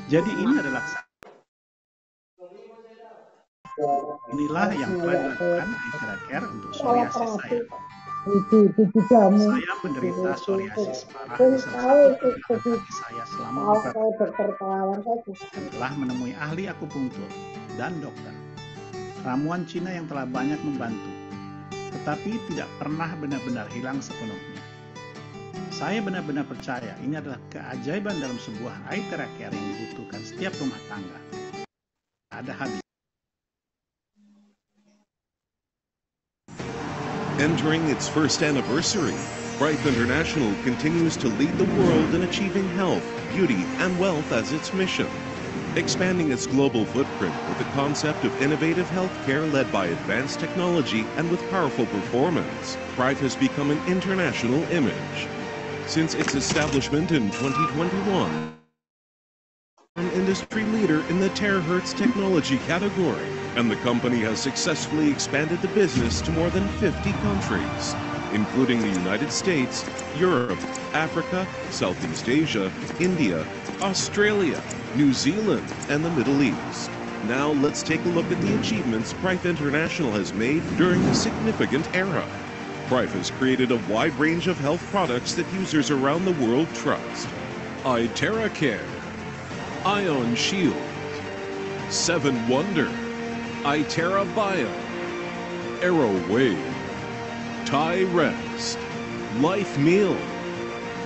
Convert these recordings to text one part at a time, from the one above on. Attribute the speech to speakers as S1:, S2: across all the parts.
S1: Jadi ini adalah inilah yang telah dilakukan Aitera Care untuk psoriasis saya. Saya menderita psoriasis parah di salah satu pergelangan kaki saya selama beberapa tahun. Setelah menemui ahli akupunktur dan dokter, ramuan Cina yang telah banyak membantu, tetapi tidak pernah benar-benar hilang sepenuhnya. Saya benar-benar percaya ini adalah keajaiban dalam sebuah Aitera Care yang dibutuhkan setiap rumah tangga. Ada habis.
S2: Entering its first anniversary, Bright International continues to lead the world in achieving health, beauty, and wealth as its mission. Expanding its global footprint with the concept of innovative healthcare led by advanced technology and with powerful performance, Bright has become an international image. Since its establishment in 2021, an industry leader in the terahertz technology category, and the company has successfully expanded the business to more than 50 countries, including the United States, Europe, Africa, Southeast Asia, India, Australia, New Zealand, and the Middle East. Now let's take a look at the achievements Bright International has made during a significant era. Bright has created a wide range of health products that users around the world trust. Aitera Care, Ion Shield, 7 Wonder, Aitera Bio, Aero Wave, Thai Rest, Life Meal,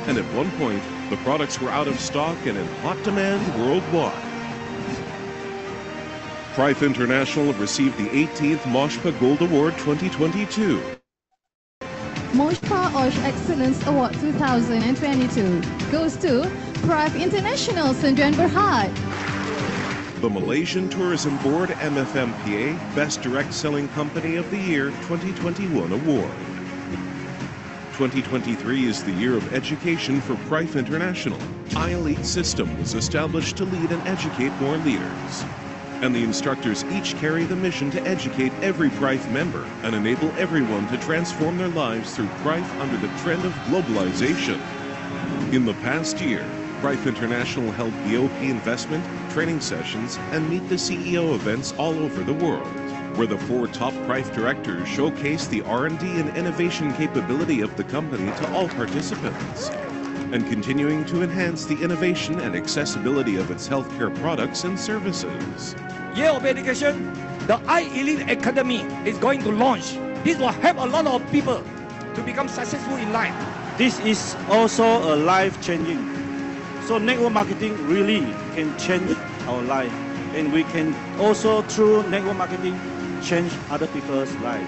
S2: and at one point, the products were out of stock and in hot demand worldwide. Bright International received the 18th Moshpa Gold Award 2022.
S3: Moshpa Osh Excellence Award 2022 goes to Bright International Sdn Bhd.
S2: The Malaysian Tourism Board MFMPA Best Direct Selling Company of the Year 2021 Award. 2023 is the year of education for Bright International. iElite system was established to lead and educate more leaders. And the instructors each carry the mission to educate every Bright member and enable everyone to transform their lives through Bright under the trend of globalization. In the past year, Bright International held BOP investment, training sessions, and Meet the CEO events all over the world, where the 4 top Bright directors showcase the R&D and innovation capability of the company to all participants, and continuing to enhance the innovation and accessibility of its healthcare products and services.
S4: Year of education, the iElite Academy is going to launch. This will help a lot of people to become successful in life.
S5: This is also a life-changing. So network marketing really can change our life, and we can also through network marketing change other people's life.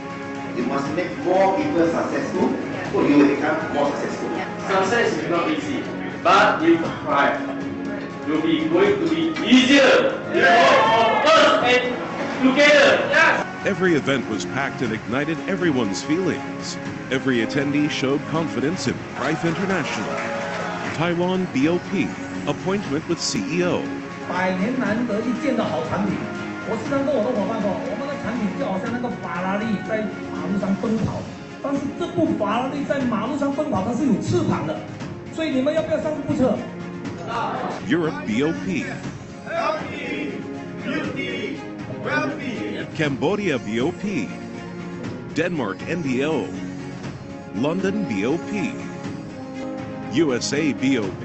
S6: You must make more people successful, so you will become more successful.
S7: Success is not easy, but with pride, it will be going to be easier for us and together. Yes.
S2: Every event was packed and ignited everyone's feelings. Every attendee showed confidence in Bright International. Taiwan BOP, appointment with CEO.
S8: 100年难得一见的好产品，我时常跟我的伙伴说，我们的产品就好像那个法拉利在马路上奔跑，但是这部法拉利在马路上奔跑，它是有翅膀的，所以你们要不要上这部车？
S2: Europe BOP.
S7: Healthy, beauty, wealthy.
S2: Cambodia BOP. Denmark NBO. London BOP. USA BOP,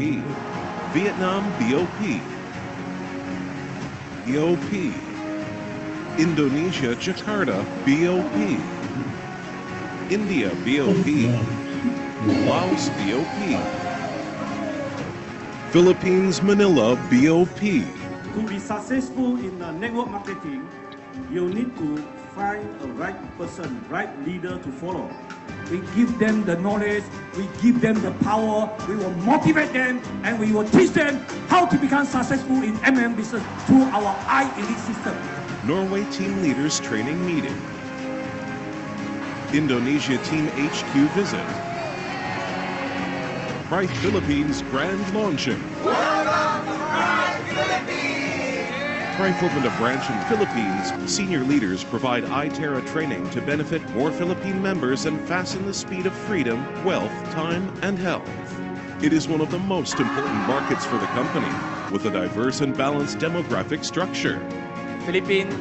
S2: Vietnam BOP, BOP, Indonesia Jakarta BOP, India BOP, Laos BOP, Philippines Manila BOP.
S5: To be successful in network marketing, you need to find a right person, right leader to follow.
S8: We give them the knowledge, we give them the power, we will motivate them, and we will teach them how to become successful in business through our iElite system.
S2: Norway Team Leaders Training Meeting. Indonesia Team HQ Visit. Bright Philippines Grand Launching.
S7: Welcome to Bright Philippines!
S2: Bright opened a branch in Philippines. Senior leaders provide iTerra training to benefit more Philippine members and fasten the speed of freedom, wealth, time, and health. It is one of the most important markets for the company. with a diverse and balanced demographic structure.
S7: Philippines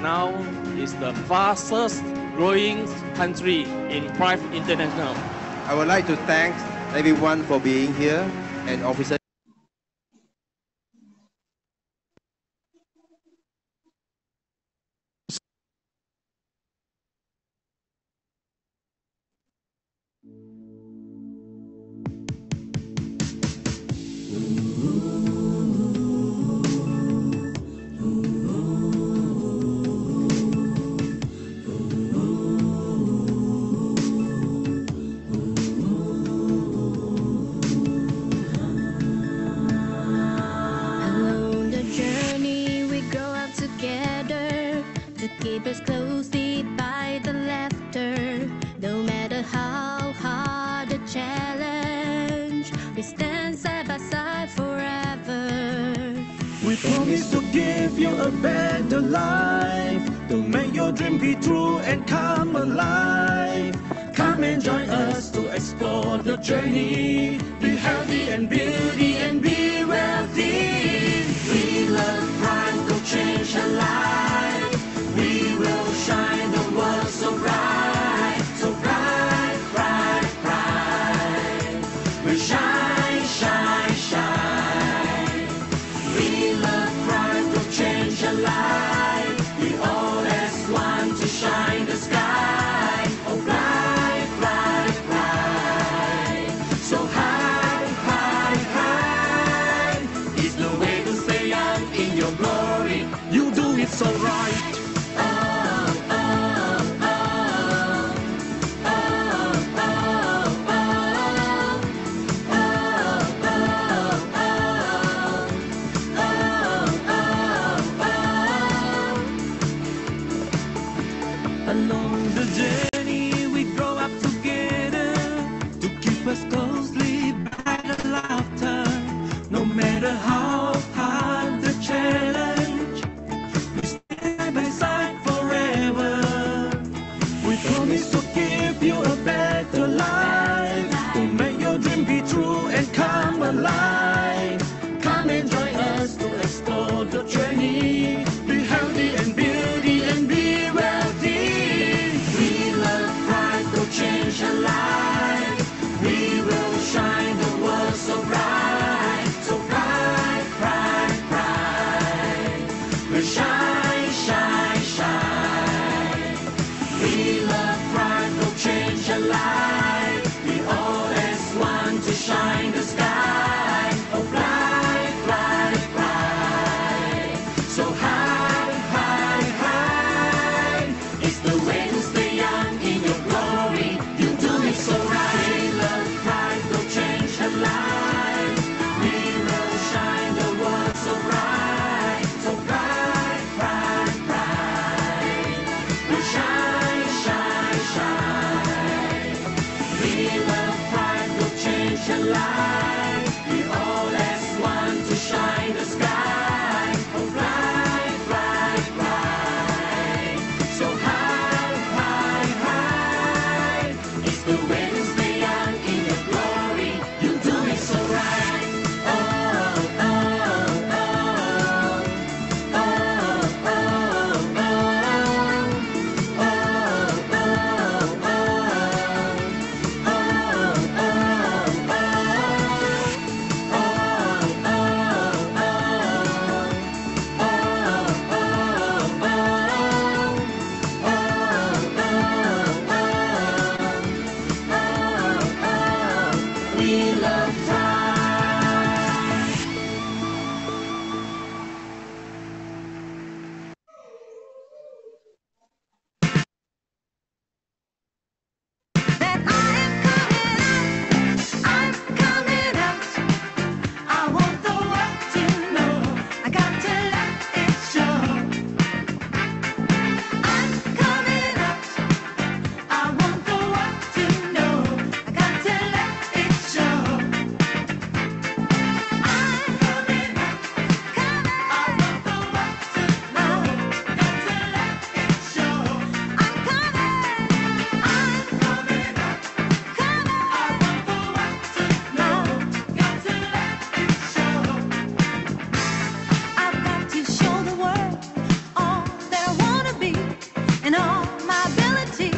S7: now is the fastest growing country in Pride International.
S6: I would like to thank everyone for being here and officers.
S9: Along the journey we grow up together, to keep us closely by the laughter. No matter how hard the challenge, we stand side by side forever.
S5: We promise to give you a better life, to make your dream be true and come alive. Come and join us to explore the journey. Be healthy and beauty and be wealthy. We love Pride, go change a life. We will shine the world so bright, so bright, bright, bright. We shine, shine, shine. We love Pride, go change a life. We all as one to shine the sky. Oh, bright, bright, bright. So high, high, high.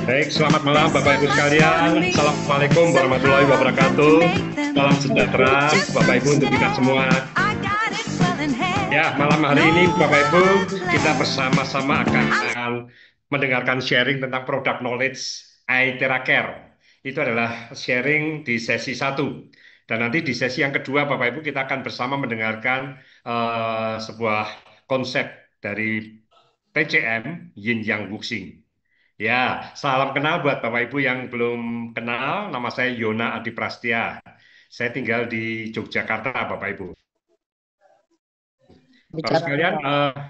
S10: Baik, selamat malam Bapak Ibu sekalian. Assalamualaikum warahmatullahi wabarakatuh. Salam sejahtera Bapak Ibu untuk kita semua. Ya, malam hari ini Bapak Ibu kita bersama-sama akan mendengarkan sharing tentang produk knowledge Aithera Care. Itu adalah sharing di sesi 1. Dan nanti di sesi yang kedua Bapak Ibu kita akan bersama mendengarkan sebuah konsep dari TCM Yin Yang Wuxing. Ya, salam kenal buat Bapak Ibu yang belum kenal. Nama saya Yona Adi Prastia. Saya tinggal di Yogyakarta, Bapak Ibu. Bapak sekalian,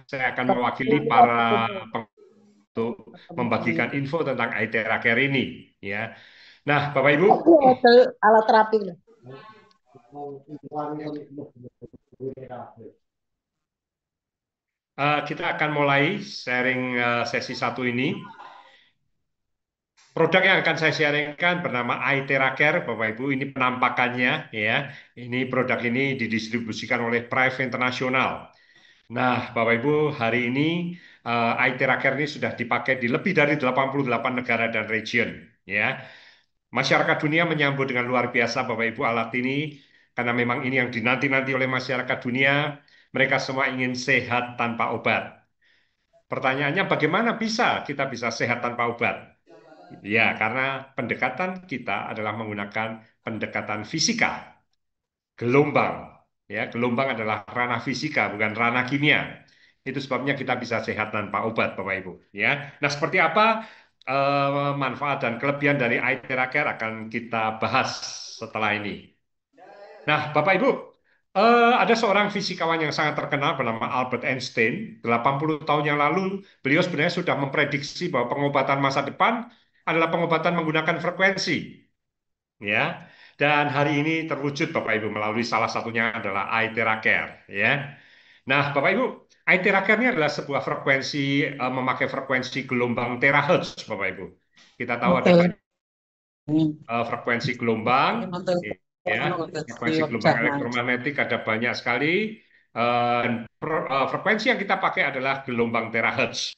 S10: saya akan mewakili para untuk membagikan info tentang Aithera Care ini. Ya, nah Bapak Ibu.
S11: Alat terapi.
S10: Kita akan mulai sharing sesi 1 ini. Produk yang akan saya sharingkan bernama Aithera Care, Bapak Ibu. Ini penampakannya, ya. Ini produk ini didistribusikan oleh Prive International. Nah, Bapak Ibu, hari ini Aithera Care ini sudah dipakai di lebih dari 88 negara dan region, ya. Masyarakat dunia menyambut dengan luar biasa, Bapak Ibu, alat ini karena memang ini yang dinanti-nanti oleh masyarakat dunia. Mereka semua ingin sehat tanpa obat. Pertanyaannya, bagaimana kita bisa sehat tanpa obat? Ya, karena pendekatan kita adalah menggunakan pendekatan fisika, gelombang. Ya, gelombang adalah ranah fisika, bukan ranah kimia. Itu sebabnya kita bisa sehat tanpa obat, Bapak Ibu. Ya, nah seperti apa manfaat dan kelebihan dari Aithera Care akan kita bahas setelah ini. Nah, Bapak Ibu, ada seorang fisikawan yang sangat terkenal bernama Albert Einstein. 80 tahun yang lalu, beliau sebenarnya sudah memprediksi bahwa pengobatan masa depan adalah pengobatan menggunakan frekuensi. Ya. Dan hari ini terwujud Bapak Ibu melalui salah satunya adalah Aithera Care, ya. Nah, Bapak Ibu, Aithera Care ini adalah sebuah frekuensi memakai frekuensi gelombang terahertz, Bapak Ibu. Kita tahu ada frekuensi gelombang, ya, frekuensi gelombang elektromagnetik ada banyak sekali. Frekuensi yang kita pakai adalah gelombang terahertz.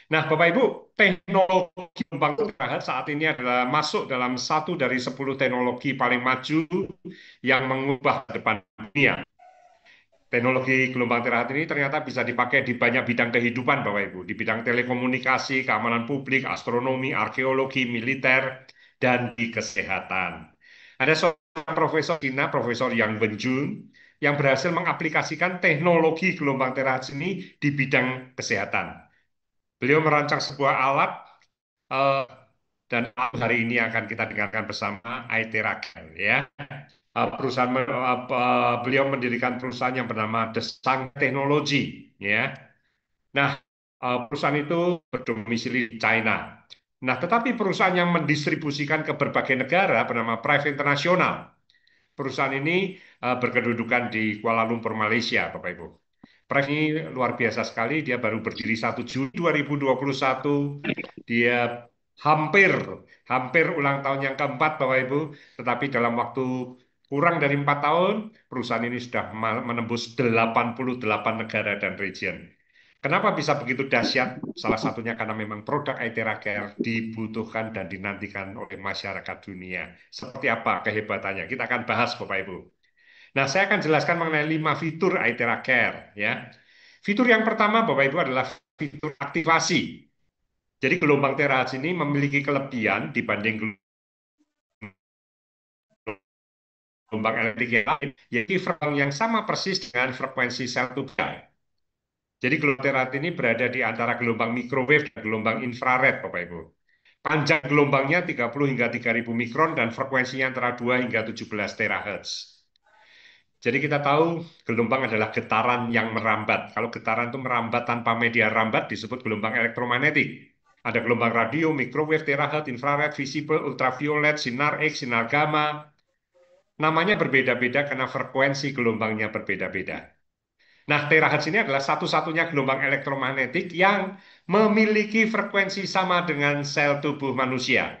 S10: Nah, Bapak Ibu, teknologi gelombang terahertz saat ini adalah masuk dalam 1 dari 10 teknologi paling maju yang mengubah depan dunia. Teknologi gelombang terahertz ini ternyata bisa dipakai di banyak bidang kehidupan, Bapak Ibu. Di bidang telekomunikasi, keamanan publik, astronomi, arkeologi, militer, dan di kesehatan. Ada seorang profesor Cina, Profesor Yang Wenjun, yang berhasil mengaplikasikan teknologi gelombang terahertz ini di bidang kesehatan. Beliau merancang sebuah alat dan hari ini akan kita dengarkan bersama Aithera Care, ya. Beliau mendirikan perusahaan yang bernama Desang Technology, ya. Nah, perusahaan itu berdomisili di China. Nah, tetapi perusahaan yang mendistribusikan ke berbagai negara bernama Prive International. Perusahaan ini berkedudukan di Kuala Lumpur, Malaysia, Bapak Ibu. Prive ini luar biasa sekali, dia baru berdiri 1 Juli 2021, dia hampir ulang tahun yang keempat, Bapak Ibu, tetapi dalam waktu kurang dari 4 tahun, perusahaan ini sudah menembus 88 negara dan region. Kenapa bisa begitu dahsyat? Salah satunya karena memang produk Aithera Care dibutuhkan dan dinantikan oleh masyarakat dunia. Seperti apa kehebatannya? Kita akan bahas, Bapak Ibu. Nah, saya akan jelaskan mengenai 5 fitur Aithera Care, ya. Fitur yang pertama, Bapak Ibu, adalah fitur aktivasi. Jadi gelombang terahertz ini memiliki kelebihan dibanding gelombang elektrik yang lain, yaitu frekuensi yang sama persis dengan frekuensi sel tubuh. Jadi gelombang terahertz ini berada di antara gelombang microwave dan gelombang infrared, Bapak Ibu. Panjang gelombangnya 30 hingga 3000 mikron dan frekuensinya antara 2 hingga 17 terahertz. Jadi kita tahu gelombang adalah getaran yang merambat. Kalau getaran itu merambat tanpa media rambat disebut gelombang elektromagnetik. Ada gelombang radio, microwave, terahertz, infrared, visible, ultraviolet, sinar X, sinar gamma. Namanya berbeda-beda karena frekuensi gelombangnya berbeda-beda. Nah, terahertz ini adalah satu-satunya gelombang elektromagnetik yang memiliki frekuensi sama dengan sel tubuh manusia.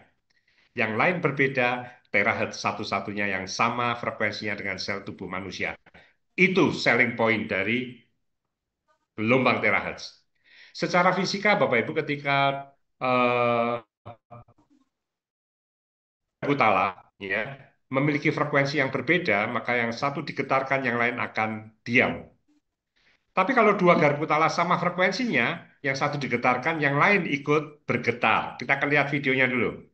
S10: Yang lain berbeda, terahertz satu-satunya yang sama frekuensinya dengan sel tubuh manusia. Itu selling point dari gelombang terahertz. Secara fisika, Bapak Ibu, ketika Kutala ya memiliki frekuensi yang berbeda, maka yang satu digetarkan, yang lain akan diam. Tapi kalau dua garpu tala sama frekuensinya, yang satu digetarkan, yang lain ikut bergetar. Kita akan lihat videonya dulu.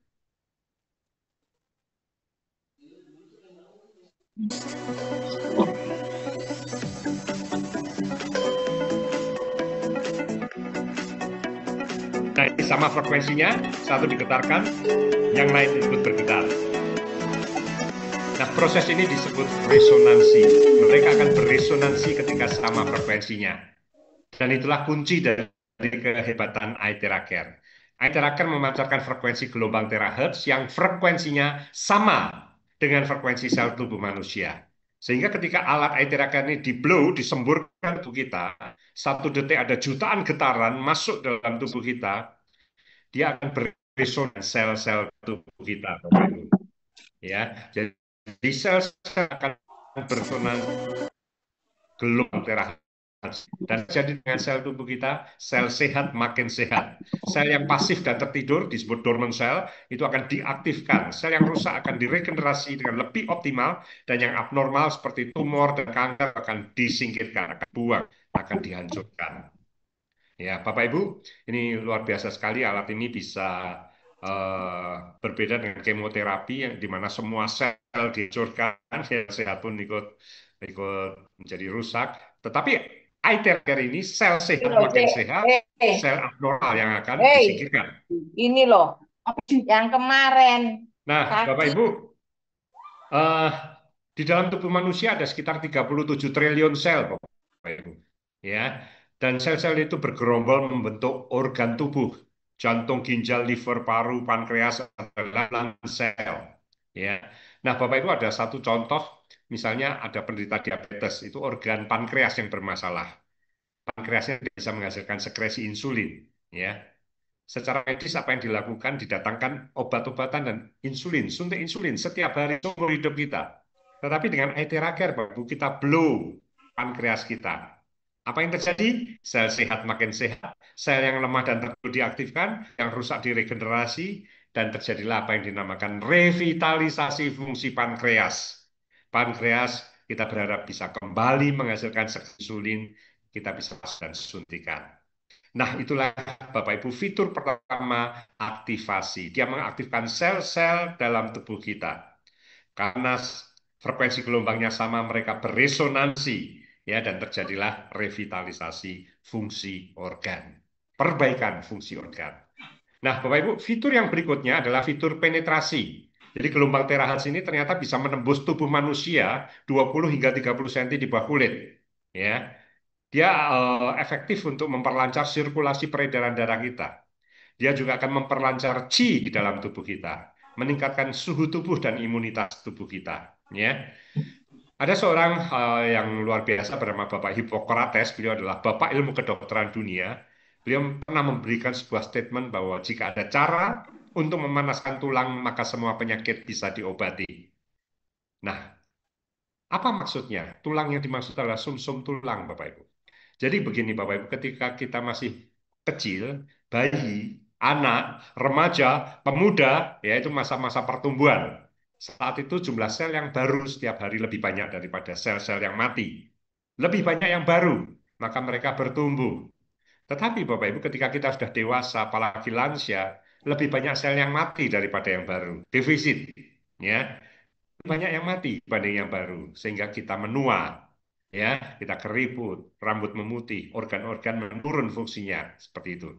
S10: Nah, ini sama frekuensinya, satu digetarkan, yang lain ikut bergetar. Nah, proses ini disebut resonansi. Mereka akan beresonansi ketika sama frekuensinya. Dan itulah kunci dari kehebatan Aetheracare. Aetheracare memancarkan frekuensi gelombang terahertz yang frekuensinya sama dengan frekuensi sel tubuh manusia. Sehingga ketika alat Aetheracare ini di-blow, disemburkan tubuh kita, 1 detik ada jutaan getaran masuk dalam tubuh kita, dia akan beresonans sel-sel tubuh kita. Ya, jadi sel-sel akan beresonans gelombang terahertz. Dan jadi dengan sel tubuh kita, sel sehat makin sehat. Sel yang pasif dan tertidur disebut dormant cell, itu akan diaktifkan. Sel yang rusak akan diregenerasi dengan lebih optimal, dan yang abnormal seperti tumor dan kanker akan disingkirkan, akan buang, akan dihancurkan. Ya, Bapak Ibu, ini luar biasa sekali. Alat ini bisa berbeda dengan kemoterapi yang dimana semua sel dihancurkan, sel sehat pun ikut menjadi rusak. Tetapi Aetheracare ini sel sehat makin sehat, sel abnormal yang akan disingkirkan.
S11: Ini loh, yang kemarin.
S10: Nah, Bapak Ibu, di dalam tubuh manusia ada sekitar 37 triliun sel, Bapak Ibu. Ya, dan sel-sel itu bergerombol membentuk organ tubuh. Jantung, ginjal, liver, paru, pankreas adalah sel. Ya. Nah, Bapak Ibu ada satu contoh, misalnya ada penderita diabetes, itu organ pankreas yang bermasalah. Pankreasnya tidak bisa menghasilkan sekresi insulin. Ya. Secara medis apa yang dilakukan? Didatangkan obat-obatan dan insulin, suntik insulin setiap hari seumur hidup kita. Tetapi dengan Aetheracare, Bapak Ibu, kita blow pankreas kita. Apa yang terjadi? Sel sehat makin sehat, sel yang lemah dan tertidur diaktifkan, yang rusak diregenerasi, dan terjadilah apa yang dinamakan revitalisasi fungsi pankreas. Pankreas kita berharap bisa kembali menghasilkan insulin, kita bisa dan suntikan. Nah, itulah Bapak Ibu fitur pertama aktivasi. Dia mengaktifkan sel-sel dalam tubuh kita. Karena frekuensi gelombangnya sama, mereka beresonansi. Ya, dan terjadilah revitalisasi fungsi organ, perbaikan fungsi organ. Nah, Bapak Ibu, fitur yang berikutnya adalah fitur penetrasi. Jadi gelombang terahertz ini ternyata bisa menembus tubuh manusia 20 hingga 30 cm di bawah kulit. Ya, dia efektif untuk memperlancar sirkulasi peredaran darah kita. Dia juga akan memperlancar qi di dalam tubuh kita, meningkatkan suhu tubuh dan imunitas tubuh kita. Ya. Ada seorang yang luar biasa bernama Bapak Hippocrates, beliau adalah Bapak ilmu kedokteran dunia. Beliau pernah memberikan sebuah statement bahwa jika ada cara untuk memanaskan tulang, maka semua penyakit bisa diobati. Nah, apa maksudnya? Tulang yang dimaksud adalah sumsum tulang, Bapak Ibu. Jadi begini Bapak Ibu, ketika kita masih kecil, bayi, anak, remaja, pemuda, yaitu masa-masa pertumbuhan. Saat itu jumlah sel yang baru setiap hari lebih banyak daripada sel-sel yang mati. Lebih banyak yang baru, maka mereka bertumbuh. Tetapi Bapak Ibu ketika kita sudah dewasa, apalagi lansia, lebih banyak sel yang mati daripada yang baru. Defisit. Ya, banyak yang mati dibanding yang baru, sehingga kita menua. Ya, kita keriput, rambut memutih, organ-organ menurun fungsinya, seperti itu.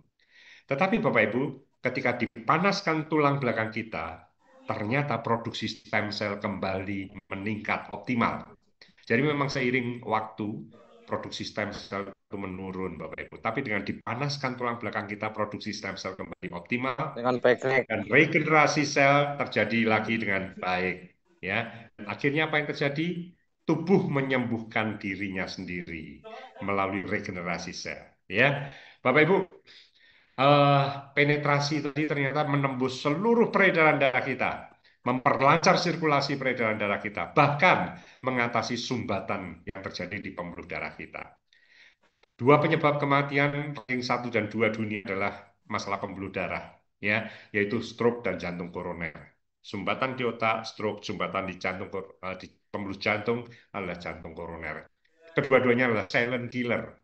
S10: Tetapi Bapak Ibu, ketika dipanaskan tulang belakang kita, ternyata produksi stem cell kembali meningkat optimal. Jadi memang seiring waktu, produksi stem cell itu menurun Bapak Ibu. Tapi dengan dipanaskan tulang belakang kita, produksi stem cell kembali optimal. Dan regenerasi sel terjadi lagi dengan baik. Ya, dan akhirnya apa yang terjadi? Tubuh menyembuhkan dirinya sendiri melalui regenerasi sel. Ya, Bapak Ibu, penetrasi tadi ternyata menembus seluruh peredaran darah kita, memperlancar sirkulasi peredaran darah kita, bahkan mengatasi sumbatan yang terjadi di pembuluh darah kita. Dua penyebab kematian ranking 1 dan 2 dunia adalah masalah pembuluh darah. ya, yaitu stroke dan jantung koroner. Sumbatan di otak, stroke, sumbatan di jantung, di pembuluh jantung adalah jantung koroner. Kedua-duanya adalah silent killer.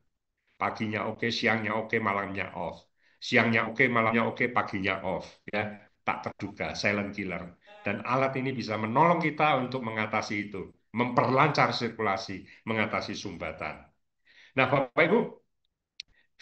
S10: Paginya oke, siangnya oke, malamnya off. Siangnya oke, malamnya oke, paginya off. Ya, tak terduga, silent killer. Dan alat ini bisa menolong kita untuk mengatasi itu, memperlancar sirkulasi, mengatasi sumbatan. Nah, Bapak Ibu,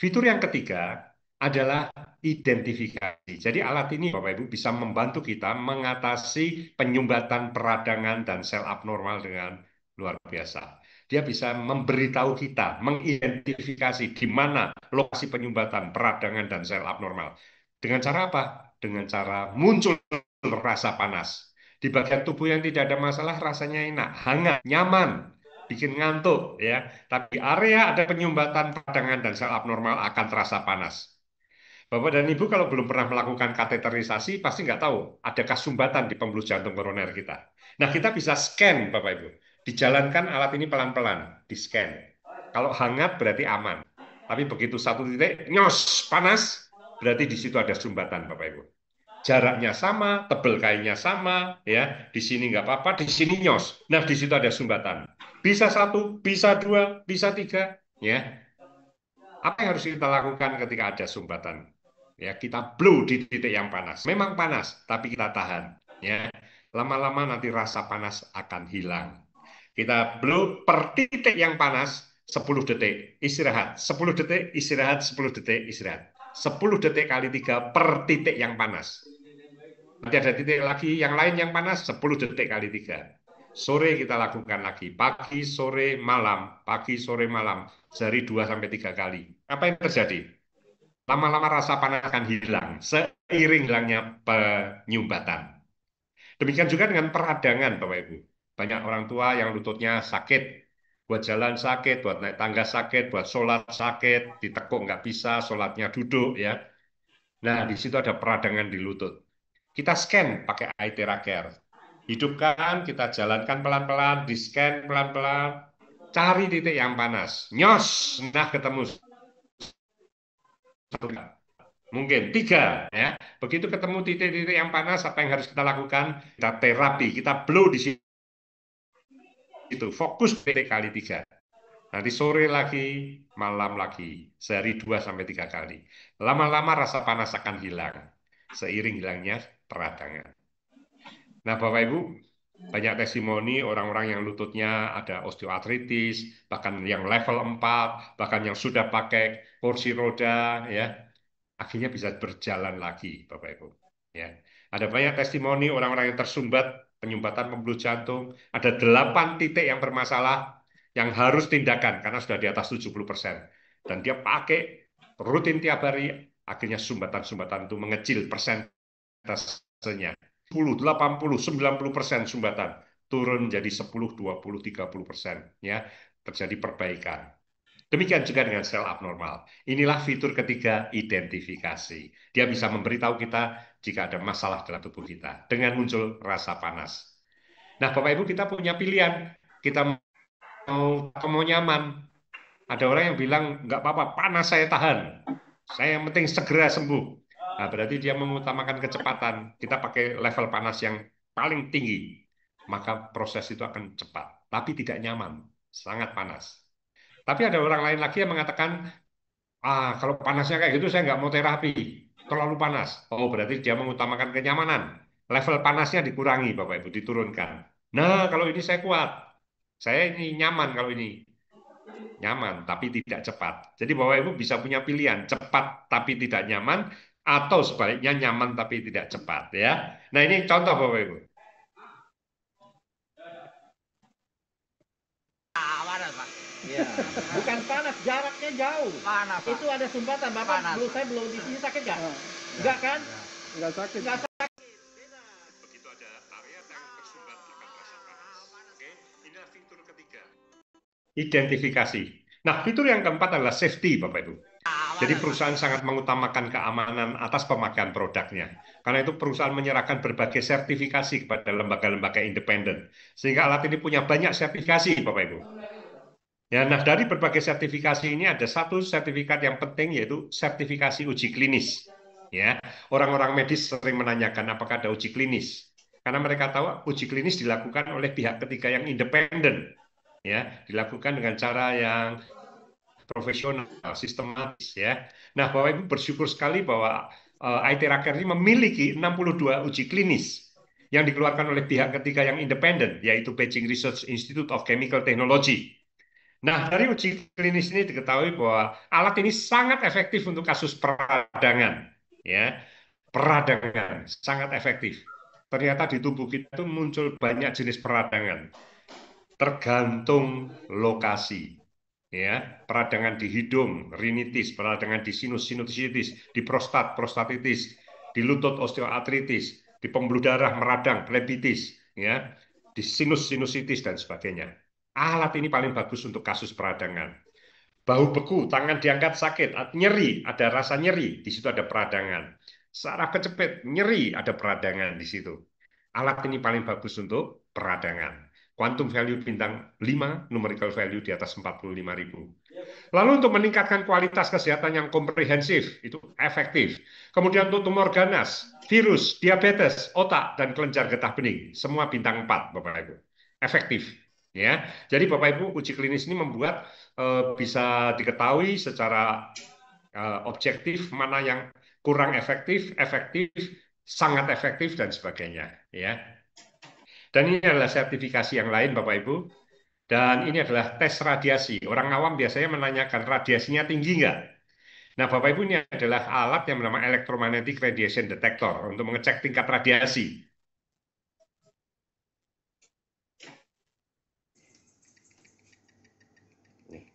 S10: fitur yang ketiga adalah identifikasi. Jadi alat ini Bapak Ibu bisa membantu kita mengatasi penyumbatan peradangan dan sel abnormal dengan luar biasa. Dia bisa memberitahu kita, mengidentifikasi di mana lokasi penyumbatan peradangan dan sel abnormal. Dengan cara apa? Dengan cara muncul rasa panas. Di bagian tubuh yang tidak ada masalah rasanya enak, hangat, nyaman, bikin ngantuk ya. Tapi area ada penyumbatan peradangan dan sel abnormal akan terasa panas. Bapak dan Ibu kalau belum pernah melakukan kateterisasi pasti nggak tahu adakah sumbatan di pembuluh jantung koroner kita. Nah kita bisa scan Bapak Ibu. Dijalankan alat ini pelan-pelan, di scan. Kalau hangat berarti aman. Tapi begitu satu titik, nyos, panas, berarti di situ ada sumbatan Bapak Ibu. Jaraknya sama, tebel kainnya sama, ya. Di sini nggak apa-apa, di sini nyos. Nah di situ ada sumbatan. Bisa satu, bisa dua, bisa tiga, ya. Apa yang harus kita lakukan ketika ada sumbatan? Ya, kita blow di titik yang panas. Memang panas, tapi kita tahan. Ya, lama-lama nanti rasa panas akan hilang. Kita blow per titik yang panas 10 detik, istirahat. 10 detik, istirahat, 10 detik, istirahat. 10 detik kali 3 per titik yang panas. Nanti ada titik lagi yang lain yang panas, 10 detik kali 3. Sore kita lakukan lagi, pagi, sore, malam, pagi, sore, malam, sehari 2-3 kali. Apa yang terjadi? Lama-lama rasa panas akan hilang, seiring hilangnya penyumbatan. Demikian juga dengan peradangan, Bapak Ibu. Banyak orang tua yang lututnya sakit, buat jalan sakit, buat naik tangga sakit, buat sholat sakit, ditekuk nggak bisa, sholatnya duduk, ya. Nah, di situ ada peradangan di lutut. Kita scan pakai iTera Care. Hidupkan, kita jalankan pelan-pelan, di-scan pelan-pelan, cari titik yang panas. Nyos, nah ketemu. Mungkin 3, ya. Begitu ketemu titik-titik yang panas, apa yang harus kita lakukan? Kita terapi, kita blow di situ. Itu fokus titik kali 3. Nanti sore lagi, malam lagi, sehari 2-3 kali. Lama-lama rasa panas akan hilang, seiring hilangnya peradangan. Nah, Bapak Ibu, banyak testimoni orang-orang yang lututnya ada osteoartritis, bahkan yang level 4, bahkan yang sudah pakai kursi roda, ya, akhirnya bisa berjalan lagi, Bapak Ibu. Ya, ada banyak testimoni orang-orang yang tersumbat, penyumbatan pembuluh jantung, ada 8 titik yang bermasalah, yang harus tindakan karena sudah di atas 70%. Dan dia pakai rutin tiap hari, akhirnya sumbatan-sumbatan itu mengecil persentasenya. 10, 80, 90% sumbatan turun jadi 10, 20, 30%, ya, terjadi perbaikan. Demikian juga dengan sel abnormal. Inilah fitur ketiga, identifikasi. Dia bisa memberitahu kita jika ada masalah dalam tubuh kita dengan muncul rasa panas. Nah, Bapak Ibu, kita punya pilihan. Kita mau nyaman. Ada orang yang bilang nggak apa-apa, panas saya tahan. Saya yang penting segera sembuh. Nah, berarti dia mengutamakan kecepatan. Kita pakai level panas yang paling tinggi. Maka proses itu akan cepat. Tapi tidak nyaman. Sangat panas. Tapi ada orang lain lagi yang mengatakan, kalau panasnya kayak gitu saya nggak mau terapi. Terlalu panas. Oh, berarti dia mengutamakan kenyamanan. Level panasnya dikurangi, Bapak Ibu, diturunkan. Nah, kalau ini saya kuat. Saya ini nyaman kalau ini. Nyaman, tapi tidak cepat. Jadi Bapak Ibu bisa punya pilihan, cepat tapi tidak nyaman, atau sebaliknya nyaman tapi tidak cepat, ya. Nah, ini contoh Bapak Ibu.
S12: Panas, Pak. Ya. Bukan panas, jaraknya jauh. Panas, Pak. Itu ada sumbatan, Bapak. Saya belum di sini sakit nggak? Enggak kan? Enggak sakit. Enggak sakit.
S10: Begitu ada area yang tersumbat akan terasa panas. Oke, ini fitur ketiga. Identifikasi. Nah, fitur yang keempat adalah safety, Bapak Ibu. Jadi perusahaan sangat mengutamakan keamanan atas pemakaian produknya. Karena itu perusahaan menyerahkan berbagai sertifikasi kepada lembaga-lembaga independen. Sehingga alat ini punya banyak sertifikasi, Bapak Ibu. Ya, nah dari berbagai sertifikasi ini ada satu sertifikat yang penting, yaitu sertifikasi uji klinis. Ya, orang-orang medis sering menanyakan apakah ada uji klinis, karena mereka tahu uji klinis dilakukan oleh pihak ketiga yang independen, ya, dilakukan dengan cara yang profesional, sistematis, ya. Nah, Bapak Ibu bersyukur sekali bahwa IT Raker ini memiliki 62 uji klinis yang dikeluarkan oleh pihak ketiga yang independen, yaitu Beijing Research Institute of Chemical Technology. Nah, dari uji klinis ini diketahui bahwa alat ini sangat efektif untuk kasus peradangan, ya, peradangan sangat efektif. Ternyata di tubuh kita itu muncul banyak jenis peradangan, tergantung lokasi. Ya, peradangan di hidung, rinitis, peradangan di sinus, sinusitis, di prostat, prostatitis, di lutut, osteoartritis, di pembuluh darah, meradang, plebitis, ya, di sinus, sinusitis dan sebagainya. Alat ini paling bagus untuk kasus peradangan. Bahu beku, tangan diangkat sakit, nyeri, ada rasa nyeri, di situ ada peradangan. Saraf kecepit, nyeri, ada peradangan di situ. Alat ini paling bagus untuk peradangan. Quantum value bintang 5, numerical value di atas 45.000. Lalu untuk meningkatkan kualitas kesehatan yang komprehensif, itu efektif. Kemudian untuk tumor ganas, virus, diabetes, otak, dan kelenjar getah bening, semua bintang 4, Bapak Ibu. Efektif. Ya, jadi Bapak Ibu, uji klinis ini membuat bisa diketahui secara objektif mana yang kurang efektif, efektif, sangat efektif, dan sebagainya. Ya. Dan ini adalah sertifikasi yang lain, Bapak Ibu. Dan ini adalah tes radiasi. Orang awam biasanya menanyakan radiasinya tinggi nggak? Nah, Bapak Ibu, ini adalah alat yang bernama Electromagnetic Radiation Detector untuk mengecek tingkat radiasi.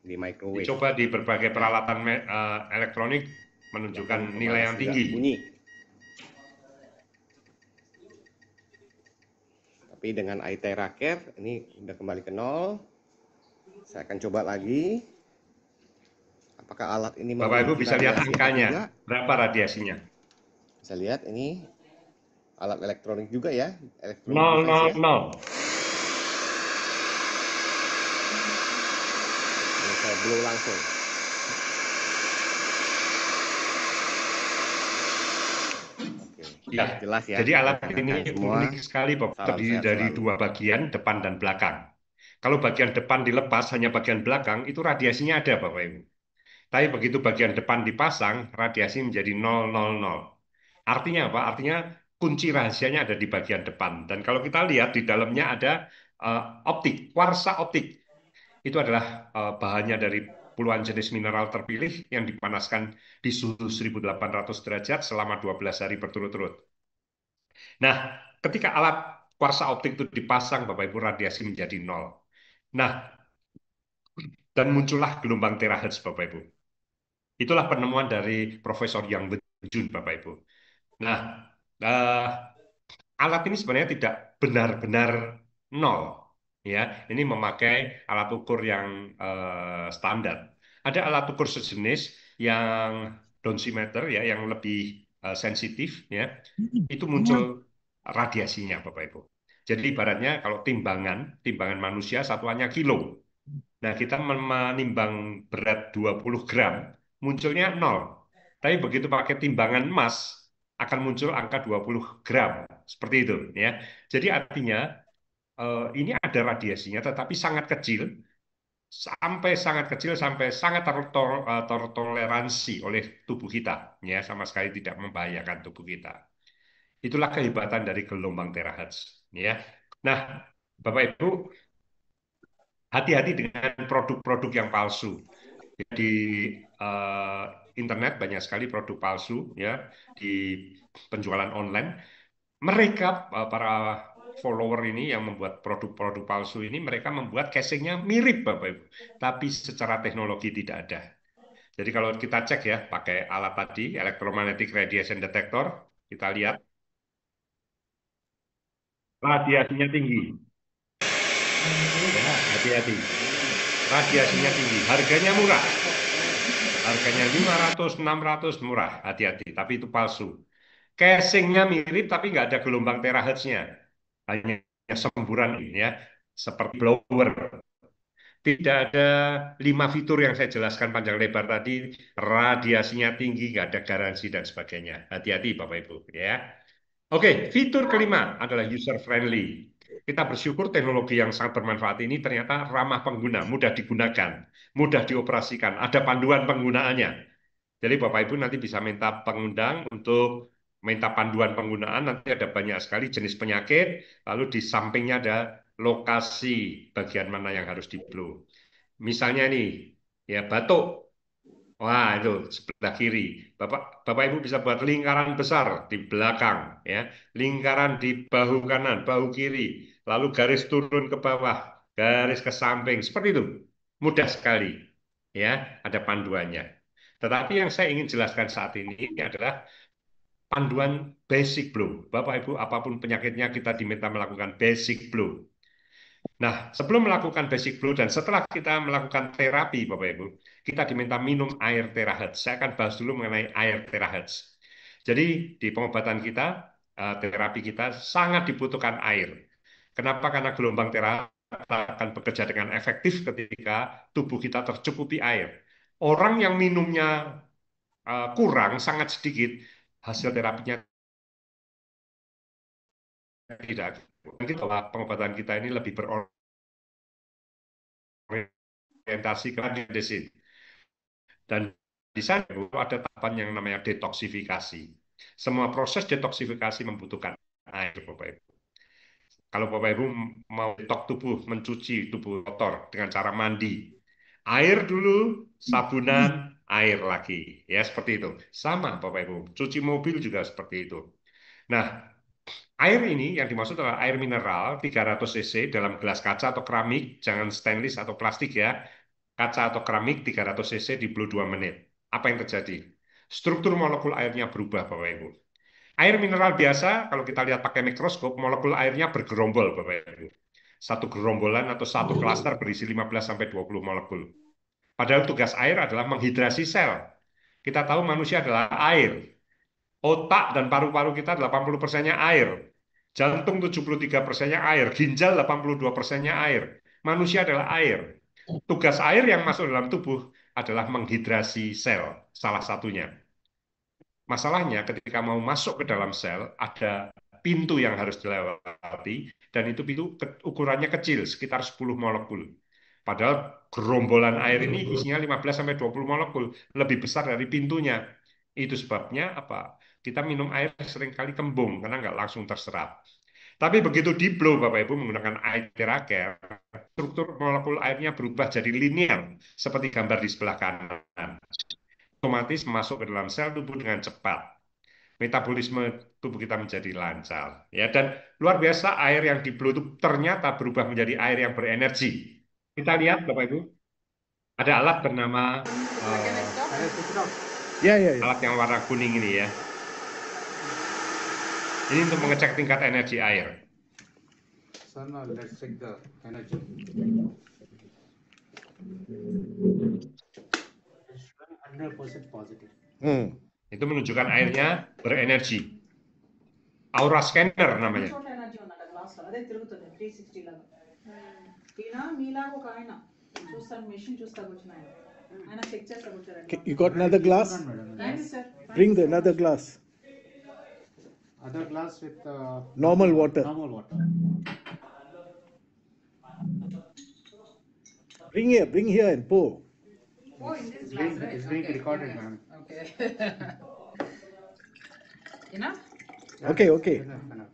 S13: Di microwave.
S10: Dicoba di berbagai peralatan elektronik menunjukkan nilai yang tinggi.
S13: Bunyi. Tapi dengan IT Raker ini udah kembali ke 0. Saya akan coba lagi. Apakah alat ini
S10: Bapak Ibu bisa lihat angkanya, berapa radiasinya?
S13: Bisa lihat ini alat elektronik juga ya.
S10: 000.
S13: Ini saya blow langsung.
S10: Ya,
S13: jelas ya.
S10: Jadi alat ini unik sekali, Bapak, terdiri dari dua bagian, depan dan belakang. Kalau bagian depan dilepas, hanya bagian belakang, itu radiasinya ada, Bapak Ibu. Tapi begitu bagian depan dipasang, radiasi menjadi 000. Artinya apa? Artinya kunci rahasianya ada di bagian depan. Dan kalau kita lihat di dalamnya ada optik, kuarsa optik. Itu adalah bahannya dari puluhan jenis mineral terpilih yang dipanaskan di suhu 1800 derajat selama 12 hari berturut-turut. Nah, ketika alat kuarsa optik itu dipasang, Bapak Ibu, radiasi menjadi 0. Nah, dan muncullah gelombang terahertz, Bapak Ibu. Itulah penemuan dari Profesor Yang Benjun, Bapak Ibu. Nah, alat ini sebenarnya tidak benar-benar 0. Ya, ini memakai alat ukur yang standar. Ada alat ukur sejenis yang dosimeter ya, yang lebih sensitif ya. Itu muncul radiasinya, Bapak Ibu. Jadi ibaratnya kalau timbangan manusia satuannya kilo. Nah, kita menimbang berat 20 gram, munculnya 0. Tapi begitu pakai timbangan emas, akan muncul angka 20 gram. Seperti itu ya. Jadi artinya ini ada radiasinya tetapi sangat kecil, sampai sangat tertoleransi oleh tubuh kita ya, sama sekali tidak membahayakan tubuh kita. Itulah kehebatan dari gelombang terahertz ya. Nah, Bapak Ibu, hati-hati dengan produk-produk yang palsu. Di internet banyak sekali produk palsu ya, di penjualan online. Mereka para follower ini yang membuat produk-produk palsu ini, mereka membuat casingnya mirip, Bapak Ibu, tapi secara teknologi tidak ada. Jadi kalau kita cek ya, pakai alat tadi, electromagnetic radiation detector, kita lihat radiasinya tinggi. Ya, hati-hati. Radiasinya tinggi, harganya murah. Harganya 500, 600 murah, hati-hati, tapi itu palsu. Casingnya mirip tapi nggak ada gelombang terahertznya, hanya semburan ini ya, seperti blower. Tidak ada 5 fitur yang saya jelaskan panjang lebar tadi, radiasinya tinggi, nggak ada garansi dan sebagainya. Hati-hati Bapak Ibu ya. Oke, fitur kelima adalah user friendly. Kita bersyukur teknologi yang sangat bermanfaat ini ternyata ramah pengguna, mudah digunakan, mudah dioperasikan, ada panduan penggunaannya. Jadi Bapak Ibu nanti bisa minta pengundang untuk minta panduan penggunaan, nanti ada banyak sekali jenis penyakit, lalu di sampingnya ada lokasi bagian mana yang harus di-blow. Misalnya nih, ya batuk. Wah, itu sebelah kiri. Bapak Ibu bisa buat lingkaran besar di belakang, ya. Lingkaran di bahu kanan, bahu kiri, lalu garis turun ke bawah, garis ke samping, seperti itu. Mudah sekali, ya. Ada panduannya. Tetapi yang saya ingin jelaskan saat ini adalah panduan basic blow. Bapak Ibu, apapun penyakitnya kita diminta melakukan basic blow. Nah, sebelum melakukan basic blow dan setelah kita melakukan terapi, Bapak Ibu, kita diminta minum air terahertz. Saya akan bahas dulu mengenai air terahertz. Jadi, di pengobatan kita, terapi kita sangat dibutuhkan air. Kenapa? Karena gelombang terahertz akan bekerja dengan efektif ketika tubuh kita tercukupi air. Orang yang minumnya kurang, sangat sedikit, hasil terapinya tidak. Mungkin bahwa pengobatan kita ini lebih berorientasi ke medicine. Dan di sana ada tahapan yang namanya detoksifikasi. Semua proses detoksifikasi membutuhkan air, Bapak Ibu. Kalau Bapak Ibu mau detox tubuh, mencuci tubuh kotor dengan cara mandi, air dulu, sabunan, air lagi. Ya, seperti itu. Sama, Bapak Ibu. Cuci mobil juga seperti itu. Nah, air ini yang dimaksud adalah air mineral 300 cc dalam gelas kaca atau keramik, jangan stainless atau plastik ya. Kaca atau keramik 300 cc di 2 menit. Apa yang terjadi? Struktur molekul airnya berubah, Bapak Ibu. Air mineral biasa, kalau kita lihat pakai mikroskop, molekul airnya bergerombol, Bapak Ibu. Satu gerombolan atau satu klaster berisi 15-20 molekul. Padahal tugas air adalah menghidrasi sel. Kita tahu manusia adalah air. Otak dan paru-paru kita 80%-nya air. Jantung 73%-nya air. Ginjal 82%-nya air. Manusia adalah air. Tugas air yang masuk dalam tubuh adalah menghidrasi sel, salah satunya. Masalahnya ketika mau masuk ke dalam sel, ada pintu yang harus dilewati, dan itu pintu ukurannya kecil, sekitar 10 molekul. Padahal gerombolan air ini isinya 15-20 molekul, lebih besar dari pintunya. Itu sebabnya apa? Kita minum air seringkali kembung, karena nggak langsung terserap. Tapi begitu di-blow, Bapak Ibu, menggunakan air theracare, struktur molekul airnya berubah jadi linear, seperti gambar di sebelah kanan. Otomatis masuk ke dalam sel tubuh dengan cepat. Metabolisme tubuh kita menjadi lancar. Ya, dan luar biasa air yang di-blow itu ternyata berubah menjadi air yang berenergi. Kita lihat, Bapak Ibu, ada alat bernama alat yang warna kuning ini ya. Ini untuk mengecek tingkat energi air.
S14: So now let's check the energy. It's 100% positive.
S10: Itu menunjukkan airnya berenergi. Aura scanner namanya.
S15: అదే తిరుగుతుంది 360 లాగా ఈయన మీలాగా ఒక ఆయన చూస్తాను మెషిన్ చూస్తా కూర్చుని ఆయన చెక్ చేస్తా కూర్చోరండి.
S16: You got another glass? Bring the another glass.
S14: Other glass with
S16: Normal water.
S14: normal water.
S16: Bring here and pour.
S15: Oh, in this glass, right?
S14: It's being recorded, ma'am.
S15: Okay. Enough?
S16: Okay.
S14: Enough.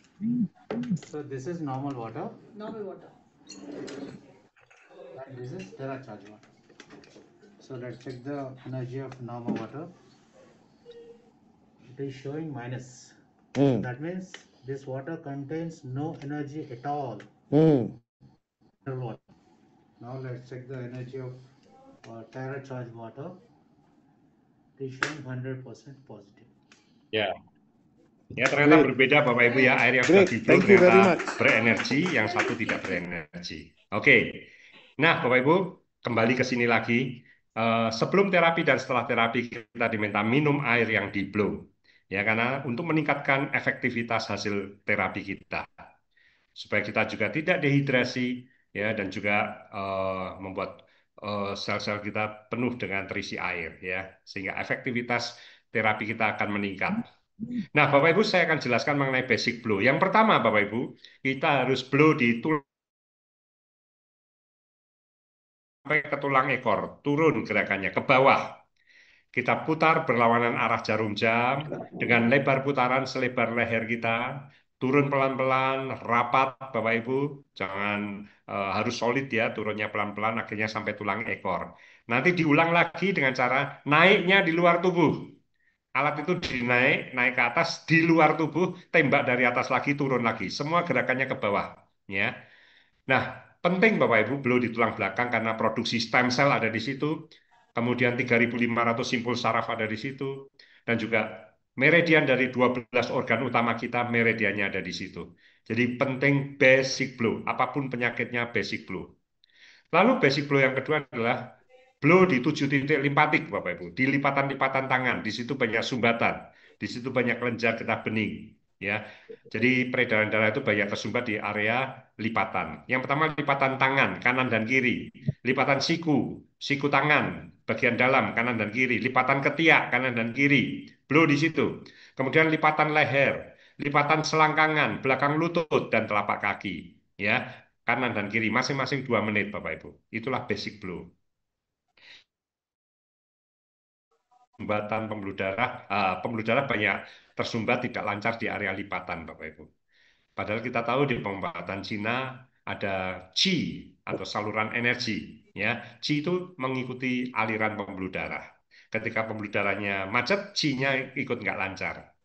S14: So this is normal water.
S15: Normal water.
S14: And this is Terra charge water. So let's check the energy of normal water. It is showing minus. That means this water contains no energy at all. Water. Now let's check the energy of Terra charge water. It is showing 100% positive.
S10: Ya. Ya, ternyata berbeda Bapak Ibu ya, air yang sudah di-blow ternyata berenergi, yang satu tidak berenergi. Oke. Nah, Bapak Ibu, kembali ke sini lagi. Sebelum terapi dan setelah terapi kita diminta minum air yang di-blow. Ya, karena untuk meningkatkan efektivitas hasil terapi kita. Supaya kita juga tidak dehidrasi ya, dan juga membuat sel-sel kita penuh dengan terisi air, ya, sehingga efektivitas terapi kita akan meningkat. Nah, Bapak Ibu, saya akan jelaskan mengenai basic blow. Yang pertama, Bapak Ibu, kita harus blow di tulang sampai ke tulang ekor, turun gerakannya ke bawah. Kita putar berlawanan arah jarum jam dengan lebar putaran selebar leher kita. Turun pelan-pelan, rapat Bapak Ibu. Jangan harus solid ya, turunnya pelan-pelan akhirnya sampai tulang ekor. Nanti diulang lagi dengan cara naiknya di luar tubuh. Alat itu naik ke atas di luar tubuh, tembak dari atas lagi, turun lagi. Semua gerakannya ke bawah, ya. Nah, penting Bapak Ibu blow di tulang belakang karena produksi stem cell ada di situ. Kemudian 3.500 simpul saraf ada di situ. Dan juga meridian dari 12 organ utama kita, meridiannya ada di situ. Jadi penting basic blow. Apapun penyakitnya basic blow. Lalu basic blow yang kedua adalah blow di 7 titik limpatik, Bapak Ibu. Di lipatan-lipatan tangan, di situ banyak sumbatan. Di situ banyak kelenjar getah bening. Ya, jadi peredaran darah itu banyak tersumbat di area lipatan. Yang pertama lipatan tangan, kanan dan kiri. Lipatan siku tangan, bagian dalam, kanan dan kiri. Lipatan ketiak, kanan dan kiri. Blow di situ. Kemudian lipatan leher, lipatan selangkangan, belakang lutut, dan telapak kaki. Ya, kanan dan kiri, masing-masing 2 menit, Bapak Ibu. Itulah basic blow. Sumbatan pembuluh darah banyak tersumbat tidak lancar di area lipatan, Bapak Ibu. Padahal kita tahu di pengobatan Cina ada qi atau saluran energi, ya. Qi itu mengikuti aliran pembuluh darah. Ketika pembuluh darahnya macet, qi-nya ikut nggak lancar.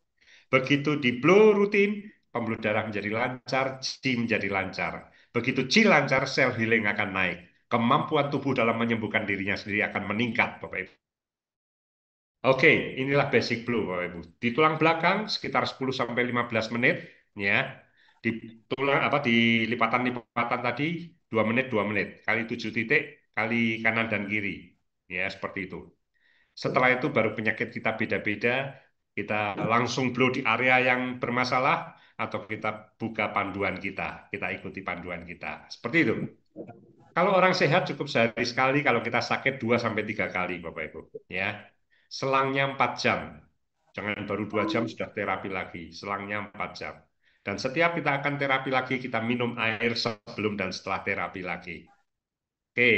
S10: Begitu di blow rutin, pembuluh darah menjadi lancar, qi menjadi lancar. Begitu qi lancar, sel healing akan naik. Kemampuan tubuh dalam menyembuhkan dirinya sendiri akan meningkat, Bapak Ibu. Oke, inilah basic blow, Bapak Ibu. Di tulang belakang sekitar 10-15 menit, ya. Di tulang di lipatan-lipatan tadi 2 menit, 2 menit. Kali 7 titik, kali kanan dan kiri. Ya, seperti itu. Setelah itu baru penyakit kita beda-beda, kita langsung blow di area yang bermasalah atau kita buka panduan kita ikuti panduan kita. Seperti itu. Kalau orang sehat cukup sehari sekali, kalau kita sakit 2-3 kali, Bapak Ibu. Ya. Selangnya 4 jam. Jangan baru 2 jam sudah terapi lagi. Selangnya 4 jam. Dan setiap kita akan terapi lagi, kita minum air sebelum dan setelah terapi lagi. Oke.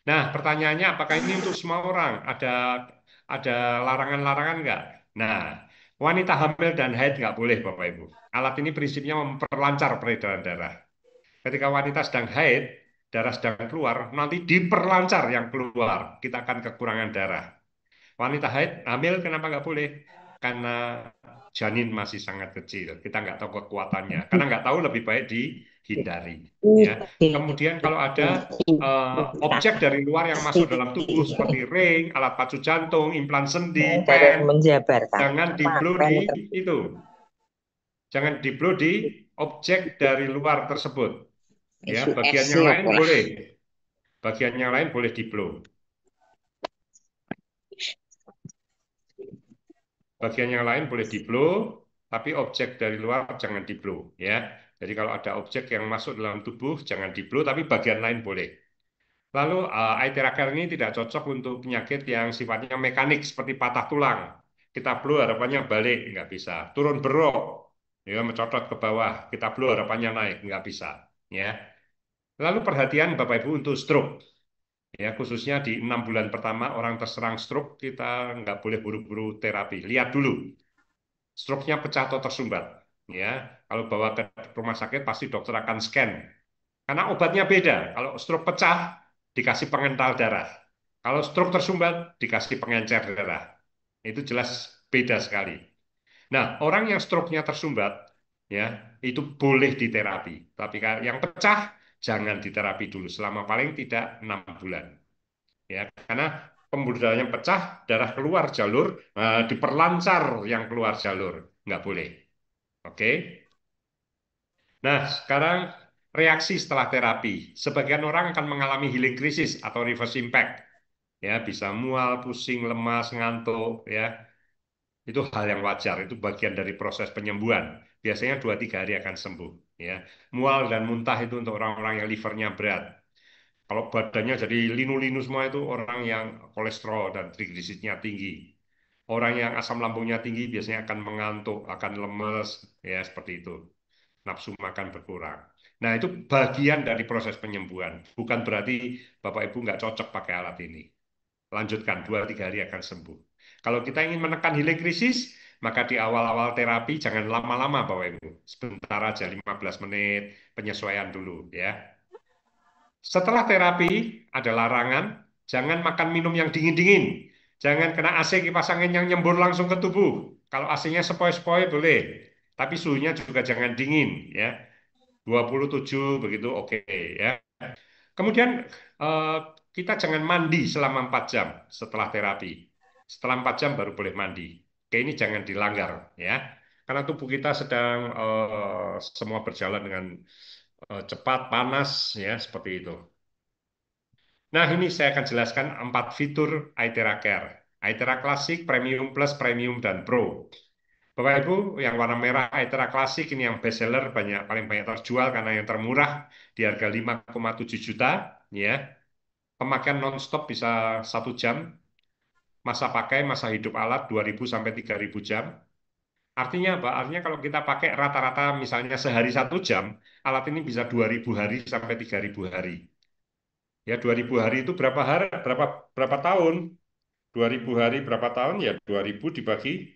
S10: Nah, pertanyaannya apakah ini untuk semua orang? Ada larangan-larangan nggak? Nah, wanita hamil dan haid nggak boleh, Bapak Ibu. Alat ini prinsipnya memperlancar peredaran darah. Ketika wanita sedang haid, darah sedang keluar, nanti diperlancar yang keluar. Kita akan kekurangan darah. Wanita haid, hamil, kenapa nggak boleh? Karena janin masih sangat kecil. Kita nggak tahu kekuatannya. Karena nggak tahu, lebih baik dihindari. Ya. Kemudian kalau ada objek dari luar yang masuk dalam tubuh seperti ring, alat pacu jantung, implan sendi, pen, jangan di-blow di itu. Jangan di-blow di objek dari luar tersebut. Ya, bagian yang lain boleh. Bagian yang lain boleh di-blow. Bagian yang lain boleh di-blow, tapi objek dari luar jangan di-blow, ya. Jadi kalau ada objek yang masuk dalam tubuh jangan di-blow, tapi bagian lain boleh. Lalu Aithera Care ini tidak cocok untuk penyakit yang sifatnya mekanik seperti patah tulang. Kita blow harapannya balik, nggak bisa. Turun berok, ya, mencotot ke bawah. Kita blow harapannya naik, nggak bisa, ya. Lalu perhatian Bapak Ibu untuk stroke. Ya, khususnya di 6 bulan pertama orang terserang stroke, kita nggak boleh buru-buru terapi. Lihat dulu, stroke-nya pecah atau tersumbat. Ya, kalau bawa ke rumah sakit pasti dokter akan scan. Karena obatnya beda. Kalau stroke pecah dikasih pengental darah. Kalau stroke tersumbat dikasih pengencer darah. Itu jelas beda sekali. Nah, orang yang stroke-nya tersumbat, ya, itu boleh diterapi. Tapi yang pecah jangan diterapi dulu selama paling tidak 6 bulan. Ya, karena pembuluh darahnya pecah, darah keluar jalur, diperlancar yang keluar jalur, nggak boleh. Oke. Nah, sekarang reaksi setelah terapi. Sebagian orang akan mengalami healing crisis atau reverse impact. Ya, bisa mual, pusing, lemas, ngantuk, ya. Itu hal yang wajar, itu bagian dari proses penyembuhan. biasanya 2-3 hari akan sembuh. Ya, mual dan muntah itu untuk orang-orang yang livernya berat. Kalau badannya jadi linu-linu semua itu orang yang kolesterol dan trigliseridnya tinggi. Orang yang asam lambungnya tinggi biasanya akan mengantuk, akan lemes, ya seperti itu. Nafsu makan berkurang. Nah, itu bagian dari proses penyembuhan. Bukan berarti Bapak Ibu nggak cocok pakai alat ini. Lanjutkan, 2-3 hari akan sembuh. Kalau kita ingin menekan healing krisis, maka di awal-awal terapi jangan lama-lama Bapak Ibu. Sebentar aja, 15 menit, penyesuaian dulu ya. Setelah terapi, ada larangan, jangan makan minum yang dingin-dingin. Jangan kena AC kipas angin yang nyembur langsung ke tubuh. Kalau AC-nya sepoi-sepoi boleh, tapi suhunya juga jangan dingin ya. 27 begitu oke ya. Kemudian eh, kita jangan mandi selama 4 jam setelah terapi. Setelah 4 jam baru boleh mandi. Oke, ini jangan dilanggar ya. Karena tubuh kita sedang semua berjalan dengan cepat, panas ya seperti itu. Nah, ini saya akan jelaskan 4 fitur iTera Care. iTera Classic, Premium Plus, Premium, dan Pro. Bapak Ibu, yang warna merah iTera Classic ini yang best seller, paling banyak terjual karena yang termurah di harga 5,7 juta. Ya. Pemakaian non-stop bisa 1 jam. Masa pakai, masa hidup alat 2.000 sampai 3.000 jam. Artinya apa? Artinya kalau kita pakai rata-rata misalnya sehari 1 jam, alat ini bisa 2.000 hari sampai 3.000 hari. Ya 2.000 hari itu berapa tahun? 2.000 hari berapa tahun? Ya 2.000 dibagi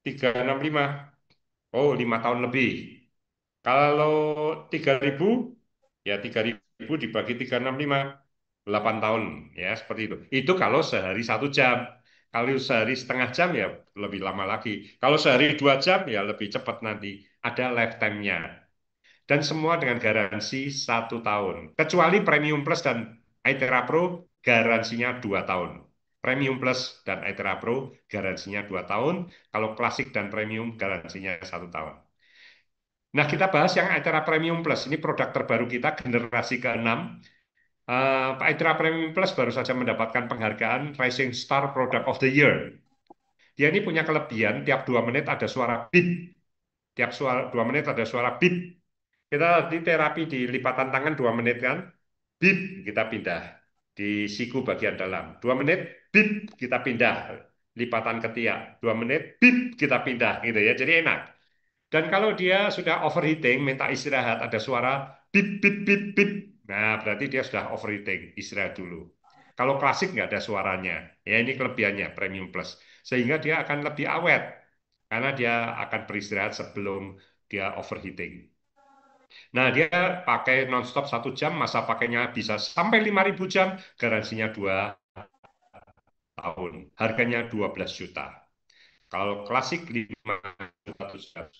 S10: 365. Oh, 5 tahun lebih. Kalau 3.000 ya 3.000 dibagi 365, 8 tahun ya seperti itu. Itu kalau sehari 1 jam. Kalau sehari setengah jam ya lebih lama lagi. Kalau sehari 2 jam ya lebih cepat nanti. Ada lifetime-nya. Dan semua dengan garansi 1 tahun. Kecuali Premium Plus dan iTera Pro garansinya 2 tahun. Premium Plus dan iTera Pro garansinya 2 tahun. Kalau Klasik dan Premium garansinya 1 tahun. Nah, kita bahas yang iTera Premium Plus. Ini produk terbaru kita, generasi ke-6. iTera Premium Plus baru saja mendapatkan penghargaan Rising Star Product of the Year. Dia ini punya kelebihan, tiap 2 menit ada suara beep. Tiap 2 menit ada suara beep. Kita di terapi di lipatan tangan 2 menit kan, bip kita pindah di siku bagian dalam. 2 menit, bip kita pindah lipatan ketiak. 2 menit, bip kita pindah gitu ya. Jadi enak. Dan kalau dia sudah overheating, minta istirahat, ada suara bip bip bip bip. Nah, berarti dia sudah overheating, istirahat dulu. Kalau klasik nggak ada suaranya. Ya ini kelebihannya Premium Plus. Sehingga dia akan lebih awet karena dia akan beristirahat sebelum dia overheating. Nah, dia pakai nonstop 1 jam, masa pakainya bisa sampai 5.000 jam, garansinya 2 tahun. Harganya 12 juta. Kalau klasik 5 juta.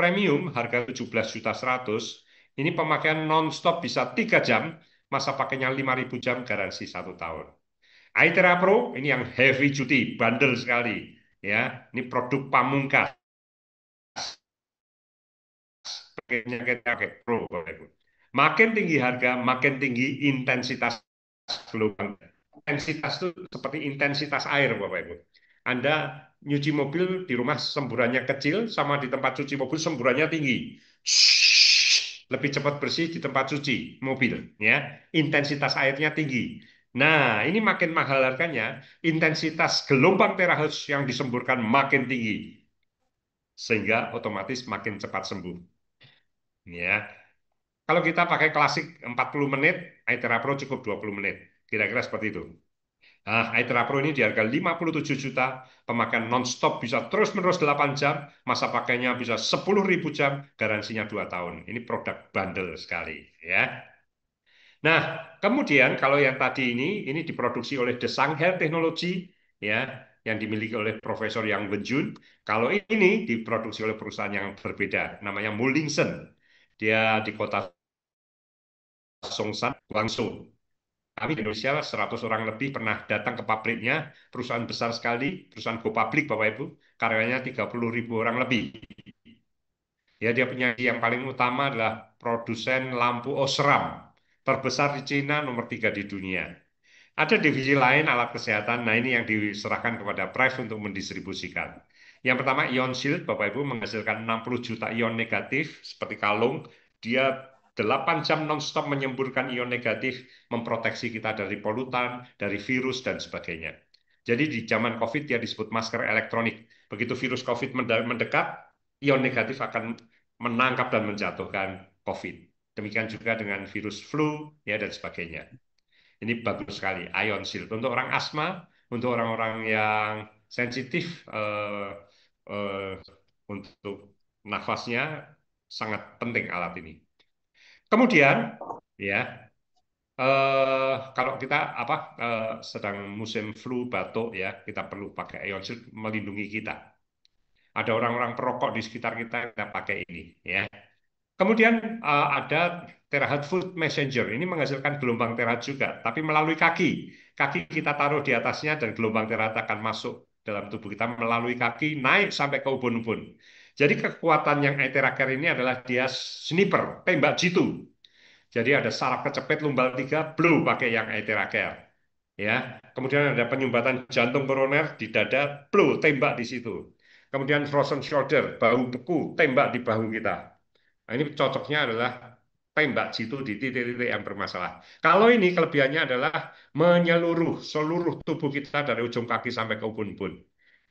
S10: Premium harga 17 juta 100. Ini pemakaian nonstop bisa 3 jam, masa pakainya 5.000 jam, garansi 1 tahun. iTera Pro ini yang heavy duty, bandel sekali. Ya, ini produk pamungkas. Pakai Pro, makin tinggi harga, makin tinggi intensitas gelombang. Intensitas itu seperti intensitas air, Bapak Ibu. Anda nyuci mobil di rumah semburannya kecil, sama di tempat cuci mobil semburannya tinggi. Lebih cepat bersih di tempat cuci mobil, ya. Intensitas airnya tinggi. Nah, ini makin mahal harganya, intensitas gelombang terahertz yang disemburkan makin tinggi, sehingga otomatis makin cepat sembuh. Ya, kalau kita pakai klasik 40 menit, iTera Pro cukup 20 menit. Kira-kira seperti itu. Nah, iTera Pro ini di harga 57 juta, pemakaian non-stop bisa terus-menerus 8 jam, masa pakainya bisa 10.000 jam, garansinya 2 tahun. Ini produk bandel sekali. Ya. Nah, kemudian kalau yang tadi ini diproduksi oleh The Shanghai Technology, ya, yang dimiliki oleh Profesor Yang Wenjun. Kalau ini diproduksi oleh perusahaan yang berbeda, namanya Mullingson. Dia di kota Songsan, Guangzhou. Kami di Indonesia 100 orang lebih pernah datang ke pabriknya, perusahaan besar sekali, perusahaan go public Bapak Ibu, karyanya 30.000 orang lebih. Ya, dia punya yang paling utama adalah produsen lampu Osram, terbesar di Cina, nomor 3 di dunia. Ada divisi lain alat kesehatan, nah ini yang diserahkan kepada Prive untuk mendistribusikan. Yang pertama ion shield, Bapak Ibu, menghasilkan 60 juta ion negatif seperti kalung. Dia 8 jam nonstop menyemburkan ion negatif, memproteksi kita dari polutan, dari virus, dan sebagainya. Jadi di zaman COVID dia disebut masker elektronik. Begitu virus COVID mendekat, ion negatif akan menangkap dan menjatuhkan COVID. Demikian juga dengan virus flu ya dan sebagainya. Ini bagus sekali, ion shield. Untuk orang asma, untuk orang-orang yang sensitif untuk nafasnya, sangat penting alat ini. Kemudian, ya, kalau kita sedang musim flu, batuk, ya, kita perlu pakai ion shield melindungi kita. Ada orang-orang perokok di sekitar kita pakai ini, ya. Kemudian ada terahat food messenger. Ini menghasilkan gelombang terahat juga, tapi melalui kaki. Kaki kita taruh di atasnya dan gelombang terahat akan masuk dalam tubuh kita melalui kaki, naik sampai ke ubun-ubun. Jadi kekuatan yang Aetheracer ini adalah dia sniper, tembak jitu. Jadi ada saraf kecepit lumbal 3, blue pakai yang Aetheracer. Ya, kemudian ada penyumbatan jantung koroner di dada, blue tembak di situ. Kemudian frozen shoulder, bahu beku, tembak di bahu kita. Nah, ini cocoknya adalah tembak jitu di titik-titik yang bermasalah. Kalau ini kelebihannya adalah menyeluruh seluruh tubuh kita dari ujung kaki sampai ke ubun-ubun.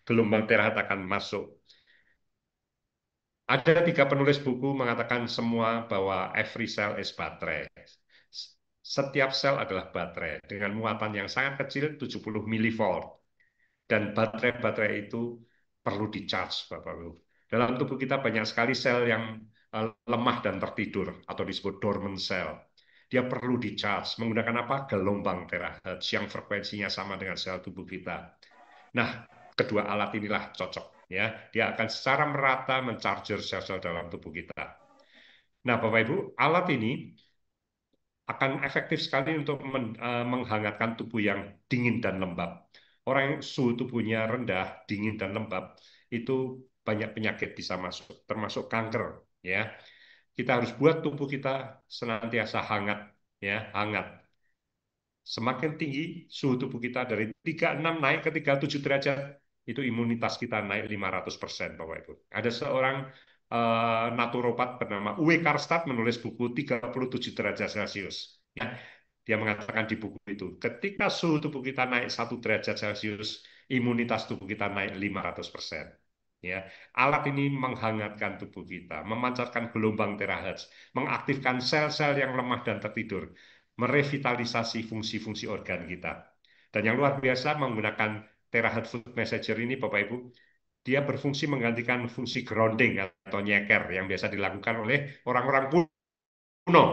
S10: Gelombang terahat akan masuk. Ada 3 penulis buku mengatakan semua bahwa every cell is baterai. Setiap sel adalah baterai dengan muatan yang sangat kecil 70 milivolt. Dan baterai-baterai itu perlu di-charge, Bapak-Ibu. Dalam tubuh kita banyak sekali sel yang lemah dan tertidur atau disebut dormant cell. Dia perlu di-charge menggunakan apa? Gelombang terahertz yang frekuensinya sama dengan sel tubuh kita. Nah, kedua alat inilah cocok, ya. Dia akan secara merata mencharger sel-sel dalam tubuh kita. Nah, Bapak Ibu, alat ini akan efektif sekali untuk menghangatkan tubuh yang dingin dan lembab. Orang yang suhu tubuhnya rendah, dingin dan lembab, itu banyak penyakit bisa masuk, termasuk kanker. Ya, kita harus buat tubuh kita senantiasa hangat, ya, hangat. Semakin tinggi suhu tubuh kita dari 36 naik ke 37 derajat, itu imunitas kita naik 500%, Bapak Ibu. Ada seorang naturopat bernama Uwe Karstad menulis buku 37 derajat Celcius. Ya, dia mengatakan di buku itu, ketika suhu tubuh kita naik 1 derajat Celcius, imunitas tubuh kita naik 500%. Ya, alat ini menghangatkan tubuh kita, memancarkan gelombang terahertz, mengaktifkan sel-sel yang lemah dan tertidur, merevitalisasi fungsi-fungsi organ kita. Dan yang luar biasa menggunakan terahertz food messenger ini, Bapak Ibu, dia berfungsi menggantikan fungsi grounding atau nyeker yang biasa dilakukan oleh orang-orang kuno.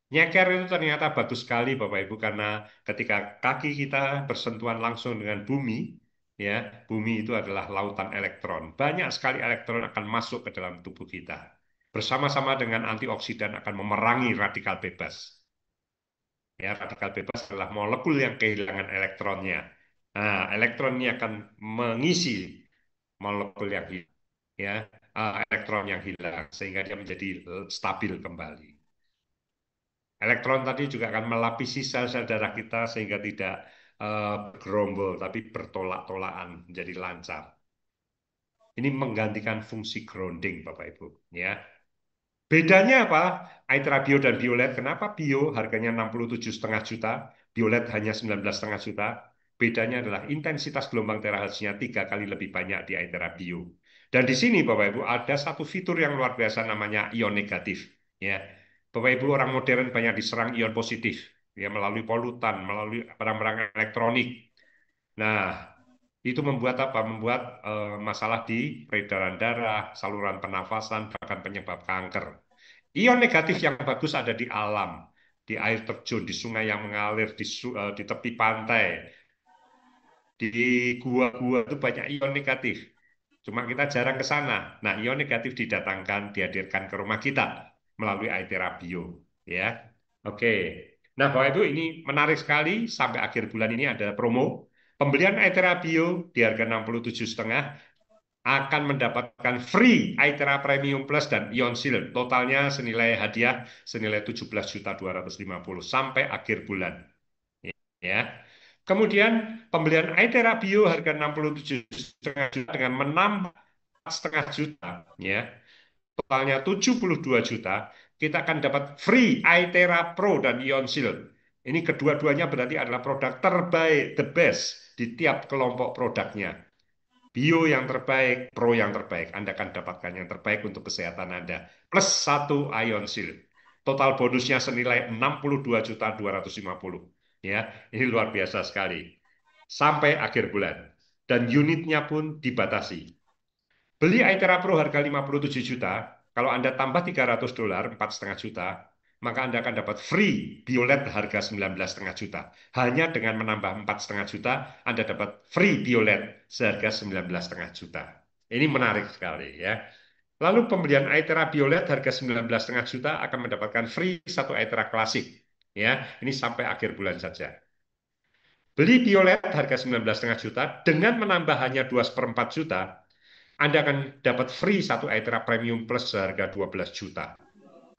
S10: Nyeker itu ternyata bagus sekali, Bapak Ibu, karena ketika kaki kita bersentuhan langsung dengan bumi, ya, bumi itu adalah lautan elektron. Banyak sekali elektron akan masuk ke dalam tubuh kita. Bersama-sama dengan antioksidan akan memerangi radikal bebas. Ya, radikal bebas adalah molekul yang kehilangan elektronnya. Nah, elektron ini akan mengisi molekul yang hilang, ya, elektron yang hilang, sehingga dia menjadi stabil kembali. Elektron tadi juga akan melapisi sel-sel darah kita sehingga tidak bergerombol, tapi bertolak-tolakan, menjadi lancar. Ini menggantikan fungsi grounding, Bapak Ibu. Ya. Bedanya apa? Aethera Bio dan Biolet. Kenapa Bio harganya 67,5 juta, Biolet hanya 19,5 juta? Bedanya adalah intensitas gelombang terahertznya 3 kali lebih banyak di Aethera Bio. Dan di sini, Bapak Ibu, ada satu fitur yang luar biasa namanya ion negatif. Ya. Bapak Ibu, orang modern banyak diserang ion positif, ya, melalui polutan, melalui barang-barang elektronik. Nah, itu membuat apa? Membuat masalah di peredaran darah, saluran pernafasan, bahkan penyebab kanker. Ion negatif yang bagus ada di alam, di air terjun, di sungai yang mengalir, di tepi pantai, di gua-gua itu banyak ion negatif. Cuma kita jarang ke sana. Nah, ion negatif didatangkan, dihadirkan ke rumah kita melalui Aethera Bio. Ya, oke. Nah, Bapak Ibu, ini menarik sekali. Sampai akhir bulan ini ada promo. Pembelian Aethera Bio di harga 67,5 akan mendapatkan free Aethera Premium Plus dan Ion Shield. Totalnya senilai hadiah senilai 17.250.000 sampai akhir bulan. Ya. Kemudian pembelian Aitera Bio harga 67,5 juta dengan menambah 4,5 juta, ya, totalnya 72 juta, kita akan dapat free Aitera Pro dan Ion Shield. Ini kedua-duanya berarti adalah produk terbaik, the best di tiap kelompok produknya. Bio yang terbaik, Pro yang terbaik. Anda akan dapatkan yang terbaik untuk kesehatan Anda. Plus 1 Ion Shield. Total bonusnya senilai 62.250.000. Ya, ini luar biasa sekali. Sampai akhir bulan. Dan unitnya pun dibatasi. Beli Aitera Pro harga 57 juta, kalau Anda tambah $300, 4,5 juta, maka Anda akan dapat free BioLED harga 19,5 juta. Hanya dengan menambah 4,5 juta, Anda dapat free BioLED seharga 19,5 juta. Ini menarik sekali, ya. Lalu pembelian Aitera BioLED harga 19,5 juta akan mendapatkan free 1 Aitera klasik. Ya, ini sampai akhir bulan saja. Beli BioLED harga 19,5 juta dengan menambah hanya 2/4 juta, Anda akan dapat free 1 Aitera Premium Plus seharga 12 juta.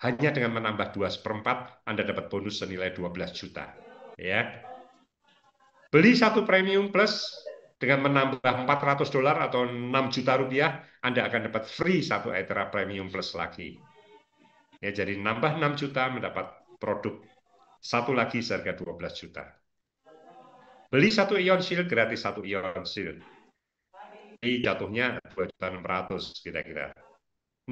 S10: Hanya dengan menambah 2/4, Anda dapat bonus senilai 12 juta. Ya. Beli 1 Premium Plus dengan menambah $400 atau 6 juta rupiah, Anda akan dapat free 1 Aitera Premium Plus lagi. Ya, jadi nambah 6 juta mendapat produk satu lagi seharga 12 juta. Beli 1 Ion Shield gratis 1 Ion Shield. Ini jatuhnya 2.600.000 kira-kira.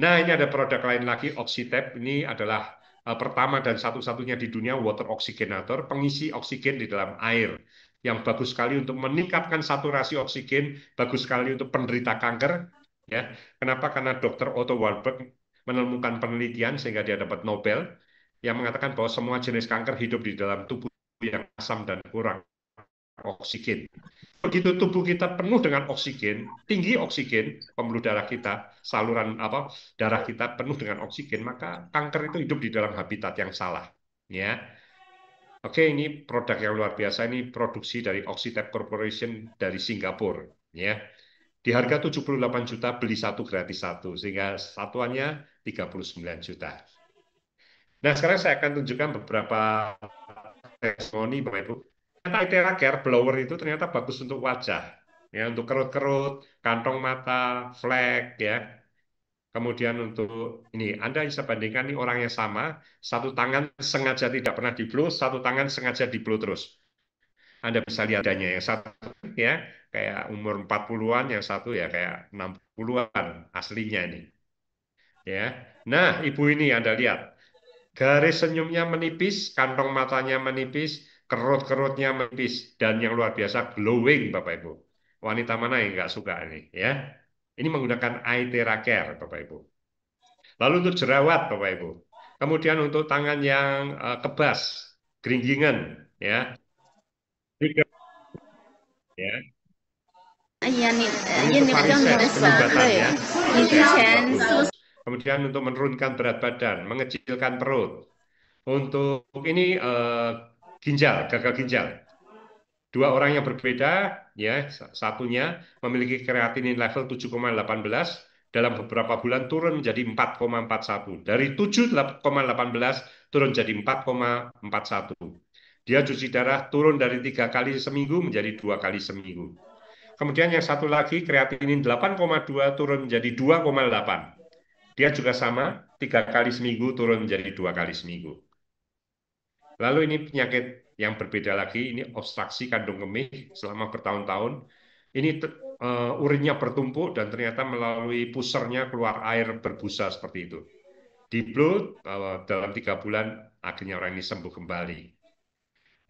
S10: Nah, ini ada produk lain lagi, Oxitep. Ini adalah pertama dan satu-satunya di dunia water oxygenator, pengisi oksigen di dalam air, yang bagus sekali untuk meningkatkan saturasi oksigen, bagus sekali untuk penderita kanker. Ya, kenapa? Karena Dr. Otto Warburg menemukan penelitian sehingga dia dapat Nobel yang mengatakan bahwa semua jenis kanker hidup di dalam tubuh yang asam dan kurang oksigen. Begitu tubuh kita penuh dengan oksigen, tinggi oksigen, pembuluh darah kita, saluran darah kita penuh dengan oksigen, maka kanker itu hidup di dalam habitat yang salah. Ya, oke, ini produk yang luar biasa. Ini produksi dari Oxitep Corporation dari Singapura. Ya, di harga 78 juta beli satu gratis satu, sehingga satuannya 39 juta. Nah, sekarang saya akan tunjukkan beberapa testimoni, Bapak Ibu. Aitera Care blower itu ternyata bagus untuk wajah, ya, untuk kerut-kerut, kantong mata, flek, ya. Kemudian untuk ini, Anda bisa bandingkan nih orang yang sama, satu tangan sengaja tidak pernah di-blow, satu tangan sengaja di-blow terus. Anda bisa lihat adanya, yang satu ya kayak umur 40-an, yang satu ya kayak 60-an aslinya ini. Ya. Nah, ibu ini Anda lihat, garis senyumnya menipis, kantong matanya menipis, kerut-kerutnya menipis, dan yang luar biasa glowing, Bapak Ibu. Wanita mana yang nggak suka ini, ya? Ini menggunakan Aitera Care, Bapak Ibu. Lalu untuk jerawat, Bapak Ibu. Kemudian untuk tangan yang kebas, geringgingan, ya. Ya. Kemudian untuk menurunkan berat badan, mengecilkan perut. Untuk ini ginjal, gagal ginjal. Dua orang yang berbeda, ya, satunya memiliki kreatinin level 7,18, dalam beberapa bulan turun menjadi 4,41. Dari 7,18 turun jadi 4,41. Dia cuci darah turun dari 3 kali seminggu menjadi 2 kali seminggu. Kemudian yang satu lagi kreatinin 8,2 turun menjadi 2,8. Dia juga sama, 3 kali seminggu turun menjadi 2 kali seminggu. Lalu ini penyakit yang berbeda lagi, ini obstruksi kandung kemih selama bertahun-tahun. Ini urinnya bertumpuk dan ternyata melalui pusernya keluar air berbusa seperti itu. Di-blow dalam 3 bulan akhirnya orang ini sembuh kembali.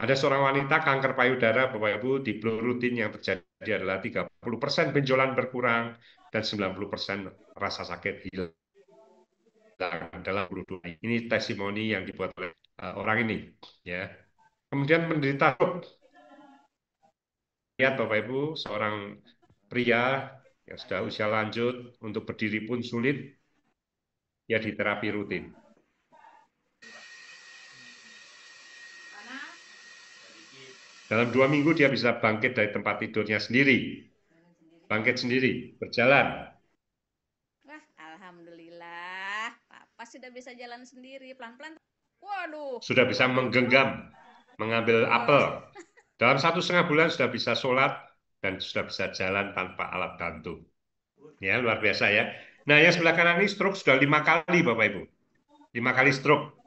S10: Ada seorang wanita kanker payudara, Bapak Ibu, di-blow rutin yang terjadi adalah 30% benjolan berkurang dan 90% rasa sakit hilang dalam 22 hari. Ini testimoni yang dibuat oleh orang ini, ya. Kemudian menderita stroke. Lihat Bapak Ibu, seorang pria yang sudah usia lanjut, untuk berdiri pun sulit, ya di terapi rutin. Dalam 2 minggu dia bisa bangkit dari tempat tidurnya sendiri, bangkit sendiri, berjalan.
S17: Wah, alhamdulillah, Papa sudah bisa jalan sendiri, pelan-pelan. Waduh.
S10: Sudah bisa menggenggam, mengambil apel. Dalam 1,5 bulan sudah bisa sholat dan sudah bisa jalan tanpa alat bantu. Ya, luar biasa ya. Nah, yang sebelah kanan ini stroke sudah 5 kali, Bapak Ibu. 5 kali stroke.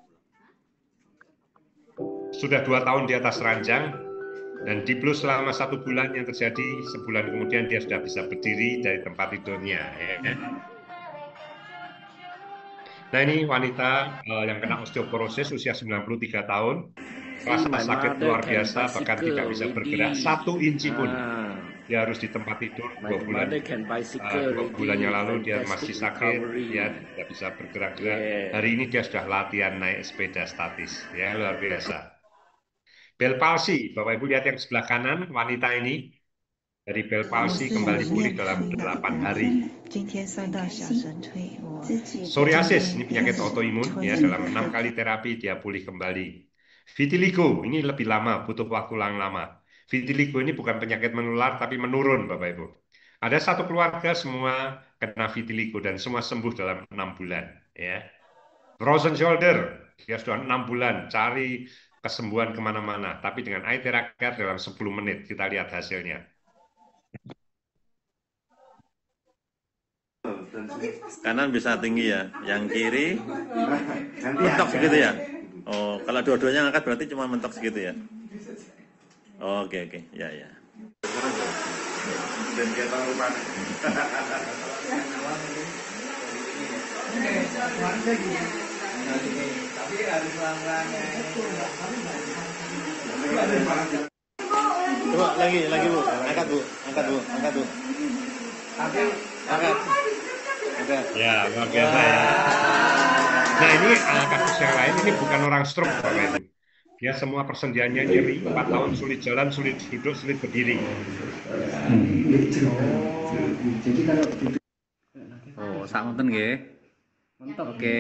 S10: Sudah 2 tahun di atas ranjang, dan di plus selama 1 bulan yang terjadi, sebulan kemudian dia sudah bisa berdiri dari tempat tidurnya. Ya. Nah, ini wanita yang kena osteoporosis usia 93 tahun. Rasa sakit luar biasa, bahkan tidak bisa bergerak 1 inci pun. Dia harus di tempat tidur 2 bulan. 2 bulan yang lalu dia masih sakit, dia tidak bisa bergerak-gerak. Hari ini dia sudah latihan naik sepeda statis. Ya, luar biasa. Bell palsy, Bapak Ibu lihat yang sebelah kanan, wanita ini dari bell palsy kembali pulih dalam 8 hari. Psoriasis, ini penyakit autoimun, ya, dalam 6 kali terapi dia pulih kembali. Vitiligo, ini lebih lama, butuh waktu yang lama. Vitiligo ini bukan penyakit menular, tapi menurun, Bapak Ibu. Ada 1 keluarga semua kena vitiligo dan semua sembuh dalam 6 bulan. Ya. Frozen shoulder, dia sudah 6 bulan, cari kesembuhan kemana-mana. Tapi dengan Aithera Care dalam 10 menit, kita lihat hasilnya.
S18: Kanan bisa tinggi ya, yang kiri mentok segitu ya. Oh, kalau dua-duanya ngangkat berarti cuma mentok segitu ya. Oh, oke, ya. Dan kita
S12: tapi harus pelan-pelan.
S18: Coba lagi Bu, angkat Bu. Angkat.
S10: Ya, luar biasa ya. Nah, ini kasus yang lain, ini bukan orang stroke, Bapak Ibu. Dia semua persendiannya nyeri, 4 tahun sulit jalan, sulit duduk, sulit berdiri.
S19: Oh, samonten nggih. Oke.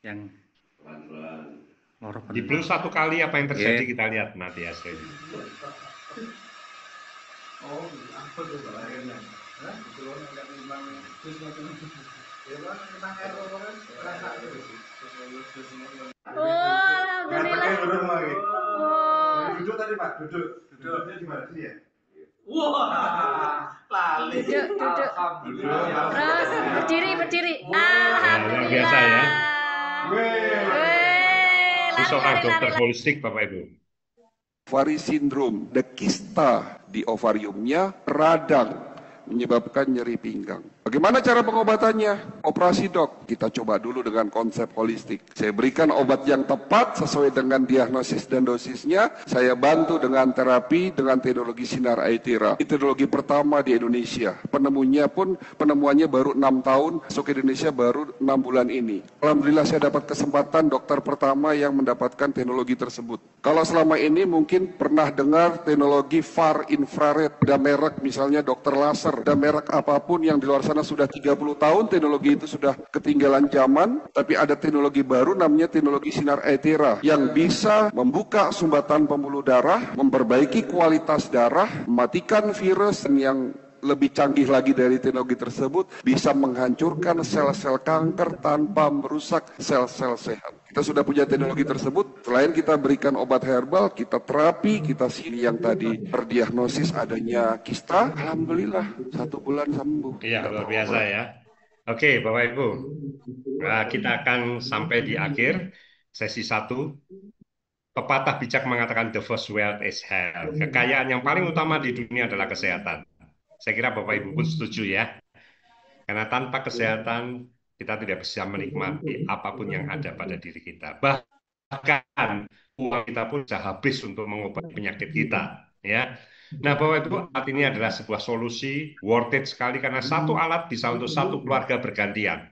S19: Yang
S10: di plus 1 kali apa yang terjadi kita lihat nanti hasilnya.
S12: Duduk tadi Pak, duduk di mana sini ya? Wah, lali.
S17: Duduk. Terus berdiri.
S10: Alhamdulillah. Luar biasa ya. Ini seorang dokter holistik, Bapak Ibu.
S20: Ovari syndrome, the kista di ovariumnya radang, menyebabkan nyeri pinggang. Bagaimana cara pengobatannya? Operasi dok. Kita coba dulu dengan konsep holistik. Saya berikan obat yang tepat sesuai dengan diagnosis dan dosisnya. Saya bantu dengan terapi dengan teknologi sinar Aithera. Ini teknologi pertama di Indonesia. Penemuannya baru 6 tahun, masuk ke Indonesia baru 6 bulan ini. Alhamdulillah saya dapat kesempatan dokter pertama yang mendapatkan teknologi tersebut. Kalau selama ini mungkin pernah dengar teknologi far infrared, ada merek misalnya dokter laser, ada merek apapun yang di luar sana sudah 30 tahun teknologi itu sudah ketinggalan zaman, tapi ada teknologi baru namanya teknologi sinar Aithera yang bisa membuka sumbatan pembuluh darah, memperbaiki kualitas darah, mematikan virus yang lebih canggih lagi dari teknologi tersebut, bisa menghancurkan sel-sel kanker tanpa merusak sel-sel sehat. Kita sudah punya teknologi tersebut, selain kita berikan obat herbal, kita terapi, kita sini yang tadi terdiagnosis adanya kista, alhamdulillah 1 bulan sembuh.
S10: Iya, luar biasa ya. Oke, Bapak Ibu, nah, kita akan sampai di akhir sesi 1. Pepatah bijak mengatakan the first wealth is health. Kekayaan yang paling utama di dunia adalah kesehatan. Saya kira Bapak Ibu pun setuju ya. Karena tanpa kesehatan kita tidak bisa menikmati apapun yang ada pada diri kita. Bahkan uang kita pun sudah habis untuk mengobati penyakit kita. Ya. Nah, Bapak Ibu, alat ini adalah sebuah solusi worth it sekali karena 1 alat bisa untuk 1 keluarga bergantian.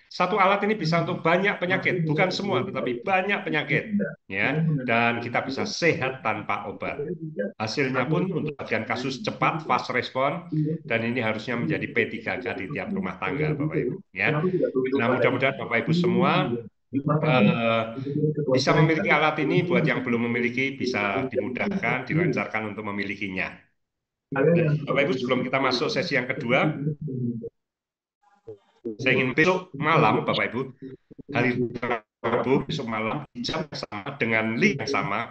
S10: 1 alat ini bisa untuk banyak penyakit, bukan semua, tetapi banyak penyakit, ya. Dan kita bisa sehat tanpa obat. Hasilnya pun untuk bagian kasus cepat, fast respon, dan ini harusnya menjadi P3K di tiap rumah tangga, Bapak Ibu. Ya. Nah, mudah-mudahan Bapak Ibu semua bisa memiliki alat ini. Buat yang belum memiliki, bisa dimudahkan, dilancarkan untuk memilikinya. Dan, Bapak Ibu, sebelum kita masuk sesi yang kedua, saya ingin besok malam, Bapak Ibu, hari Ibu besok malam di jam yang sama dengan link yang sama,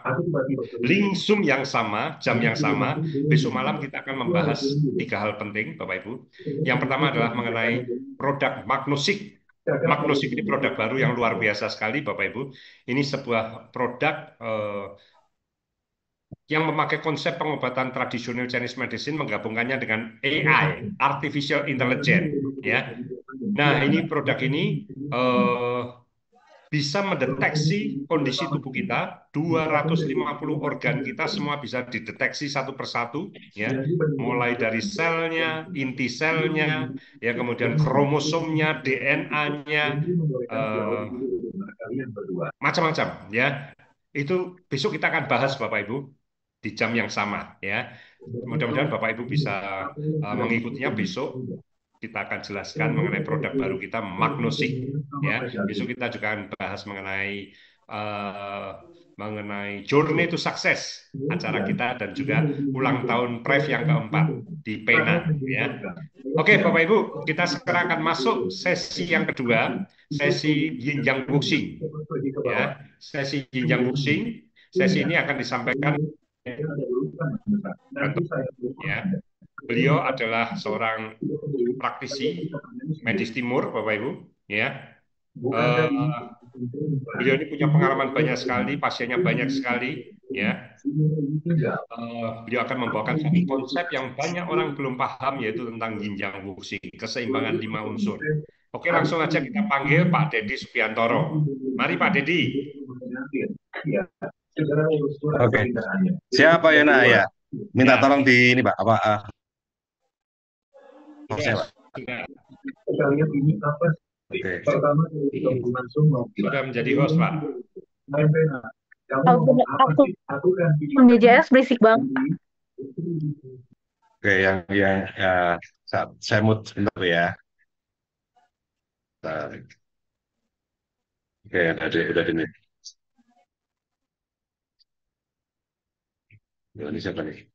S10: link Zoom yang sama, jam yang sama. Besok malam kita akan membahas 3 hal penting, Bapak Ibu. Yang pertama adalah mengenai produk Magnosik. Magnosik ini produk baru yang luar biasa sekali, Bapak Ibu. Ini sebuah produk yang memakai konsep pengobatan tradisional Chinese medicine menggabungkannya dengan AI, artificial intelligence, ya. Nah, ini produk ini bisa mendeteksi kondisi tubuh kita, 250 organ kita semua bisa dideteksi satu persatu, ya, mulai dari selnya, inti selnya, ya, kemudian kromosomnya, DNA-nya, macam-macam, ya. Itu besok kita akan bahas, Bapak Ibu, di jam yang sama, ya. Mudah-mudahan Bapak Ibu bisa mengikutinya besok. Kita akan jelaskan mengenai produk baru kita, Magnosik, ya. Besok kita juga akan bahas mengenai Journey to Success, acara kita, dan juga ulang tahun PREF yang keempat di Pena, ya. Oke, Bapak Ibu, kita sekarang akan masuk sesi yang kedua, sesi Yin Yang Wuxing, ya. Sesi Yin Yang Wuxing, sesi ini akan disampaikan, ya. Beliau adalah seorang praktisi medis timur, Bapak Ibu, ya. Beliau ini punya pengalaman banyak sekali, pasiennya banyak sekali, ya. Beliau akan membawakan satu konsep yang banyak orang belum paham, yaitu tentang Yin Yang Wuxing, keseimbangan 5 unsur. Oke, langsung aja kita panggil Pak Dedi Subiantoro. Mari Pak Dedi.
S21: Oke, siapa ya nak ya? Minta tolong di ini Pak, apa?
S10: Ya, sudah menjadi host, Pak.
S17: Aku DJS berisik bang.
S21: Oke, yang saya mood sebentar ya. Oke, udah ini. Ini siapa nih?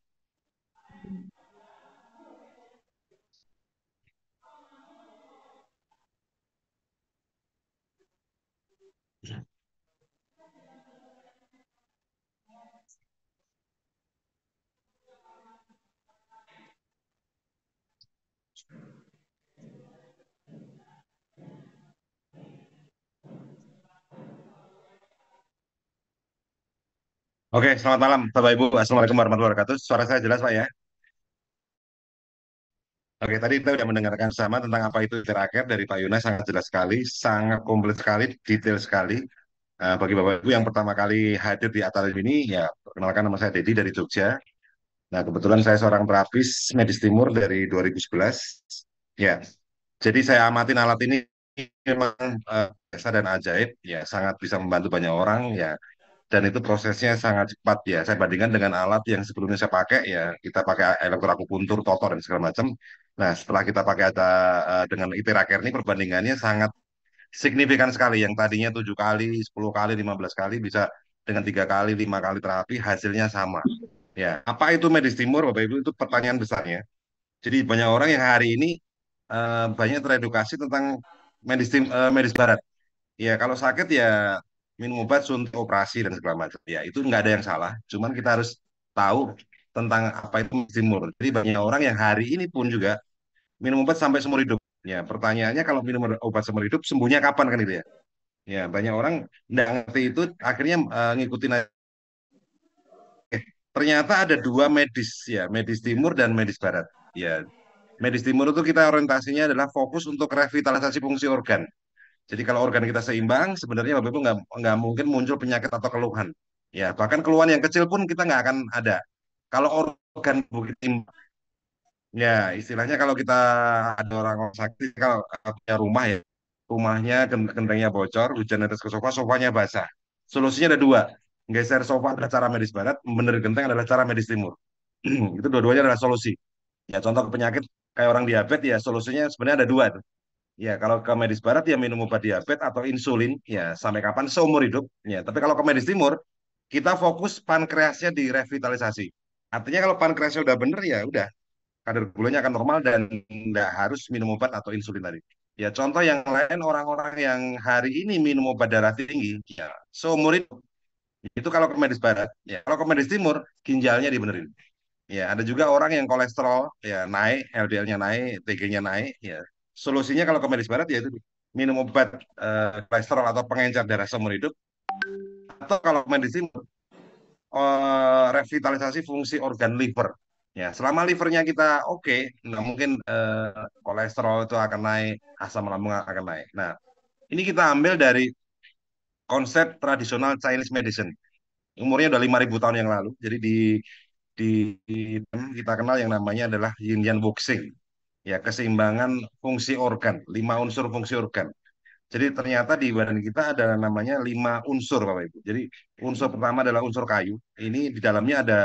S21: Oke, selamat malam Bapak Ibu. Assalamualaikum warahmatullahi wabarakatuh. Suara saya jelas Pak ya? Oke, tadi kita sudah mendengarkan sama tentang apa itu terakhir dari Pak Yuna, sangat jelas sekali, sangat komplit sekali, detail sekali. Bagi Bapak Ibu yang pertama kali hadir di acara ini, ya perkenalkan nama saya Dedi dari Jogja. Nah, kebetulan saya seorang terapis medis timur dari 2011. Ya, jadi saya amatin alat ini memang biasa dan ajaib, ya sangat bisa membantu banyak orang, ya. Dan itu prosesnya sangat cepat ya. Saya bandingkan dengan alat yang sebelumnya saya pakai ya, kita pakai elektroakupuntur, totor dan segala macam. Nah, setelah kita pakai ada dengan Iteraker ini perbandingannya sangat signifikan sekali. Yang tadinya 7 kali, 10 kali, 15 kali bisa dengan 3 kali, 5 kali terapi hasilnya sama. Ya, apa itu medis timur, Bapak Ibu? Itu pertanyaan besarnya. Jadi banyak orang yang hari ini banyak teredukasi tentang medis barat. Ya, kalau sakit ya minum obat, suntik, operasi dan segala macam. Ya, itu nggak ada yang salah. Cuman kita harus tahu tentang apa itu medis timur. Jadi banyak orang yang hari ini pun juga minum obat sampai seumur hidup. Ya, pertanyaannya kalau minum obat seumur hidup sembuhnya kapan kan itu ya? Ya, banyak orang nggak ngerti itu, akhirnya ngikutin aja. Ternyata ada 2 medis ya, medis timur dan medis barat. Ya, medis timur itu kita orientasinya adalah fokus untuk revitalisasi fungsi organ. Jadi kalau organ kita seimbang, sebenarnya Bapak Ibu nggak mungkin muncul penyakit atau keluhan. Ya, bahkan keluhan yang kecil pun kita nggak akan ada. Kalau organ tubuh kita imbang, ya istilahnya kalau kita ada orang sakit, kalau punya rumah ya, rumahnya gentengnya bocor, hujan atas ke sofa, sofanya basah. Solusinya ada 2. Geser sofa adalah cara medis barat, benerin genteng adalah cara medis timur. Itu dua-duanya adalah solusi. Ya contoh ke penyakit kayak orang diabetes ya solusinya sebenarnya ada 2 tuh. Ya, kalau ke medis barat ya minum obat diabetes atau insulin ya sampai kapan seumur hidup. Ya, tapi kalau ke medis timur kita fokus pankreasnya direvitalisasi. Artinya kalau pankreasnya udah bener ya udah kadar gulanya akan normal dan nggak harus minum obat atau insulin tadi. Ya, contoh yang lain orang-orang yang hari ini minum obat darah tinggi, ya, seumur itu kalau ke medis barat, ya, kalau ke medis timur, ginjalnya dibenerin. Ya, ada juga orang yang kolesterol ya naik, LDL-nya naik, TG-nya naik, ya. Solusinya kalau ke medis barat ya itu minum obat kolesterol atau pengencer darah seumur hidup, atau kalau ke medis timur revitalisasi fungsi organ liver. Ya, selama livernya kita oke, nah mungkin kolesterol itu akan naik, asam lambung akan naik. Nah, ini kita ambil dari konsep tradisional Chinese medicine. Umurnya udah 5.000 tahun yang lalu. Jadi di, di kita kenal yang namanya adalah Yin Yang Boxing. Ya, keseimbangan fungsi organ, 5 unsur fungsi organ. Jadi ternyata di badan kita ada namanya 5 unsur, Bapak Ibu. Jadi unsur pertama adalah unsur kayu. Ini di dalamnya ada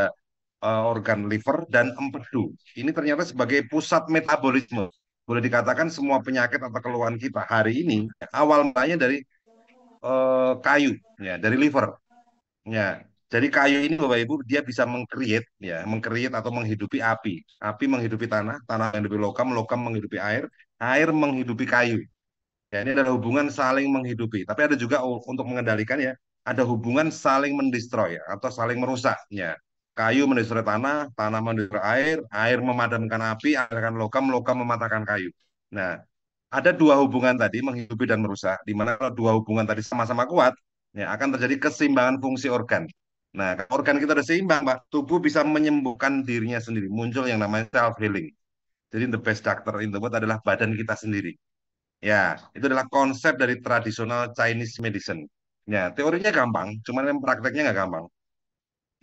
S21: organ liver dan empedu. Ini ternyata sebagai pusat metabolisme. Boleh dikatakan semua penyakit atau keluhan kita hari ini awal mulanya dari kayu, ya, dari liver. Ya, jadi kayu ini Bapak Ibu dia bisa mengcreate, ya, mengcreate atau menghidupi api. Api menghidupi tanah, tanah menghidupi logam, logam menghidupi air, air menghidupi kayu. Ya, ini adalah hubungan saling menghidupi. Tapi ada juga untuk mengendalikan ya, ada hubungan saling mendestroy ya, atau saling merusak. Ya, kayu mendestroy tanah, tanah mendestroy air, air memadamkan api, akan logam, logam mematahkan kayu. Nah, ada 2 hubungan tadi menghidupi dan merusak, di mana kalau 2 hubungan tadi sama-sama kuat, ya akan terjadi keseimbangan fungsi organ. Nah, kalau organ kita udah seimbang, Pak, tubuh bisa menyembuhkan dirinya sendiri. Muncul yang namanya self healing. Jadi the best doctor in the world adalah badan kita sendiri. Ya, itu adalah konsep dari tradisional Chinese medicine. Ya, teorinya gampang, cuman yang prakteknya nggak gampang.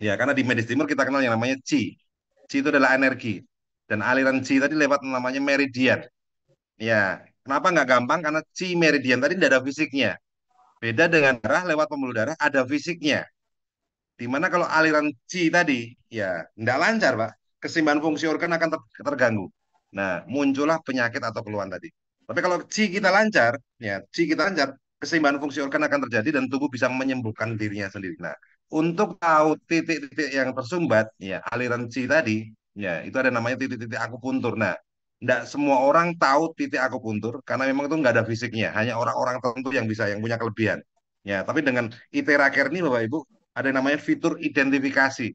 S21: Ya, karena di medis timur kita kenal yang namanya Qi. Qi itu adalah energi. Dan aliran Qi tadi lewat namanya meridian. Ya, kenapa nggak gampang? Karena Qi meridian tadi tidak ada fisiknya. Beda dengan darah lewat pembuluh darah ada fisiknya. Dimana kalau aliran Qi tadi, ya nggak lancar, Pak. Keseimbangan fungsi organ akan terganggu. Nah, muncullah penyakit atau keluhan tadi. Tapi kalau Qi kita lancar, ya Qi kita lancar, keseimbangan fungsi organ akan terjadi dan tubuh bisa menyembuhkan dirinya sendiri. Nah, untuk tahu titik-titik yang tersumbat, ya aliran Qi tadi, ya itu ada namanya titik-titik akupuntur. Nah, tidak semua orang tahu titik akupuntur karena memang itu nggak ada fisiknya, hanya orang-orang tertentu yang bisa, yang punya kelebihan. Ya, tapi dengan ITERA Care ini, Bapak Ibu, ada yang namanya fitur identifikasi.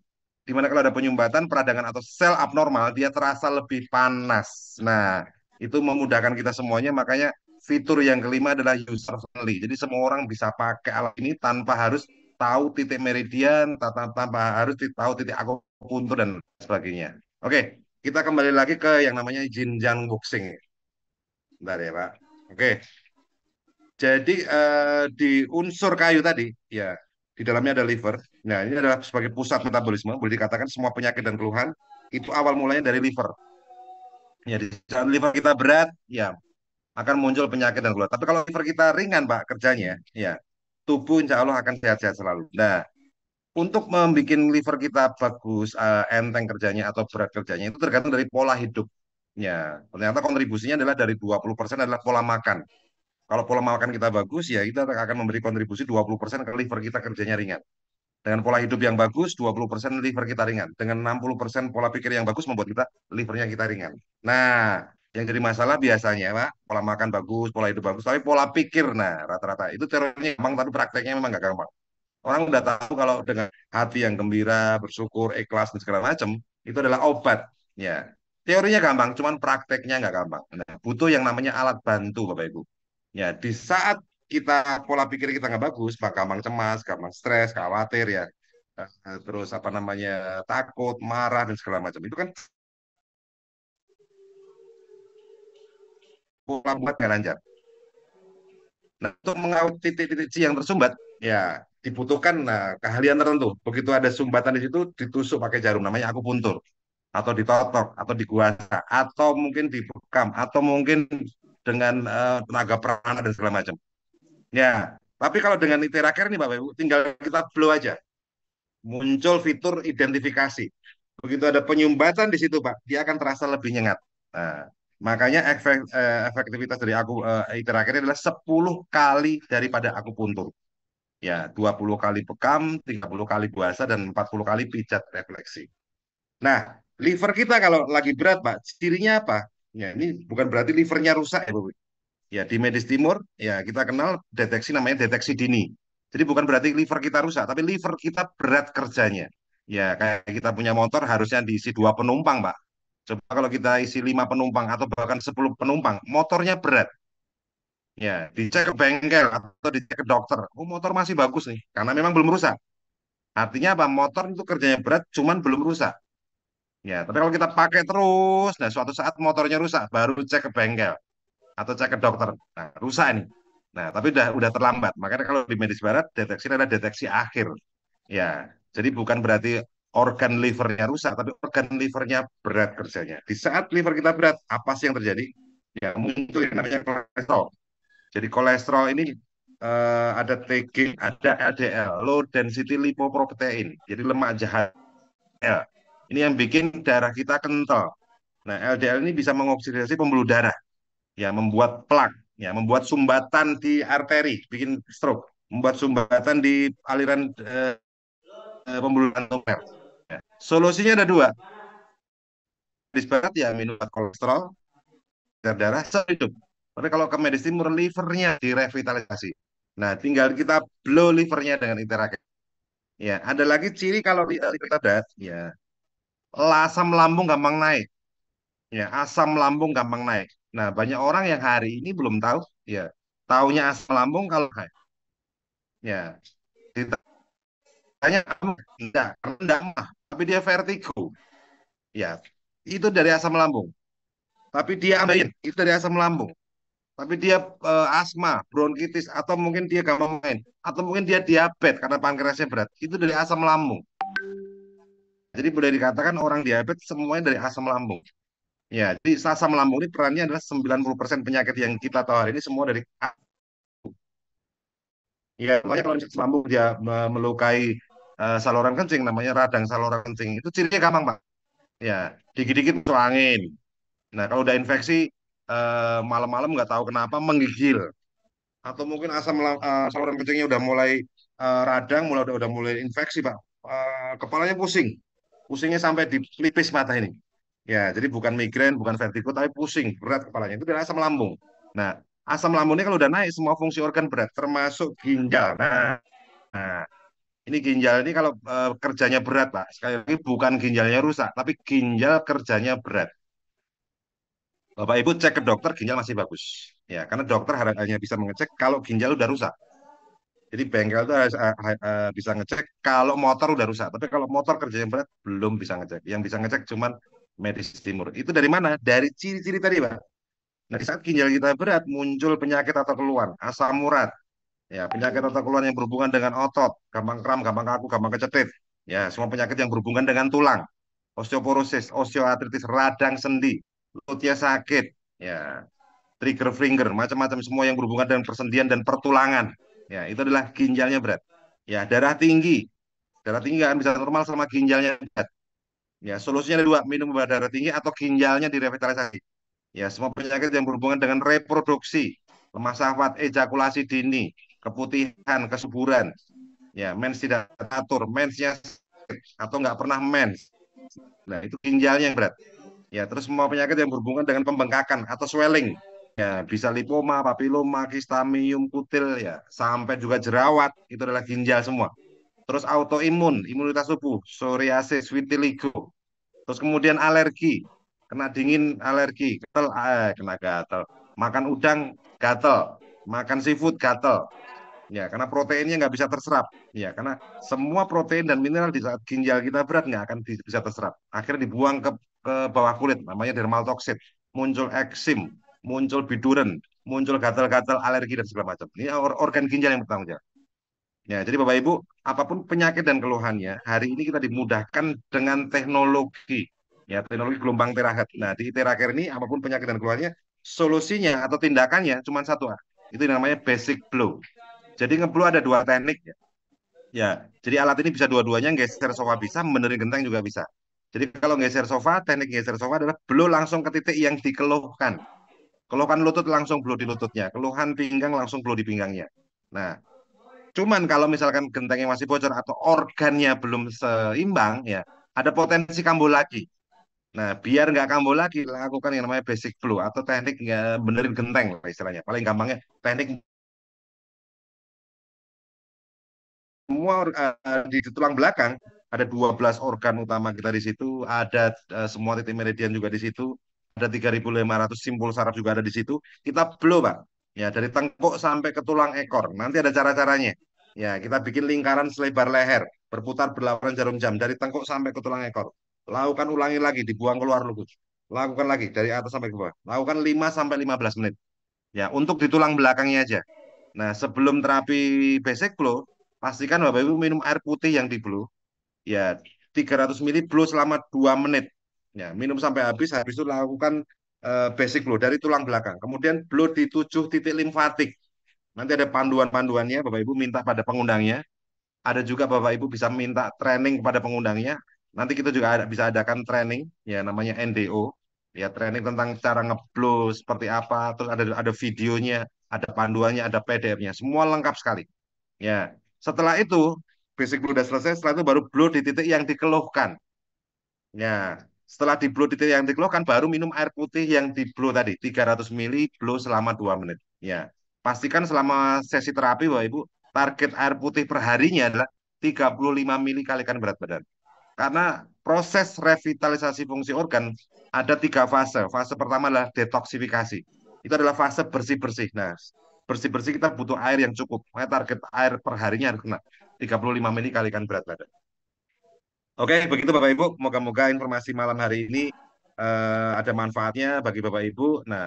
S21: Di mana kalau ada penyumbatan, peradangan atau sel abnormal, dia terasa lebih panas. Nah, itu memudahkan kita semuanya, makanya fitur yang kelima adalah user friendly. Jadi semua orang bisa pakai alat ini tanpa harus tahu titik meridian, tanpa harus tahu titik akupuntur dan sebagainya. Oke, kita kembali lagi ke yang namanya Jinjang Boxing. Bentar ya, Pak. Oke. Jadi di unsur kayu tadi, ya di dalamnya ada liver. Nah, ini adalah sebagai pusat metabolisme. Boleh dikatakan semua penyakit dan keluhan itu awal mulanya dari liver. Ya, di saat liver kita berat, ya akan muncul penyakit dan keluhan. Tapi kalau liver kita ringan, Pak, kerjanya, ya tubuh insya Allah akan sehat-sehat selalu. Nah, untuk membuat liver kita bagus, enteng kerjanya atau berat kerjanya itu tergantung dari pola hidup. Ya, ternyata kontribusinya adalah dari 20% adalah pola makan. Kalau pola makan kita bagus, ya kita akan memberi kontribusi 20% ke liver kita kerjanya ringan. Dengan pola hidup yang bagus, 20% liver kita ringan. Dengan 60% pola pikir yang bagus membuat kita livernya kita ringan. Nah, yang jadi masalah biasanya, Pak, pola makan bagus, pola hidup bagus, tapi pola pikir, nah rata-rata itu teorinya gampang, tapi prakteknya memang nggak gampang. Orang udah tahu kalau dengan hati yang gembira, bersyukur, ikhlas, dan segala macam, itu adalah obat. Ya, teorinya gampang, cuman prakteknya nggak gampang. Nah, butuh yang namanya alat bantu, Bapak Ibu. Ya, di saat kita pola pikir kita nggak bagus, maka gampang cemas, gampang stres, khawatir ya, terus apa namanya takut, marah dan segala macam. Itu kan pola buat nggak lancar. Nah, untuk mengawet titik-titik C yang tersumbat, ya dibutuhkan keahlian tertentu. Begitu ada sumbatan di situ, ditusuk pakai jarum, namanya akupuntur, atau ditotok, atau diguasa, atau mungkin dibekam, atau mungkin dengan tenaga prana dan segala macam. Ya, tapi kalau dengan ITERA Care nih Bapak Ibu, tinggal kita blow aja. Muncul fitur identifikasi. Begitu ada penyumbatan di situ Pak, dia akan terasa lebih nyengat. Nah, makanya efektivitas dari ITERA Care adalah 10 kali daripada akupuntur. Ya, 20 kali bekam, 30 kali puasa, dan 40 kali pijat refleksi. Nah, liver kita kalau lagi berat Pak, cirinya apa? Ya, ini bukan berarti livernya rusak ya Bapak. Ya, di medis timur ya kita kenal deteksi namanya deteksi dini. Jadi bukan berarti liver kita rusak, tapi liver kita berat kerjanya. Ya, kayak kita punya motor harusnya diisi 2 penumpang, Pak. Coba kalau kita isi 5 penumpang atau bahkan 10 penumpang, motornya berat. Ya, dicek ke bengkel atau dicek ke dokter. Oh, motor masih bagus nih, karena memang belum rusak. Artinya apa? Motor itu kerjanya berat, cuman belum rusak. Ya, tapi kalau kita pakai terus, nah suatu saat motornya rusak, baru cek ke bengkel atau cek ke dokter. Nah, rusak ini. Nah, tapi udah terlambat. Makanya kalau di medis barat deteksi adalah deteksi akhir. Ya, jadi bukan berarti organ livernya rusak, tapi organ livernya berat kerjanya. Di saat liver kita berat, apa sih yang terjadi? Ya, muncul yang namanya kolesterol. Jadi kolesterol ini ada TG, ada LDL, low density lipoprotein. Jadi lemak jahat. Ini yang bikin darah kita kental. Nah, LDL ini bisa mengoksidasi pembuluh darah, ya membuat plak, ya membuat sumbatan di arteri, bikin stroke, membuat sumbatan di aliran pembuluh darah. Ya. Solusinya ada dua. Disparat ya minum kolesterol, darah sehidup. Tapi kalau ke medis timur livernya direvitalisasi. Nah, tinggal kita blow livernya dengan Iterac. Ya, ada lagi ciri kalau liver kita berat, ya asam lambung gampang naik. Ya, asam lambung gampang naik. Nah, banyak orang yang hari ini belum tahu, ya, taunya asam lambung kalau naik. Ya, ditanya enggak, enggak mah, tapi dia vertigo. Ya, itu dari asam lambung. Tapi dia ambeien, itu dari asam lambung. Tapi dia asma, bronkitis, atau mungkin dia gampang main, atau mungkin dia diabetes karena pankreasnya berat. Itu dari asam lambung. Jadi boleh dikatakan orang diabetes semuanya dari asam lambung. Ya, jadi asam lambung ini perannya adalah 90% penyakit yang kita tahu hari ini semua dari. Ya, makanya kalau misalnya lambung dia melukai saluran kencing, namanya radang saluran kencing. Itu cirinya gampang, Pak. Ya, dikit-dikit masuk angin. Nah, kalau udah infeksi malam-malam nggak tahu kenapa menggigil, atau mungkin saluran kencingnya udah mulai radang, udah mulai infeksi, Pak. Kepalanya pusing, pusingnya sampai di pelipis mata ini. Ya, jadi bukan migrain, bukan vertigo, tapi pusing, berat kepalanya. Itu dari asam lambung. Nah, asam lambung ini kalau udah naik, semua fungsi organ berat, termasuk ginjal. Nah, ini ginjal ini kalau kerjanya berat, Pak. Sekali lagi bukan ginjalnya rusak, tapi ginjal kerjanya berat. Bapak Ibu cek ke dokter, ginjal masih bagus. Ya, karena dokter hanya bisa mengecek kalau ginjal udah rusak. Jadi bengkel itu bisa ngecek kalau motor udah rusak. Tapi kalau motor kerjanya berat, belum bisa ngecek. Yang bisa ngecek cuman medis timur. Itu dari mana? Dari ciri-ciri tadi, Pak. Nah, di saat ginjal kita berat, muncul penyakit atau keluhan, asam urat, ya penyakit atau keluhan yang berhubungan dengan otot, gampang kram, gampang kaku, gampang kecetit, ya semua penyakit yang berhubungan dengan tulang, osteoporosis, osteoartritis, radang sendi, lututnya sakit, ya trigger finger, macam-macam semua yang berhubungan dengan persendian dan pertulangan, ya itu adalah ginjalnya berat. Ya darah tinggi nggak akan bisa normal sama ginjalnya berat. Ya solusinya ada dua, minum obat darah tinggi atau ginjalnya direvitalisasi. Ya, semua penyakit yang berhubungan dengan reproduksi, lemah syahwat, ejakulasi dini, keputihan, kesuburan, ya, mens tidak teratur, mensnya atau nggak pernah mens. Nah, itu ginjalnya yang berat. Ya, terus semua penyakit yang berhubungan dengan pembengkakan atau swelling, ya, bisa lipoma, papiloma, kistamium, kutil, ya, sampai juga jerawat, itu adalah ginjal semua. Terus autoimun, imunitas tubuh, psoriasis, vitiligo. Terus kemudian alergi, kena dingin alergi, kena gatel, makan udang gatel, makan seafood gatel, ya karena proteinnya nggak bisa terserap, ya karena semua protein dan mineral di saat ginjal kita berat nggak akan bisa terserap, akhirnya dibuang ke bawah kulit, namanya dermatoksit, muncul eksim, muncul biduren, muncul gatal-gatal, alergi dan segala macam. Ini organ ginjal yang bertanggung jawab. Ya, jadi Bapak Ibu, apapun penyakit dan keluhannya, hari ini kita dimudahkan dengan teknologi. Ya, teknologi gelombang terakhir. Nah, di terakhir ini, apapun penyakit dan keluhannya, solusinya atau tindakannya cuma satu. Itu namanya basic blow. Jadi ngeblow ada dua teknik. Ya, ya jadi alat ini bisa dua-duanya, geser sofa bisa, benerin genteng juga bisa. Jadi kalau geser sofa, teknik geser sofa adalah blow langsung ke titik yang dikeluhkan. Keluhan lutut langsung blow di lututnya. Keluhan pinggang langsung blow di pinggangnya. Nah, cuman kalau misalkan gentengnya masih bocor atau organnya belum seimbang, ya ada potensi kambuh lagi. Nah, biar nggak kambuh lagi, lakukan yang namanya basic flow atau teknik nggak benerin genteng lah istilahnya. Paling gampangnya teknik semua di tulang belakang ada 12 organ utama kita di situ, ada semua titik meridian juga di situ, ada 3.500 simpul saraf juga ada di situ. Kita blow, Pak. Ya, dari tengkuk sampai ke tulang ekor. Nanti ada cara-caranya. Ya, kita bikin lingkaran selebar leher, berputar berlawanan jarum jam dari tengkuk sampai ke tulang ekor. Lakukan ulangi lagi, dibuang keluar lutut. Lakukan lagi dari atas sampai ke bawah. Lakukan 5 sampai 15 menit. Ya, untuk di tulang belakangnya aja. Nah, sebelum terapi basic flow, pastikan Bapak Ibu minum air putih yang di blue. Ya, 300 ml blue selama 2 menit. Ya, minum sampai habis itu lakukan basic flow dari tulang belakang. Kemudian blue di 7 titik limfatik. Nanti ada panduan-panduannya, Bapak Ibu minta pada pengundangnya. Ada juga Bapak Ibu bisa minta training kepada pengundangnya. Nanti kita juga bisa adakan training, ya namanya NDO. Ya, training tentang cara ngeblow seperti apa, terus ada videonya, ada panduannya, ada PDF-nya, semua lengkap sekali. Ya, setelah itu basic blow udah selesai, setelah itu baru blow di titik yang dikeluhkan. Ya, setelah di blow di titik yang dikeluhkan, baru minum air putih yang di blow tadi, 300 ml blow selama 2 menit. Ya, pastikan selama sesi terapi, Bapak Ibu, target air putih per harinya adalah 35 ml kalikan berat badan. Karena proses revitalisasi fungsi organ ada 3 fase. Fase pertama adalah detoksifikasi. Itu adalah fase bersih-bersih. Nah, bersih-bersih kita butuh air yang cukup. Makanya target air per harinya harus kena 35 ml kalikan berat badan. Oke, begitu Bapak Ibu. Moga-moga informasi malam hari ini ada manfaatnya bagi Bapak Ibu. Nah,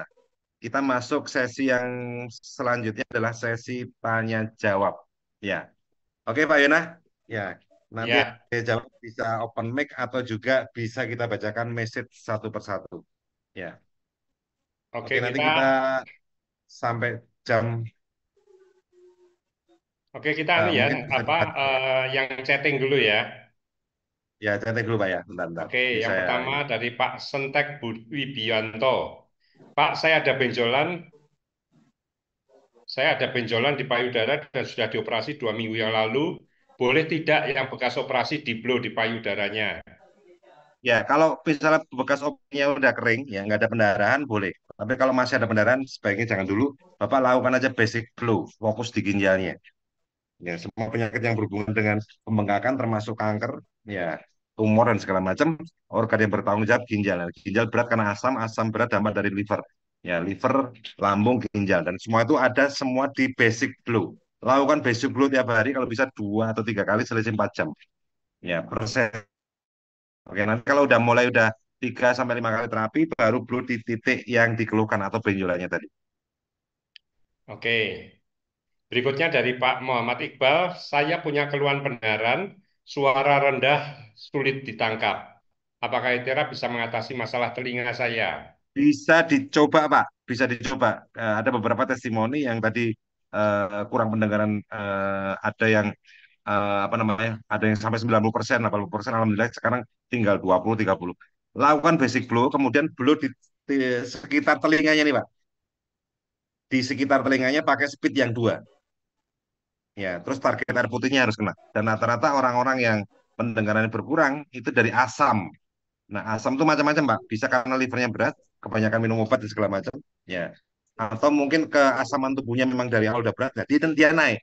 S21: kita masuk sesi yang selanjutnya adalah sesi tanya jawab. Ya, oke Pak Yona. Ya, nanti
S10: Ya,
S21: jawab bisa open mic atau juga bisa kita bacakan message satu persatu. Ya,
S10: oke
S21: oke nanti
S10: kita
S21: kita sampai jam
S10: kita anu ya
S21: mungkin bisa
S10: apa yang chatting dulu ya.
S21: ya cantik dulu Pak ya, bentar.
S10: Oke,
S21: Ini
S10: yang
S21: saya
S10: pertama dari Pak Sentek Wibianto. Pak, saya ada benjolan di payudara dan sudah dioperasi 2 minggu yang lalu. Boleh tidak yang bekas operasi di blow di payudaranya?
S21: ya kalau misalnya bekas operasinya udah kering ya nggak ada pendarahan boleh. Tapi kalau masih ada pendarahan sebaiknya jangan dulu. Bapak lakukan aja basic flow, fokus di ginjalnya. Ya, semua penyakit yang berhubungan dengan pembengkakan termasuk kanker, ya tumor dan segala macam, organ yang bertanggung jawab ginjal. Nah, ginjal berat karena asam, asam berat dampak dari liver. Ya, liver, lambung, ginjal dan semua itu ada semua di basic flow. Lakukan basic flow tiap hari kalau bisa 2 atau 3 kali selisih 4 jam. Ya, proses. Oke, nanti kalau udah 3 sampai 5 kali terapi baru blow di titik yang dikeluhkan atau benjolannya tadi.
S10: Oke. Berikutnya dari Pak Muhammad Iqbal, saya punya keluhan pendarahan, suara rendah, sulit ditangkap. Apakah Itera bisa mengatasi masalah telinga saya?
S21: Bisa dicoba, Pak. Bisa dicoba. Ada beberapa testimoni yang tadi kurang pendengaran, ada yang apa namanya? Ada yang sampai 90%, 80%. Alhamdulillah sekarang tinggal 20-30. Lakukan basic blow, kemudian blow di sekitar telinganya nih, Pak. Di sekitar telinganya pakai speed yang 2. Ya, terus target air putihnya harus kena. Dan rata-rata orang-orang yang pendengarannya berkurang itu dari asam. Nah, asam itu macam-macam, Pak. Bisa karena livernya berat, kebanyakan minum obat dan segala macam. Ya. Atau mungkin keasaman tubuhnya memang dari awal udah berat, jadi dia naik.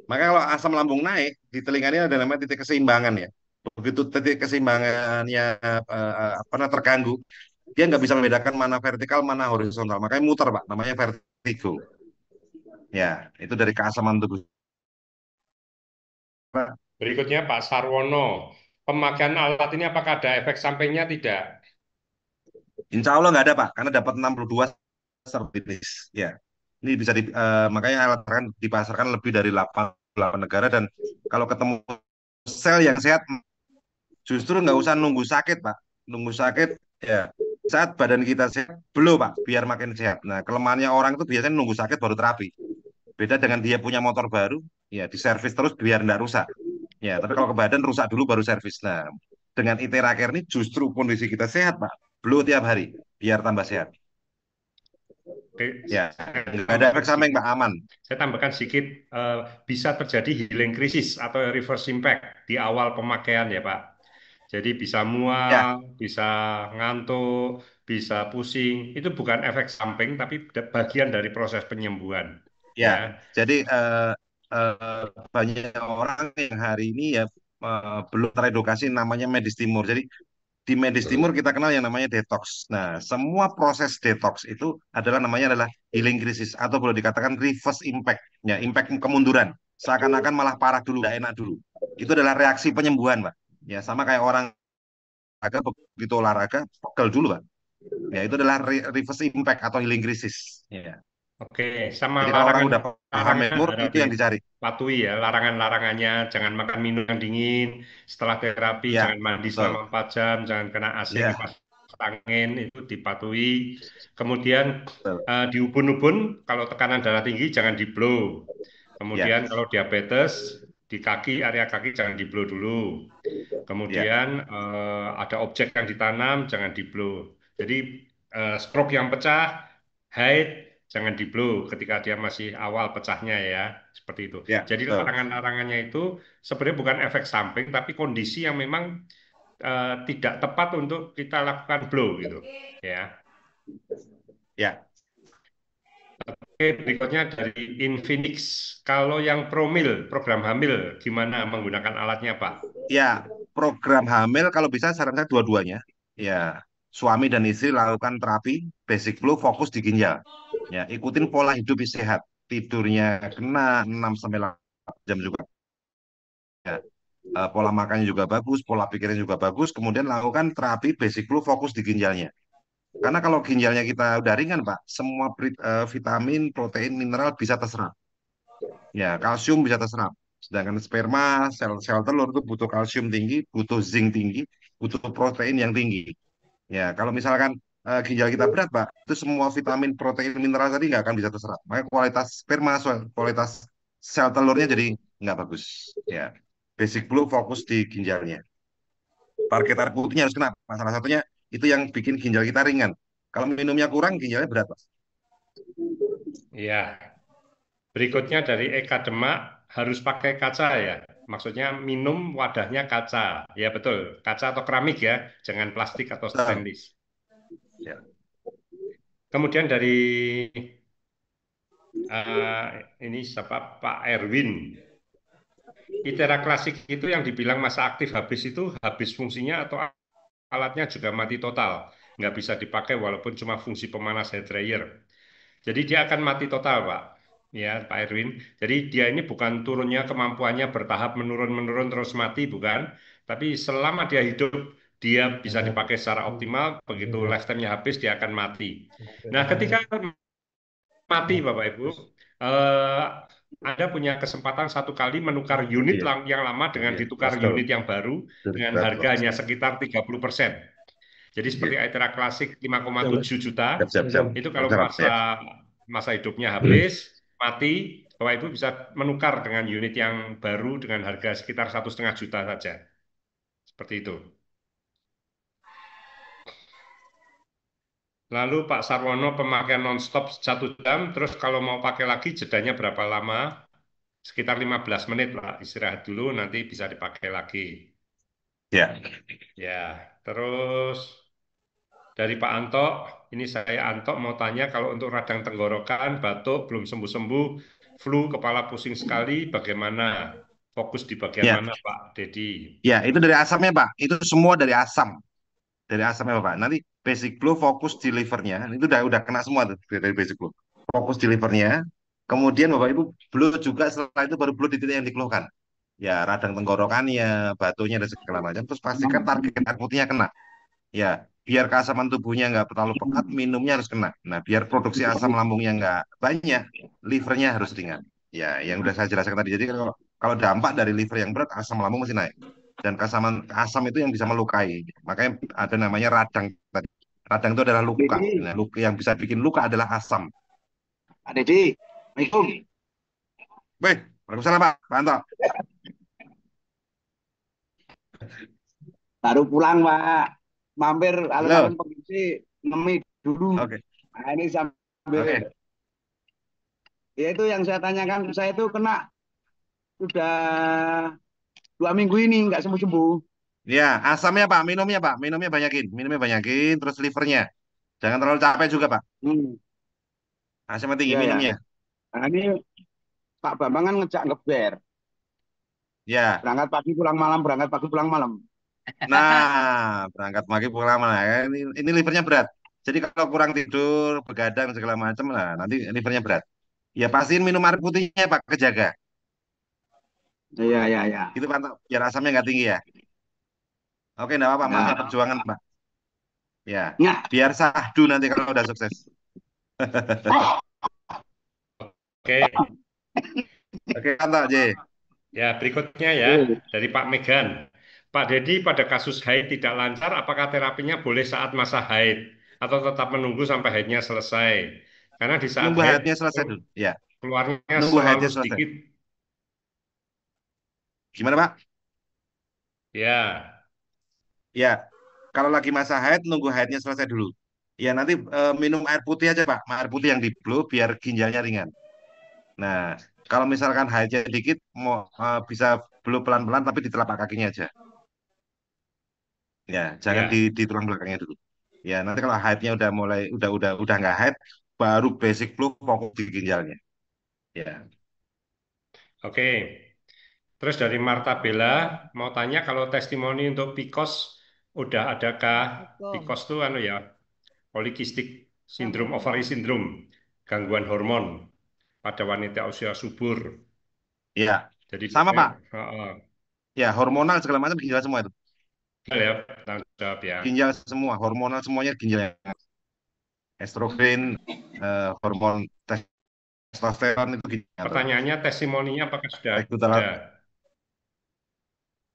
S21: Maka kalau asam lambung naik, di telinga ini ada namanya titik keseimbangan ya. Begitu titik keseimbangannya pernah terganggu, dia nggak bisa membedakan mana vertikal, mana horizontal. Makanya muter, Pak. Namanya vertigo. Ya, itu dari keasaman tubuh.
S10: Berikutnya Pak Sarwono, pemakaian alat ini apakah ada efek sampingnya tidak?
S21: Insya Allah nggak ada Pak, karena dapat 62 sertifikat. Ya, ini bisa makanya alat kan dipasarkan lebih dari 8 negara dan kalau ketemu sel yang sehat justru nggak usah nunggu sakit Pak, nunggu sakit ya saat badan kita sehat belum Pak, biar makin sehat. Nah kelemahannya orang itu biasanya nunggu sakit baru terapi. Beda dengan dia punya motor baru, ya diservis terus biar nggak rusak. Ya, tapi kalau ke badan rusak dulu baru servis. Nah, dengan Itera Care ini justru kondisi kita sehat, Pak. Blow tiap hari, biar tambah sehat.
S10: Oke,
S21: Ya, nggak ada efek samping, Pak. Aman.
S10: Saya tambahkan sedikit, bisa terjadi healing krisis atau reverse impact di awal pemakaian ya, Pak. Jadi bisa
S21: Ya,
S10: mual, bisa ngantuk, bisa pusing. Itu bukan efek samping, tapi bagian dari proses penyembuhan.
S21: ya.
S10: Ya,
S21: Jadi banyak orang yang hari ini ya belum teredukasi namanya medis timur. Jadi di medis timur kita kenal yang namanya detox. Nah, semua proses detox itu adalah healing crisis atau boleh dikatakan reverse impact. Ya, impact kemunduran. Seakan-akan malah parah dulu, nggak enak dulu. Itu adalah reaksi penyembuhan, Pak. Ya, sama kayak orang begitu olahraga, pegel dulu, Pak. Ya, itu adalah reverse impact atau healing crisis. Ya.
S10: oke. Sama
S21: Jadi kalau orang udah paham
S10: larangan
S21: memur,
S10: harap
S21: itu yang dicari.
S10: dipatuhi ya. Larangan-larangannya, jangan makan minum yang dingin. Setelah terapi,
S21: Ya,
S10: jangan mandi
S21: betul.
S10: selama 4 jam, jangan kena AC
S21: Ya,
S10: kipas angin, itu dipatuhi. Kemudian
S21: betul.
S10: di ubun-ubun, kalau tekanan darah tinggi, jangan di blow.
S21: Ya,
S10: Kemudian kalau diabetes, di kaki, area kaki jangan di blow dulu.
S21: ya,
S10: Kemudian ada objek yang ditanam, jangan di blow. Jadi stroke yang pecah, height, jangan di blow ketika dia masih awal pecahnya ya, seperti itu.
S21: ya,
S10: Jadi
S21: betul.
S10: larangan-larangannya itu sebenarnya bukan efek samping, tapi kondisi yang memang tidak tepat untuk kita lakukan blow gitu, ya.
S21: Ya.
S10: Oke, berikutnya dari Infinix. Kalau yang Promil, program hamil, gimana menggunakan alatnya, Pak?
S21: Ya, program hamil kalau bisa saran saya dua-duanya. Ya, suami dan istri lakukan terapi basic flow fokus di ginjal. Ya, ikutin pola hidup yang sehat. Tidurnya kena 6 sampai 8 jam juga. Ya, pola makannya juga bagus, pola pikirnya juga bagus. Kemudian lakukan terapi basic flow fokus di ginjalnya. Karena kalau ginjalnya kita udah ringan, Pak, semua vitamin, protein, mineral bisa terserap. Ya, kalsium bisa terserap. Sedangkan sperma, sel telur itu butuh kalsium tinggi, butuh zinc tinggi, butuh protein yang tinggi. Ya, kalau misalkan ginjal kita berat, Pak, itu semua vitamin, protein, mineral tadi nggak akan bisa terserap. Makanya kualitas sperma, kualitas sel telurnya jadi nggak bagus. Ya, basic blue fokus di ginjalnya. Target air putihnya harus kena. Salah satunya itu yang bikin ginjal kita ringan. Kalau minumnya kurang, ginjalnya berat, Pak.
S10: Ya, berikutnya dari Eka Demak, harus pakai kaca ya. Maksudnya minum wadahnya kaca. Ya betul, kaca atau keramik ya, jangan plastik atau stainless.
S21: Ya.
S10: Kemudian dari ini siapa, Pak Erwin. ITERA klasik itu yang dibilang masa aktif habis fungsinya atau alatnya juga mati total. Nggak bisa dipakai walaupun cuma fungsi pemanas hair dryer. Jadi dia akan mati total, Pak. Ya, Pak Erwin. Jadi dia ini bukan turunnya kemampuannya bertahap menurun terus mati, bukan. Tapi selama dia hidup, dia bisa dipakai secara optimal. Begitu lifetime-nya habis, dia akan mati. Nah, ketika mati, Bapak Ibu, eh, Anda punya kesempatan satu kali menukar unit
S21: Iya.
S10: yang lama dengan
S21: Iya,
S10: ditukar
S21: betul.
S10: unit yang baru dengan
S21: Betul.
S10: harganya sekitar 30%. Jadi seperti ITERA klasik 5,7 juta,
S21: Siap.
S10: itu kalau
S21: Siap.
S10: masa hidupnya habis, mati, Bapak Ibu bisa menukar dengan unit yang baru dengan harga sekitar 1,5 juta saja. Seperti itu. Lalu Pak Sarwono pemakaian non-stop 1 jam, terus kalau mau pakai lagi jedanya berapa lama? Sekitar 15 menit Pak, istirahat dulu nanti bisa dipakai lagi.
S21: Ya.
S10: Ya, terus dari Pak Anto, ini saya Anto mau tanya kalau untuk radang tenggorokan, batuk, belum sembuh-sembuh, flu, kepala pusing sekali, bagaimana? Fokus di bagian
S21: Ya.
S10: mana Pak Dedi?
S21: Ya, itu dari asamnya, Pak. Itu semua dari asam. Dari asamnya, Pak. Nanti basic flow fokus di livernya. Itu udah kena semua tuh dari basic flow. Fokus di livernya. Kemudian Bapak Ibu blow juga setelah itu baru blow di titik yang dikeluhkan. Ya, radang tenggorokannya, batunya dan segala macam. Terus pastikan target air putihnya kena. Ya, biar keasaman tubuhnya nggak terlalu pekat, minumnya harus kena. Nah, biar produksi asam lambungnya nggak banyak, livernya harus ringan. Ya, yang udah saya jelaskan tadi. Jadi kalau dampak dari liver yang berat, asam lambung masih naik. Dan asam itu yang bisa melukai. Makanya ada namanya radang tadi. Radang itu adalah luka. Nah, luka yang bisa bikin luka adalah asam.
S1: Pak Dedi, Assalamualaikum.
S21: Baik, Waalaikumsalam Pak. Pak Anto.
S1: Baru pulang Pak. Mampir alun-alun Pegisi, nemi dulu.
S21: Oke.
S1: Nah ini sambil. Ya itu yang saya tanyakan, saya itu kena sudah 2 minggu ini nggak sembuh-sembuh.
S21: Ya, asamnya Pak, minumnya banyakin, terus livernya. Jangan terlalu capek juga Pak. Asamnya tinggi
S1: Ya ya.
S21: minumnya.
S1: Nah, ini Pak Bambang kan ngejak ngeber.
S21: Ya.
S1: Berangkat pagi pulang malam, berangkat pagi pulang malam.
S21: Nah, berangkat pagi pulang mana ya? Ini livernya berat. Jadi kalau kurang tidur, begadang segala macam, nah nanti livernya berat. Ya pastiin minum air putihnya Pak, kejaga.
S1: Iya iya iya.
S21: Itu Pak, biar asamnya nggak tinggi ya. Oke, enggak apa-apa, masa
S1: Ya.
S21: perjuangan Pak. Ya,
S1: Ya.
S21: biar sahdu nanti kalau udah sukses.
S10: Oke.
S21: Oke, mantap, J.
S10: Ya, berikutnya ya dari Pak Megan. Pak Dedi, pada kasus haid tidak lancar, apakah terapinya boleh saat masa haid atau tetap menunggu sampai haidnya selesai? Karena di saat
S21: Nunggu
S10: haid
S21: haidnya selesai dulu. Ya,
S10: keluarnya
S21: nunggu
S10: selalu
S21: haidnya selesai.
S10: sedikit.
S21: Gimana Pak?
S10: Ya.
S21: Ya, kalau lagi masa haid, nunggu haidnya selesai dulu. Ya, nanti minum air putih aja Pak, air putih yang di blue biar ginjalnya ringan. Nah, kalau misalkan haidnya dikit, mau bisa blue pelan-pelan tapi di telapak kakinya aja. Ya, jangan
S10: Ya.
S21: di tulang belakangnya dulu. Ya, nanti kalau haidnya udah mulai udah nggak haid, baru basic flu fokus di ginjalnya. Ya.
S10: Oke. Terus dari Marta Bella mau tanya kalau testimoni untuk PCOS udah adakah? PCOS itu anu ya, polycystic syndrome, ovary syndrome, gangguan hormon pada wanita usia subur.
S21: Iya,
S10: Jadi
S21: sama Pak.
S10: heeh.
S21: Ya, hormonal segala macam ginjal semua itu.
S10: Ya, tanggung jawab ya.
S21: Ginjal semua, hormonal semuanya ginjal. Estrogen, hormon testosteron itu ginjal.
S10: Pertanyaannya testimoninya apakah sudah
S21: Rekrutan
S10: ada?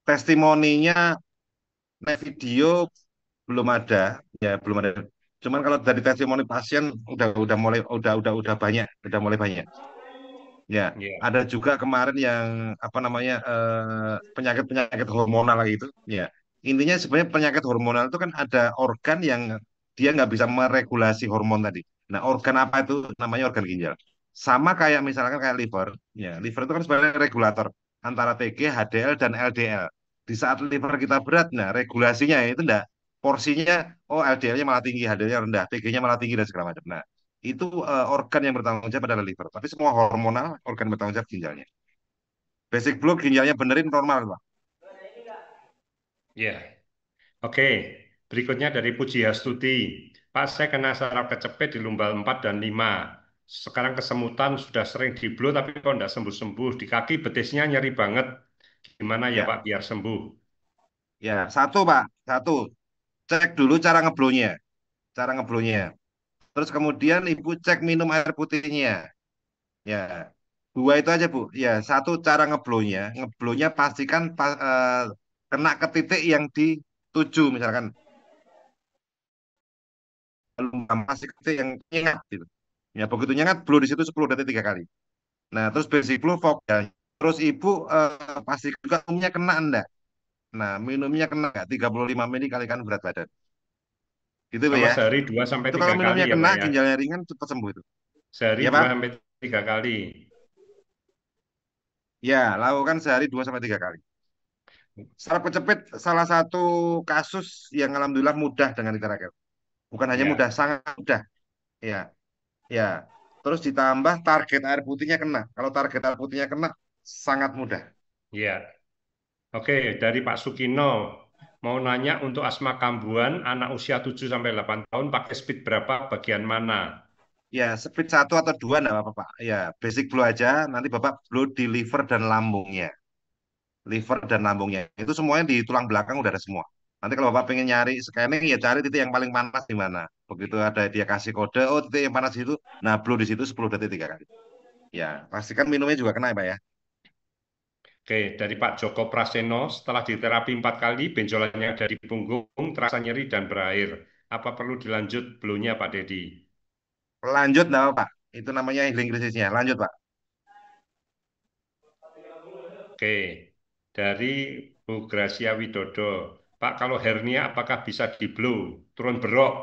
S21: testimoninya video belum ada, ya belum ada. Cuman kalau dari testimoni pasien udah banyak, udah mulai banyak. Ya,
S10: Ya.
S21: ada juga kemarin yang apa namanya penyakit-penyakit hormonal gitu. Ya, intinya sebenarnya penyakit hormonal itu kan ada organ yang dia nggak bisa meregulasi hormon tadi. Nah, organ apa itu? Namanya organ ginjal. Sama kayak misalkan kayak liver. Ya, liver itu kan sebenarnya regulator antara TG, HDL dan LDL. Di saat liver kita berat, nah regulasinya itu enggak porsinya, oh LDL-nya malah tinggi, HDL-nya rendah, TG-nya malah tinggi dan segala macam. Nah, itu organ yang bertanggung jawab adalah liver. Tapi semua hormonal, organ bertanggung jawab ginjalnya. Basic blood ginjalnya benerin normal, Pak.
S10: Ya. Oke. Berikutnya dari Puji Hastuti. Pak, saya kena saraf kecepit di lumbal 4 dan 5. Sekarang kesemutan sudah sering di blow tapi kok tidak sembuh-sembuh. Di kaki betisnya nyeri banget. Gimana ya,
S21: Ya,
S10: Pak biar sembuh?
S21: ya satu Pak, satu cek dulu cara ngeblownya, cara ngeblownya. Terus kemudian Ibu cek minum air putihnya. Ya, dua itu aja Bu. Ya, satu cara ngeblownya, ngeblownya pastikan kena ke titik yang dituju, misalkan masih ke titik yang nyengat gitu. Ya, begitu nyengat, blow di situ 10 detik 3 kali. Nah, terus basic blow fokus. Terus Ibu pastikan juga minumnya kena enggak. Nah, minumnya kena enggak 35 mili kalikan berat badan. Gitu Pak
S10: Sama
S21: ya.
S10: sehari 2 sampai
S21: Itu
S10: 3
S21: kalau
S10: kali
S21: minumnya
S10: ya,
S21: kena,
S10: Pak ya.
S21: ginjalnya ringan, cepat sembuh itu.
S10: Sehari
S21: Ya
S10: 2
S21: Pak?
S10: sampai 3 kali.
S21: Ya, lakukan sehari 2 sampai 3 kali. Saraf kecepit salah satu kasus yang alhamdulillah mudah dengan terakel. Bukan hanya
S10: Ya.
S21: mudah, sangat mudah. Ya, ya. Terus ditambah target air putihnya kena. Kalau target air putihnya kena, sangat mudah.
S10: Ya. Oke, dari Pak Sukino. Mau nanya untuk asma kambuhan, anak usia 7 sampai 8 tahun pakai speed berapa, bagian mana?
S21: Ya, speed 1 atau 2 enggak apa-apa Pak. Ya, basic blow aja. Nanti Bapak blow di liver dan lambungnya. Liver dan lambungnya. Itu semuanya di tulang belakang udah ada semua. Nanti kalau Bapak pengen nyari scanning, ya cari titik yang paling panas di mana. Begitu ada dia kasih kode, oh titik yang panas itu, nah blow di situ 10 detik 3 kali. Ya, pastikan minumnya juga kena ya Pak ya.
S10: Oke, dari Pak Joko Praseno, setelah diterapi 4 kali, benjolannya ada di punggung, terasa nyeri dan berair. Apa perlu dilanjut belumnya Pak Dedi?
S21: Lanjut enggak Pak. Itu namanya healing krisisnya. Lanjut Pak.
S10: Oke, dari Bu Gracia Widodo. Pak, kalau hernia apakah bisa di blow? Turun berok?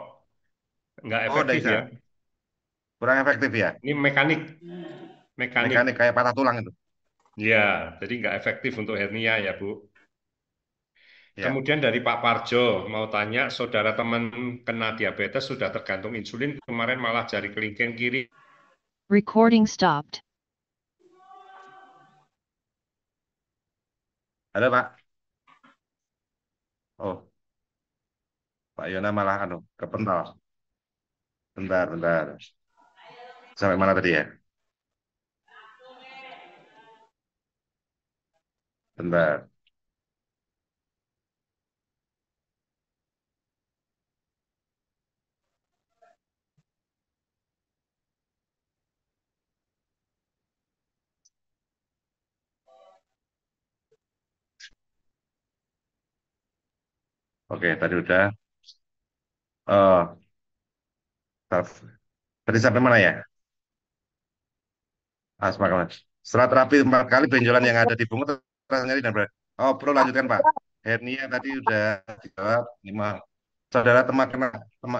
S10: Nggak
S21: Oh, udah
S10: efektif
S21: bisa.
S10: ya?
S21: Kurang efektif ya.
S10: Ini mekanik. Mekanik.
S21: Mekanik kayak patah tulang itu.
S10: Ya, jadi nggak efektif untuk hernia ya Bu.
S21: Ya.
S10: Kemudian dari Pak Parjo mau tanya, saudara teman kena diabetes sudah tergantung insulin, kemarin malah jari kelingking kiri.
S3: Recording stopped.
S21: Ada Pak? Oh, Pak Yona malah kepental. Bentar. Sampai mana tadi ya? Bentar. Oke, tadi udah. Oh, tadi sampai mana ya? Asma kawan. Setelah terapi 4 kali benjolan yang ada di punggung terasa nyeri dan berat. Oh, perlu lanjutkan Pak. Hernia tadi udah dijawab 5.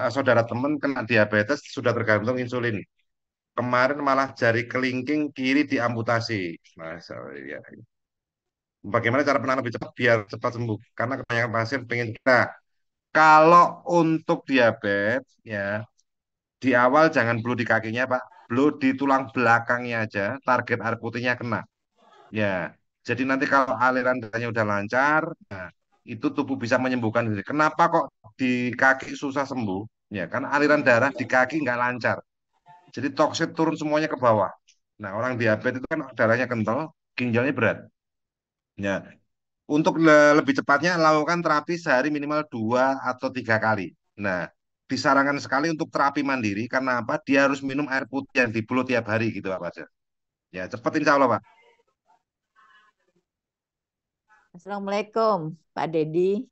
S21: Saudara teman kena diabetes sudah tergantung insulin. Kemarin malah jari kelingking kiri diamputasi. Masa ya. Bagaimana cara penanganan lebih cepat biar cepat sembuh? Karena kebanyakan pasien pengen. Nah, kalau untuk diabetes ya di awal jangan blue di kakinya Pak, blue di tulang belakangnya aja, target air putihnya kena. Ya, jadi nanti kalau aliran darahnya udah lancar, nah, itu tubuh bisa menyembuhkan diri. Kenapa kok di kaki susah sembuh? Ya, kan aliran darah di kaki nggak lancar. Jadi toksit turun semuanya ke bawah. Nah, orang diabetes itu kan darahnya kental, ginjalnya berat. Ya, untuk lebih cepatnya lakukan terapi sehari minimal 2 atau 3 kali. Nah, disarankan sekali untuk terapi mandiri karena apa? Dia harus minum air putih yang dipeluk tiap hari gitu apa aja. Ya, cepet insya Allah Pak.
S11: Assalamualaikum, Pak Dedi.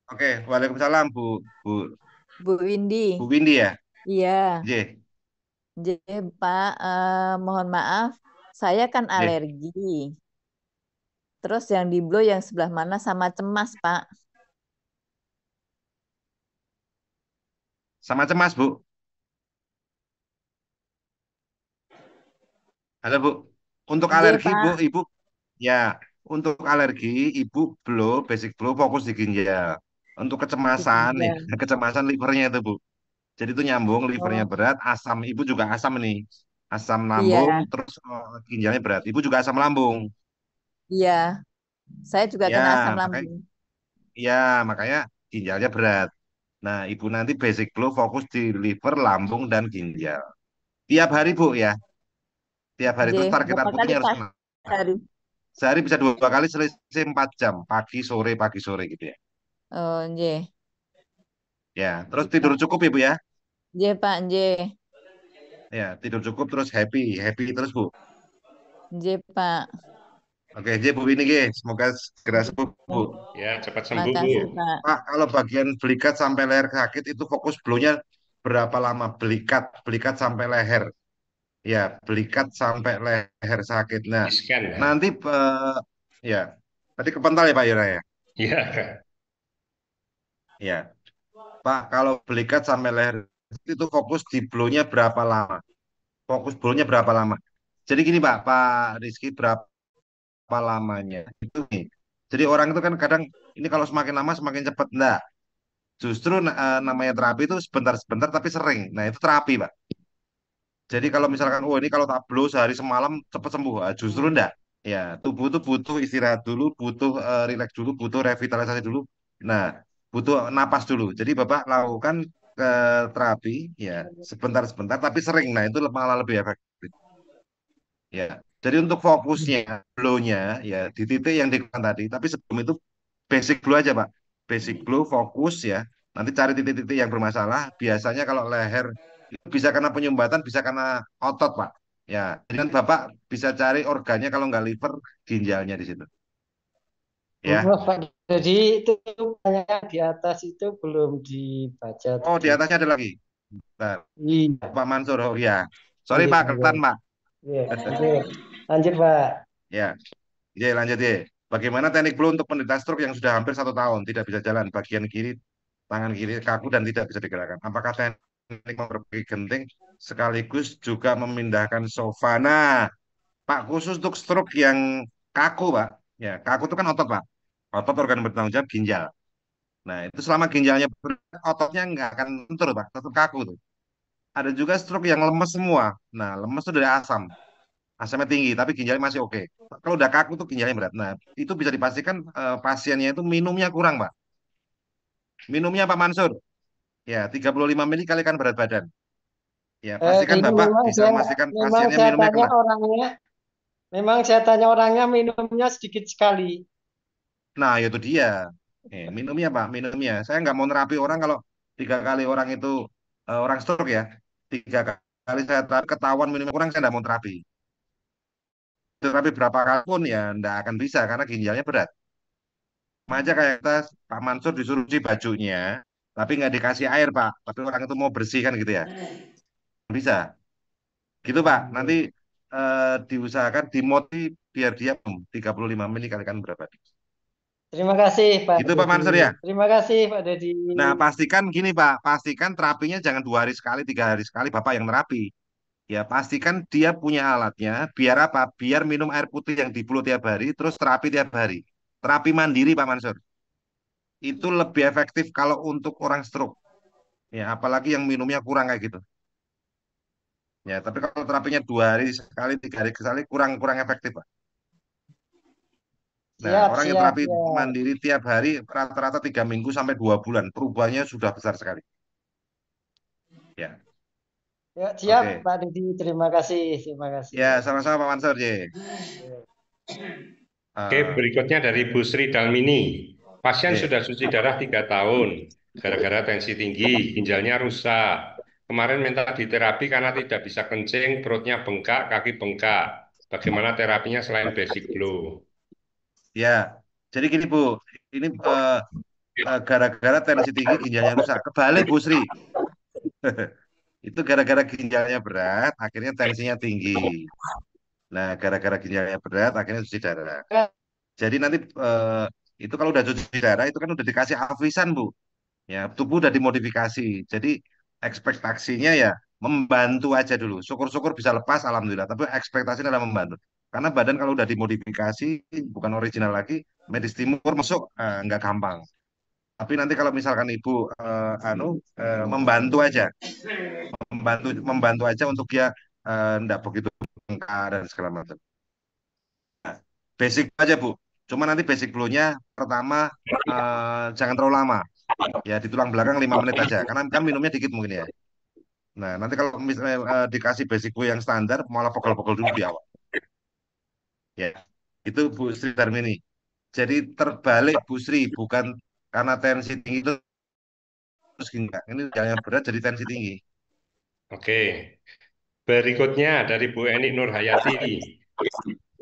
S21: Oke, waalaikumsalam Bu
S11: Windy.
S21: Bu Windy ya.
S11: Iya.
S21: J.
S11: Pak, mohon maaf, saya kan
S21: J.
S11: alergi. Terus yang di blow yang sebelah mana sama cemas, Pak?
S21: Sama cemas Bu. Halo Bu. Untuk alergi Bu,
S11: Pak.
S21: Ibu ya. Untuk alergi Ibu basic blow fokus di ginjal. Untuk kecemasan nih, kecemasan livernya itu Bu. Jadi itu nyambung, livernya berat, asam ibu juga asam nih, asam lambung, terus ginjalnya berat. Ibu juga asam lambung.
S11: Iya, saya juga
S21: Ya,
S11: kena asam lambung.
S21: Ya, makanya ginjalnya berat. Nah, ibu nanti basic blow fokus di liver, lambung, dan ginjal. Tiap hari Bu ya, tiap hari itu target air putihnya harus kena. Sehari bisa 2 kali selisih 4 jam, pagi sore gitu ya.
S11: Oh, nggih.
S21: Ya, terus tidur cukup Ibu ya.
S11: Nggih, Pak, nggih.
S21: Ya, tidur cukup terus happy terus Bu.
S11: Nggih, Pak.
S21: Oke, Bu ini semoga segera sembuh Bu.
S10: Ya, cepat sembuh Bu.
S21: Pak, kalau bagian belikat sampai leher sakit itu fokus blownya berapa lama? Belikat sampai leher. Ya, belikat sampai leher sakit. Nah, nanti ya, tadi kepental ya Pak Yura ya.
S10: Iya.
S21: Ya, Pak, kalau belikat sampai leher itu fokus di blownya berapa lama? Fokus blownya berapa lama? Jadi gini Pak Rizky, berapa lamanya? Itu nih. Jadi orang itu kan kadang ini kalau semakin lama semakin cepat. Enggak. Justru namanya terapi itu sebentar-sebentar tapi sering. Nah, itu terapi, Pak. Jadi kalau misalkan, oh ini kalau tak blow sehari semalam cepat sembuh. Justru enggak. Ya, tubuh itu butuh istirahat dulu, butuh rileks dulu, butuh revitalisasi dulu. Nah, butuh napas dulu. Jadi Bapak lakukan terapi ya sebentar-sebentar tapi sering. Nah, itu malah lebih efektif. Ya. Jadi untuk fokusnya, blow-nya ya di titik yang dikeluarkan tadi. Tapi sebelum itu basic blow aja Pak. Basic blow fokus ya. Nanti cari titik-titik yang bermasalah. Biasanya kalau leher itu bisa karena penyumbatan, bisa karena otot Pak. Ya, dan Bapak bisa cari organnya kalau nggak liver, ginjalnya di situ. Ya.
S22: Pak, jadi itu banyak di atas itu belum dibaca.
S21: Oh, di atasnya ada lagi. Bentar.
S22: Iya.
S21: Pak Mansur, oh ya. Sorry Pak, keretan Pak.
S22: Iya, lanjut Pak.
S21: Ya, lanjut ya. Bagaimana teknik blow untuk penderita stroke yang sudah hampir 1 tahun tidak bisa jalan, bagian kiri tangan kiri kaku dan tidak bisa digerakkan? Apakah teknik memperbaiki genting sekaligus juga memindahkan sofa? Nah, Pak, khusus untuk stroke yang kaku Pak, ya kaku itu kan otot Pak. Otot organ bertanggung jawab ginjal. Nah, itu selama ginjalnya berat, ototnya nggak akan lentur, Pak, tetap kaku tuh. Ada juga stroke yang lemes semua. Nah, lemes itu dari asam. Asamnya tinggi, tapi ginjalnya masih oke. Kalau udah kaku tuh ginjalnya berat. Nah, itu bisa dipastikan pasiennya itu minumnya kurang, Pak. Minumnya Pak Mansur, ya 35 mili kalikan berat badan. Ya, pastikan
S22: Gini
S21: Bapak bisa memastikan pasiennya
S22: saya
S21: minumnya
S22: tanya
S21: kena.
S22: orangnya, memang saya tanya orangnya minumnya sedikit sekali.
S21: Nah, itu dia. Minumnya Pak, minumnya. Saya nggak mau nerapi orang kalau 3 kali orang itu orang stroke ya. 3 kali saya ketahuan minumnya kurang, saya nggak mau terapi. Terapi berapa kali pun ya nggak akan bisa karena ginjalnya berat. Sama aja kayak kita Pak Mansur disuruh cuci bajunya, tapi nggak dikasih air Pak. Tapi orang itu mau bersih kan gitu ya. Bisa. Gitu Pak. Nanti diusahakan dimoti biar dia 35 mili kalikan berapa.
S22: Terima kasih Pak
S21: Gitu Pak
S22: Dedi.
S21: Mansur ya.
S22: Terima kasih Pak Dedi.
S21: Nah, pastikan gini Pak, pastikan terapinya jangan 2 hari sekali, 3 hari sekali Bapak yang terapi. Ya, pastikan dia punya alatnya, biar apa? Biar minum air putih yang di mulut tiap hari, terus terapi tiap hari. Terapi mandiri Pak Mansur. Itu lebih efektif kalau untuk orang stroke. Ya, apalagi yang minumnya kurang kayak gitu. Ya, tapi kalau terapinya 2 hari sekali, 3 hari sekali, kurang kurang efektif Pak. Nah,
S22: Siap,
S21: orang yang
S22: siap,
S21: terapi
S22: siap.
S21: mandiri tiap hari rata-rata 3 minggu sampai 2 bulan, perubahannya sudah besar sekali. Ya.
S22: Ya, siap
S21: Oke.
S22: Pak Dedi. Terima kasih, terima kasih.
S21: Ya, sama-sama Pak Mansur, J.
S10: Oke, berikutnya dari Bu Sri Dalmini. Pasien sudah cuci darah 3 tahun, gara-gara tensi tinggi, ginjalnya rusak. Kemarin minta diterapi karena tidak bisa kencing, perutnya bengkak, kaki bengkak. Bagaimana terapinya selain basic blow?
S21: Ya, jadi gini Bu, ini gara-gara tensi tinggi ginjalnya rusak. Kebalik Bu Sri. Itu gara-gara ginjalnya berat, akhirnya tensinya tinggi. Nah, gara-gara ginjalnya berat, akhirnya cuci darah. Jadi nanti itu kalau udah cuci darah itu kan udah dikasih avisan Bu. Ya, tubuh udah dimodifikasi. Jadi ekspektasinya ya membantu aja dulu. Syukur-syukur bisa lepas, alhamdulillah. Tapi ekspektasinya adalah membantu. Karena badan kalau udah dimodifikasi, bukan original lagi, medis timur masuk nggak gampang. Tapi nanti kalau misalkan ibu membantu aja, membantu aja untuk dia nggak begitu bengkak dan segala macam. Basic aja Bu. Cuma nanti basic flow-nya pertama jangan terlalu lama. Ya di tulang belakang 5 menit aja. Karena kan minumnya dikit mungkin ya. Nah nanti kalau misalnya dikasih basic flow yang standar malah pegel-pegel dulu di awal. Ya itu Bu Sri Darmini. Jadi terbalik Bu Sri bukan karena tensi tinggi itu terus gini. Ini yang berat jadi tensi tinggi.
S10: Oke. Berikutnya dari Bu Eni Nurhayati.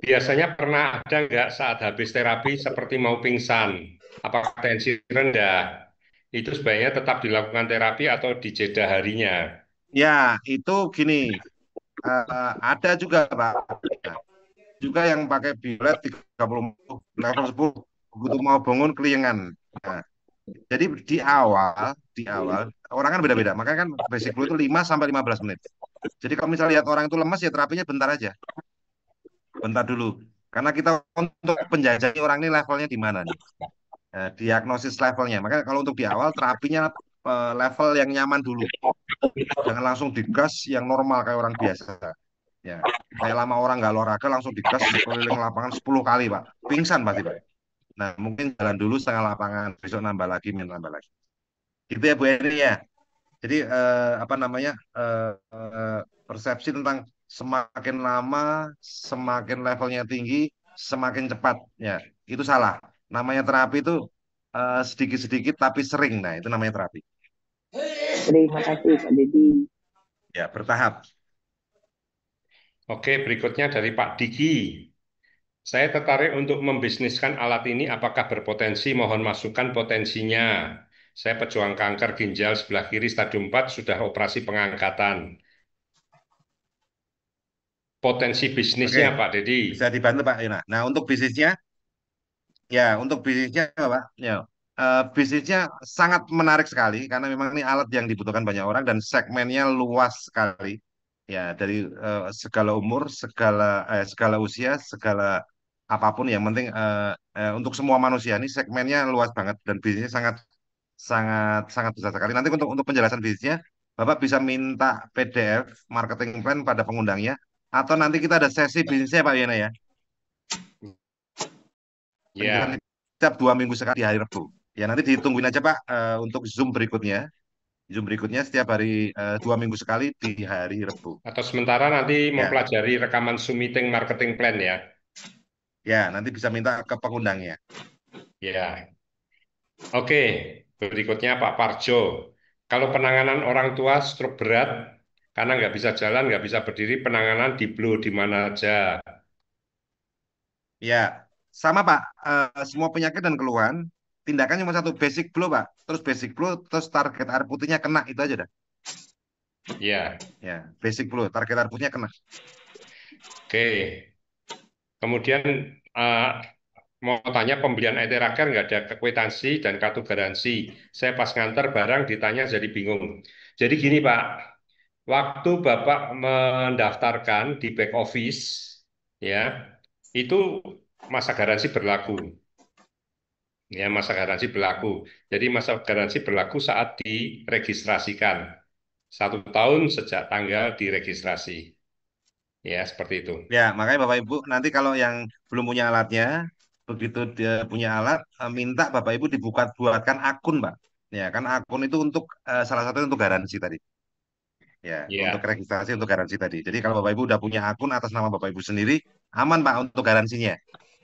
S10: Biasanya pernah ada nggak saat habis terapi seperti mau pingsan? Apakah tensi rendah? Itu sebaiknya tetap dilakukan terapi atau dijeda harinya?
S21: Ya itu gini. Ada juga Pak. Nah, juga yang pakai bilet 30 level 10 begitu mau bangun keliengan. Nah, jadi di awal orang kan beda-beda. Makanya kan basic flow itu 5 sampai 15 menit. Jadi kalau misalnya lihat orang itu lemas ya terapinya bentar aja. Bentar dulu. Karena kita untuk penjajah orang ini levelnya di mana nih? Diagnosis levelnya. Makanya kalau untuk di awal terapinya level yang nyaman dulu. Jangan langsung digas yang normal kayak orang biasa. Ya, kayak lama orang nggak olahraga langsung digas keliling lapangan 10 kali Pak. Pingsan pasti Pak. Nah mungkin jalan dulu setengah lapangan, besok nambah lagi, nambah lagi. Gitu ya Bu Eni ya. Jadi apa namanya persepsi tentang semakin lama, semakin levelnya tinggi, semakin cepat. Ya, itu salah. Namanya terapi itu sedikit-sedikit tapi sering. Nah, itu namanya terapi.
S17: Terima kasih Pak Dedi.
S21: Ya, bertahap.
S10: Oke, berikutnya dari Pak Diki. Saya tertarik untuk membisniskan alat ini. Apakah berpotensi? Mohon masukan potensinya. Saya pejuang kanker ginjal sebelah kiri stadium 4 sudah operasi pengangkatan. Potensi bisnisnya
S21: Oke,
S10: Pak Dedi.
S21: bisa dibantu Pak Yuna. Nah, untuk bisnisnya Pak, ya, bisnisnya sangat menarik sekali karena memang ini alat yang dibutuhkan banyak orang dan segmennya luas sekali. Ya, dari segala umur, segala usia, segala apapun yang penting untuk semua manusia ini segmennya luas banget dan bisnisnya sangat sangat sangat besar sekali. Nanti untuk penjelasan bisnisnya, Bapak bisa minta PDF marketing plan pada pengundangnya, atau nanti kita ada sesi bisnisnya Pak Yana ya. Penjelasan setiap 2 minggu sekali di hari Rabu. Ya nanti ditungguin aja Pak untuk Zoom berikutnya. Zoom berikutnya setiap hari 2 minggu sekali di hari Rabu.
S10: Atau sementara nanti mempelajari rekaman Zoom meeting marketing plan ya.
S21: Ya, nanti bisa minta ke pengundangnya.
S10: Ya. Oke, berikutnya Pak Parjo. Kalau penanganan orang tua stroke berat, karena nggak bisa jalan, nggak bisa berdiri, penanganan di Blo di mana aja?
S21: Ya, sama Pak. Semua penyakit dan keluhan, tindakan cuma satu, basic flow Pak. Terus basic flow, terus target air putihnya kena, itu aja dah.
S10: Ya.
S21: Ya, basic flow, target air putihnya kena.
S10: Oke. Kemudian mau tanya pembelian IT Raker nggak ada kwitansi dan kartu garansi. Saya pas nganter barang ditanya jadi bingung. Jadi gini Pak, waktu Bapak mendaftarkan di back office, ya itu masa garansi berlaku. Ya, masa garansi berlaku. Jadi masa garansi berlaku saat diregistrasikan. 1 tahun sejak tanggal diregistrasi. Ya, seperti itu.
S21: Ya, makanya Bapak Ibu, nanti kalau yang belum punya alatnya, begitu dia punya alat, minta Bapak Ibu buatkan akun, Pak. Ya, kan akun itu untuk salah satu untuk garansi tadi. Ya, untuk registrasi untuk garansi tadi. Jadi kalau Bapak Ibu udah punya akun atas nama Bapak Ibu sendiri, aman Pak untuk garansinya.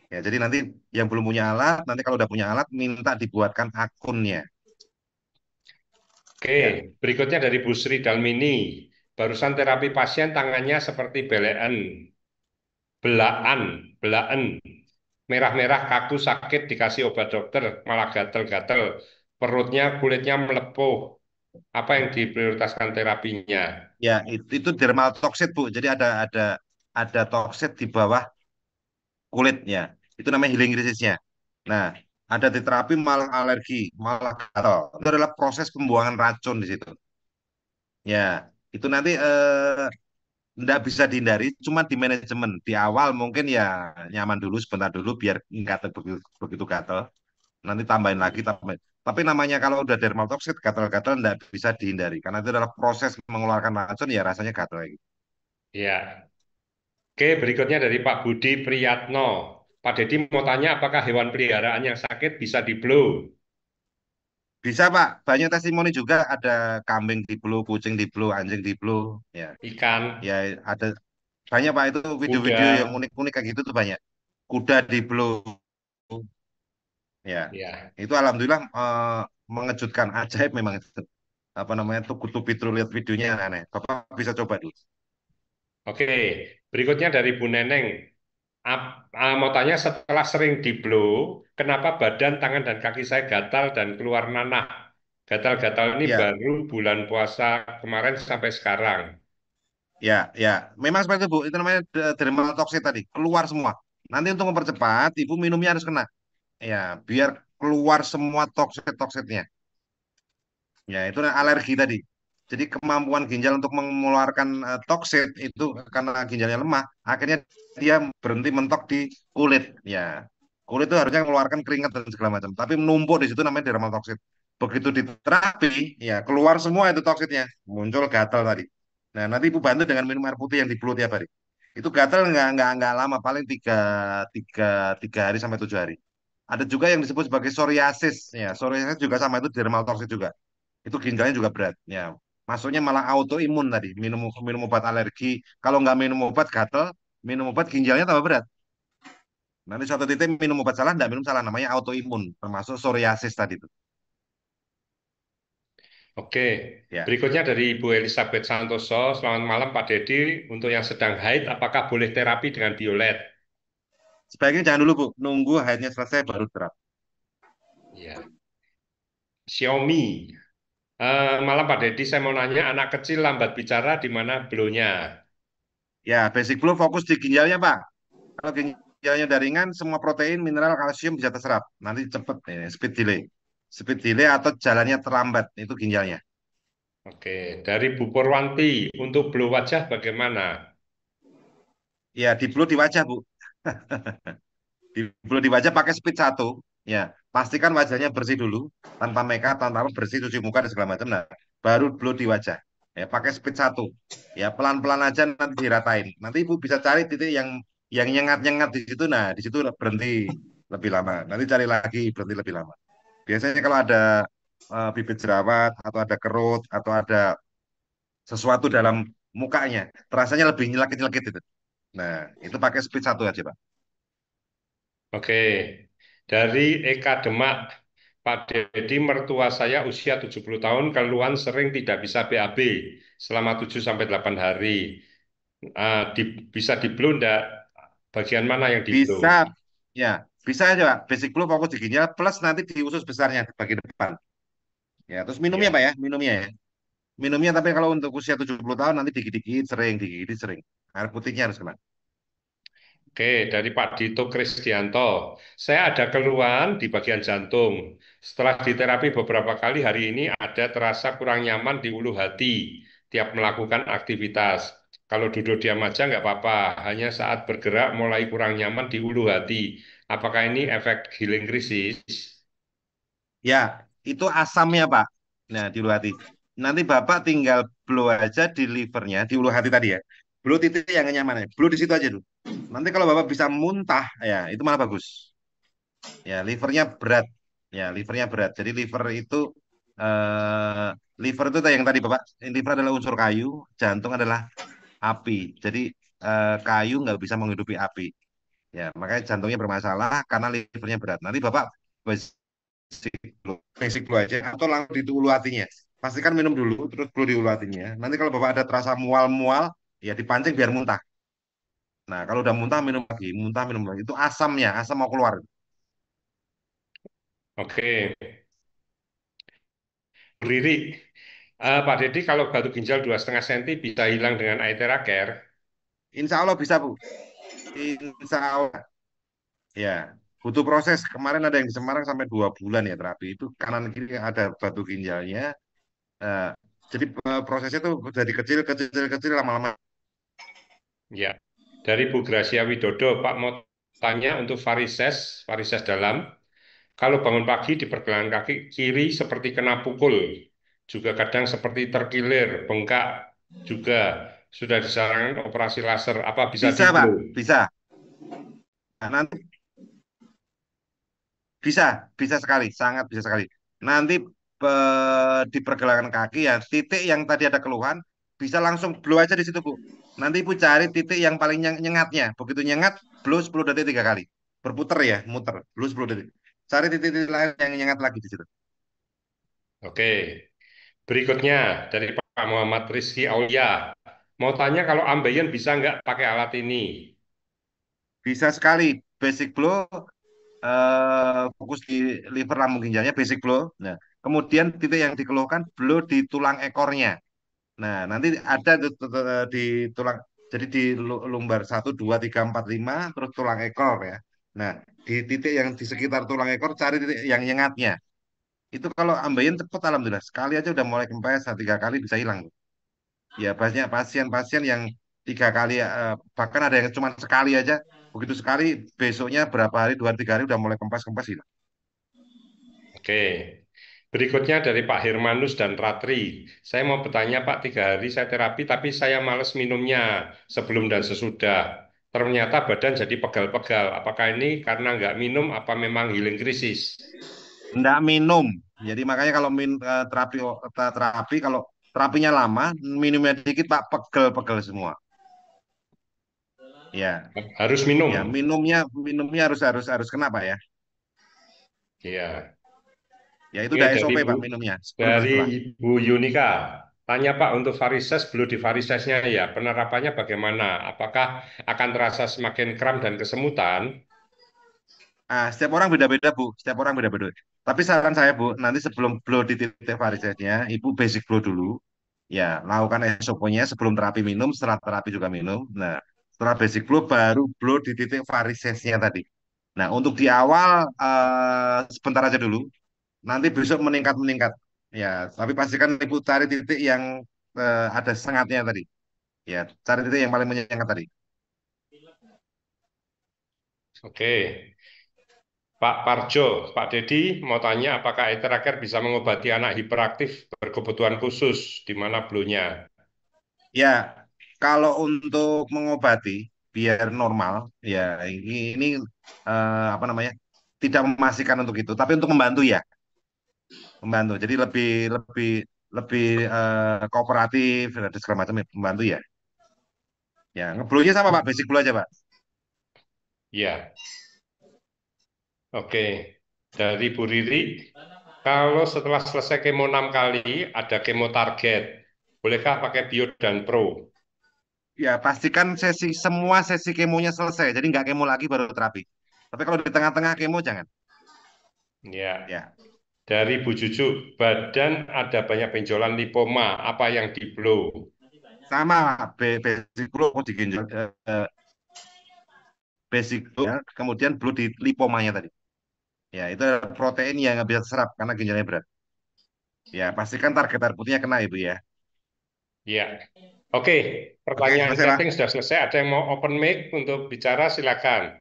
S21: Ya, jadi nanti yang belum punya alat, nanti kalau udah punya alat, minta dibuatkan akunnya.
S10: Oke, berikutnya dari Bu Sri Dalmini. Barusan terapi pasien tangannya seperti belaan, merah-merah, kaku, sakit, dikasih obat dokter, malah gatel-gatel, perutnya, kulitnya melepuh. Apa yang diprioritaskan terapinya?
S21: Ya, itu dermatoxid Bu. Jadi ada toksit di bawah kulitnya. Itu namanya healing resistnya. Nah, ada di terapi malah alergi, malah gatal. Itu adalah proses pembuangan racun di situ. Ya, itu nanti nggak bisa dihindari, cuma di manajemen. Di awal mungkin ya nyaman dulu, sebentar dulu, biar nggak begitu, begitu gatal. Nanti tambahin lagi, tambahin. Tapi namanya kalau udah dermatoxid, gatal-gatal nggak bisa dihindari. Karena itu adalah proses mengeluarkan racun, ya rasanya gatal lagi.
S10: Ya. Oke, berikutnya dari Pak Budi Priyatno. Pak Deddy mau tanya apakah hewan peliharaan yang sakit bisa di-blow?
S21: Bisa Pak, banyak testimoni juga, ada kambing di blow, kucing di blow, anjing di blow, ya.
S10: Ikan.
S21: Ya ada banyak Pak, itu video-video yang unik-unik kayak gitu tuh banyak. Kuda di blow, ya. Itu alhamdulillah mengejutkan, ajaib memang itu. Apa namanya tuh kutu pitru, lihat videonya aneh. Bapak bisa coba dulu.
S10: Oke, berikutnya dari Bu Neneng. Mau tanya setelah sering di-blow, kenapa badan, tangan, dan kaki saya gatal dan keluar nanah? Gatal-gatal ini baru bulan puasa kemarin sampai sekarang.
S21: Ya, ya, memang seperti itu Bu. Itu namanya dermatoxid tadi, keluar semua. Nanti untuk mempercepat, Ibu minumnya harus kena. Ya, biar keluar semua toksit-toksitnya. Ya, itu alergi tadi. Jadi kemampuan ginjal untuk mengeluarkan toksit itu karena ginjalnya lemah, akhirnya dia berhenti mentok di kulit. Ya, kulit itu harusnya mengeluarkan keringat dan segala macam, tapi menumpuk di situ namanya dermatoksit. Begitu diterapi, ya keluar semua itu toksitnya, muncul gatal tadi. Nah, nanti ibu bantu dengan minum air putih yang di tiap hari. Itu gatal nggak lama, paling tiga, tiga hari sampai 7 hari. Ada juga yang disebut sebagai psoriasis. Ya, psoriasis juga sama, itu dermatoksit juga. Itu ginjalnya juga berat. Ya, masuknya malah autoimun tadi. Minum minum obat alergi. Kalau nggak minum obat gatal, minum obat ginjalnya tambah berat. Nanti suatu titik minum obat salah, nggak minum salah. Namanya autoimun, termasuk psoriasis tadi itu.
S10: Oke, berikutnya dari Ibu Elizabeth Santoso. Selamat malam Pak Deddy. Untuk yang sedang haid, apakah boleh terapi dengan biolet?
S21: Sebaiknya jangan dulu Bu, nunggu haidnya selesai baru terapi.
S10: Ya. Xiaomi. Malam Pak Deddy, saya mau nanya, anak kecil lambat bicara di mana blow-nya?
S21: Ya, basic flow fokus di ginjalnya Pak. Kalau ginjalnya udah ringan, semua protein, mineral, kalsium bisa terserap. Nanti cepet, speed delay. Speed delay atau jalannya terlambat, itu ginjalnya.
S10: Oke, dari Bu Purwanti, untuk blow wajah bagaimana?
S21: Ya, di blow di wajah Bu. Blow di wajah pakai speed 1. Ya, pastikan wajahnya bersih dulu, tanpa makeup, tanpa apa, bersih, cuci muka dan segala macam. Nah, baru blow di wajah. Ya, pakai speed 1. Ya, pelan-pelan aja nanti diratain. Nanti ibu bisa cari titik yang nyengat-nyengat di situ. Nah, di situ berhenti lebih lama. Nanti cari lagi berhenti lebih lama. Biasanya kalau ada bibit jerawat atau ada kerut atau ada sesuatu dalam mukanya, terasanya lebih nyelakit-nyelakit itu. Nah, itu pakai speed 1 aja, Pak.
S10: Oke, dari Eka Demak, Pak Dedi, mertua saya usia 70 tahun, keluhan sering tidak bisa BAB selama 7 sampai 8 hari. Bisa di-blow enggak? Bagian mana yang di-blow?
S21: Bisa, ya, bisa aja, Pak. Basic Blue fokus di ginjal plus nanti di usus besarnya di bagian depan. Ya, terus minumnya,
S10: Ya.
S21: Pak ya, minumnya ya. Minumnya tapi kalau untuk usia 70 tahun nanti dikit-dikit sering, dikit-dikit sering. Air putihnya harus kena.
S10: Oke, dari Pak Dito Kristianto. Saya ada keluhan di bagian jantung. Setelah diterapi beberapa kali hari ini ada terasa kurang nyaman di ulu hati tiap melakukan aktivitas. Kalau duduk diam aja nggak apa-apa, hanya saat bergerak mulai kurang nyaman di ulu hati. Apakah ini efek healing krisis?
S21: Ya, itu asamnya, Pak. Nah, di ulu hati. Nanti Bapak tinggal blow aja di livernya, di ulu hati tadi ya. Blow titik yang nyaman ya. Blow di situ aja dulu. Nanti kalau Bapak bisa muntah, ya itu malah bagus. Ya, livernya berat. Ya, livernya berat. Jadi eh liver itu yang tadi Bapak, liver adalah unsur kayu, jantung adalah api. Jadi kayu nggak bisa menghidupi api. Ya, makanya jantungnya bermasalah karena livernya berat. Nanti Bapak basic dulu aja atau langsung di ulu hatinya. Pastikan minum dulu, terus perlu di ulu hatinya. Nanti kalau Bapak ada terasa mual-mual, ya dipancing biar muntah. Nah, kalau udah muntah minum lagi, muntah minum lagi. Itu asamnya, asam mau keluar.
S10: Oke, Riri. Pak Dedi, kalau batu ginjal 2,5 cm bisa hilang dengan eye Care?
S21: Insya Allah bisa, Bu. Insya Allah. Ya, butuh proses. Kemarin ada yang di Semarang sampai 2 bulan ya terapi. Itu kanan kiri ada batu ginjalnya. Eh, jadi prosesnya tuh jadi kecil, kecil, kecil, lama-lama.
S10: Ya, dari Bu Gracia Widodo, Pak mau tanya untuk varises, varises dalam. Kalau bangun pagi di pergelangan kaki kiri seperti kena pukul, juga kadang seperti terkilir, bengkak juga. Sudah disarankan operasi laser, apa bisa
S21: Bisa, Pak.
S10: di-blow?
S21: Bisa. Nah, nanti bisa, bisa sekali, sangat bisa sekali. Nanti di pergelangan kaki ya, titik yang tadi ada keluhan, bisa langsung blow aja di situ, Bu. Nanti Ibu cari titik yang paling nyengatnya. Begitu nyengat, blow 10 detik 3 kali. Berputar ya, muter, blow 10 detik. Cari titik-titik lain yang nyengat lagi di situ.
S10: Oke, berikutnya dari Pak Muhammad Rizky Aulia. Mau tanya kalau ambeien bisa nggak pakai alat ini?
S21: Bisa sekali, basic blow, fokus di liver lambung ginjalnya, basic blow. Nah, kemudian titik yang dikeluhkan, blow di tulang ekornya. Nah, nanti ada di tulang, jadi di lumbar 1, 2, 3, 4, 5, terus tulang ekor ya. Nah, di titik yang di sekitar tulang ekor, cari titik yang nyengatnya. Itu kalau ambeien cepat, alhamdulillah. Sekali aja udah mulai kempes, 3 kali bisa hilang. Ya, banyak pasien-pasien yang 3 kali, bahkan ada yang cuma sekali aja. Begitu sekali, besoknya berapa hari, 2, 3 hari udah mulai kempes-kempes hilang.
S10: Oke. Berikutnya dari Pak Hermanus dan Ratri. Saya mau bertanya, Pak, 3 hari saya terapi, tapi saya males minumnya sebelum dan sesudah. Ternyata badan jadi pegal-pegal. Apakah ini karena nggak minum, apa memang healing krisis?
S21: Nggak minum. Jadi makanya kalau terapi kalau terapinya lama, minumnya dikit Pak, pegel-pegel semua. Ya.
S10: Harus minum.
S21: Ya, minumnya harus kena Pak ya.
S10: Iya.
S21: Ya itu
S10: Oke,
S21: udah
S10: dari
S21: SOP
S10: Bu,
S21: Pak minumnya. Sebelum dan
S10: dari
S21: setelah.
S10: Ibu Yunika. Tanya Pak, untuk varises, blow di varisesnya ya, penerapannya bagaimana? Apakah akan terasa semakin kram dan kesemutan?
S21: Setiap orang beda-beda Bu. Setiap orang beda-beda. Tapi saran saya Bu, nanti sebelum blow di titik varisesnya, Ibu basic blow dulu. Ya, lakukan SOP-nya sebelum terapi minum, setelah terapi juga minum. Nah, setelah basic blow baru blow di titik varisesnya tadi. Nah, untuk di awal sebentar aja dulu. Nanti besok meningkat-meningkat. Ya, tapi pastikan Ibu cari titik yang ada sengatnya tadi. Ya, cari titik yang paling menyengat tadi.
S10: Oke. Pak Parjo, Pak Dedi mau tanya apakah eye tracker bisa mengobati anak hiperaktif berkebutuhan khusus di mana blue-nya?
S21: Ya, kalau untuk mengobati biar normal, ya ini apa namanya? Tidak memastikan untuk itu, tapi untuk membantu ya, membantu. Jadi lebih lebih lebih kooperatif dan segala macam ya, membantu ya. Ya, ngeblunya sama Pak, basic blue aja Pak.
S10: Ya, oke. Dari Bu Riri, kalau setelah selesai kemo 6 kali, ada kemo target. Bolehkah pakai Bio dan Pro?
S21: Ya, pastikan semua sesi kemonya selesai. Jadi nggak kemo lagi baru terapi. Tapi kalau di tengah-tengah kemo jangan.
S10: Ya.
S21: Ya.
S10: Dari Bu Juju, badan ada banyak benjolan lipoma. Apa yang di blow?
S21: Sama, basic blue digenjot. Basic blue, ya, kemudian blue di lipomanya tadi. Ya, itu protein yang nggak bisa serap karena ginjalnya berat. Ya, pastikan target air putihnya kena Ibu ya.
S10: Ya. Oke, pertanyaan chatting sudah selesai. Ada yang mau open mic untuk bicara, silakan.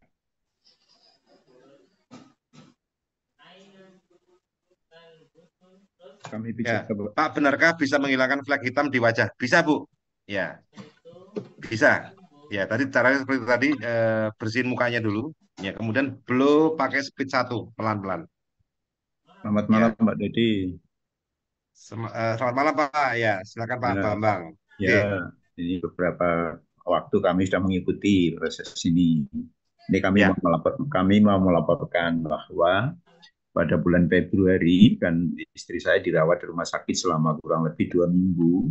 S21: Kami bisa. Ya. Pak, benarkah bisa menghilangkan flek hitam di wajah? Bisa, Bu. Ya, bisa. Ya, tadi caranya seperti tadi, bersihin mukanya dulu. Ya, kemudian blow pakai speed 1, pelan-pelan.
S4: Selamat malam, Mbak Dedi.
S21: Selamat malam, Pak. Ya, silakan Pak Bambang.
S4: Ya, ini beberapa waktu kami sudah mengikuti proses ini. Ini kami mau melaporkan bahwa pada bulan Februari kan istri saya dirawat di rumah sakit selama kurang lebih 2 minggu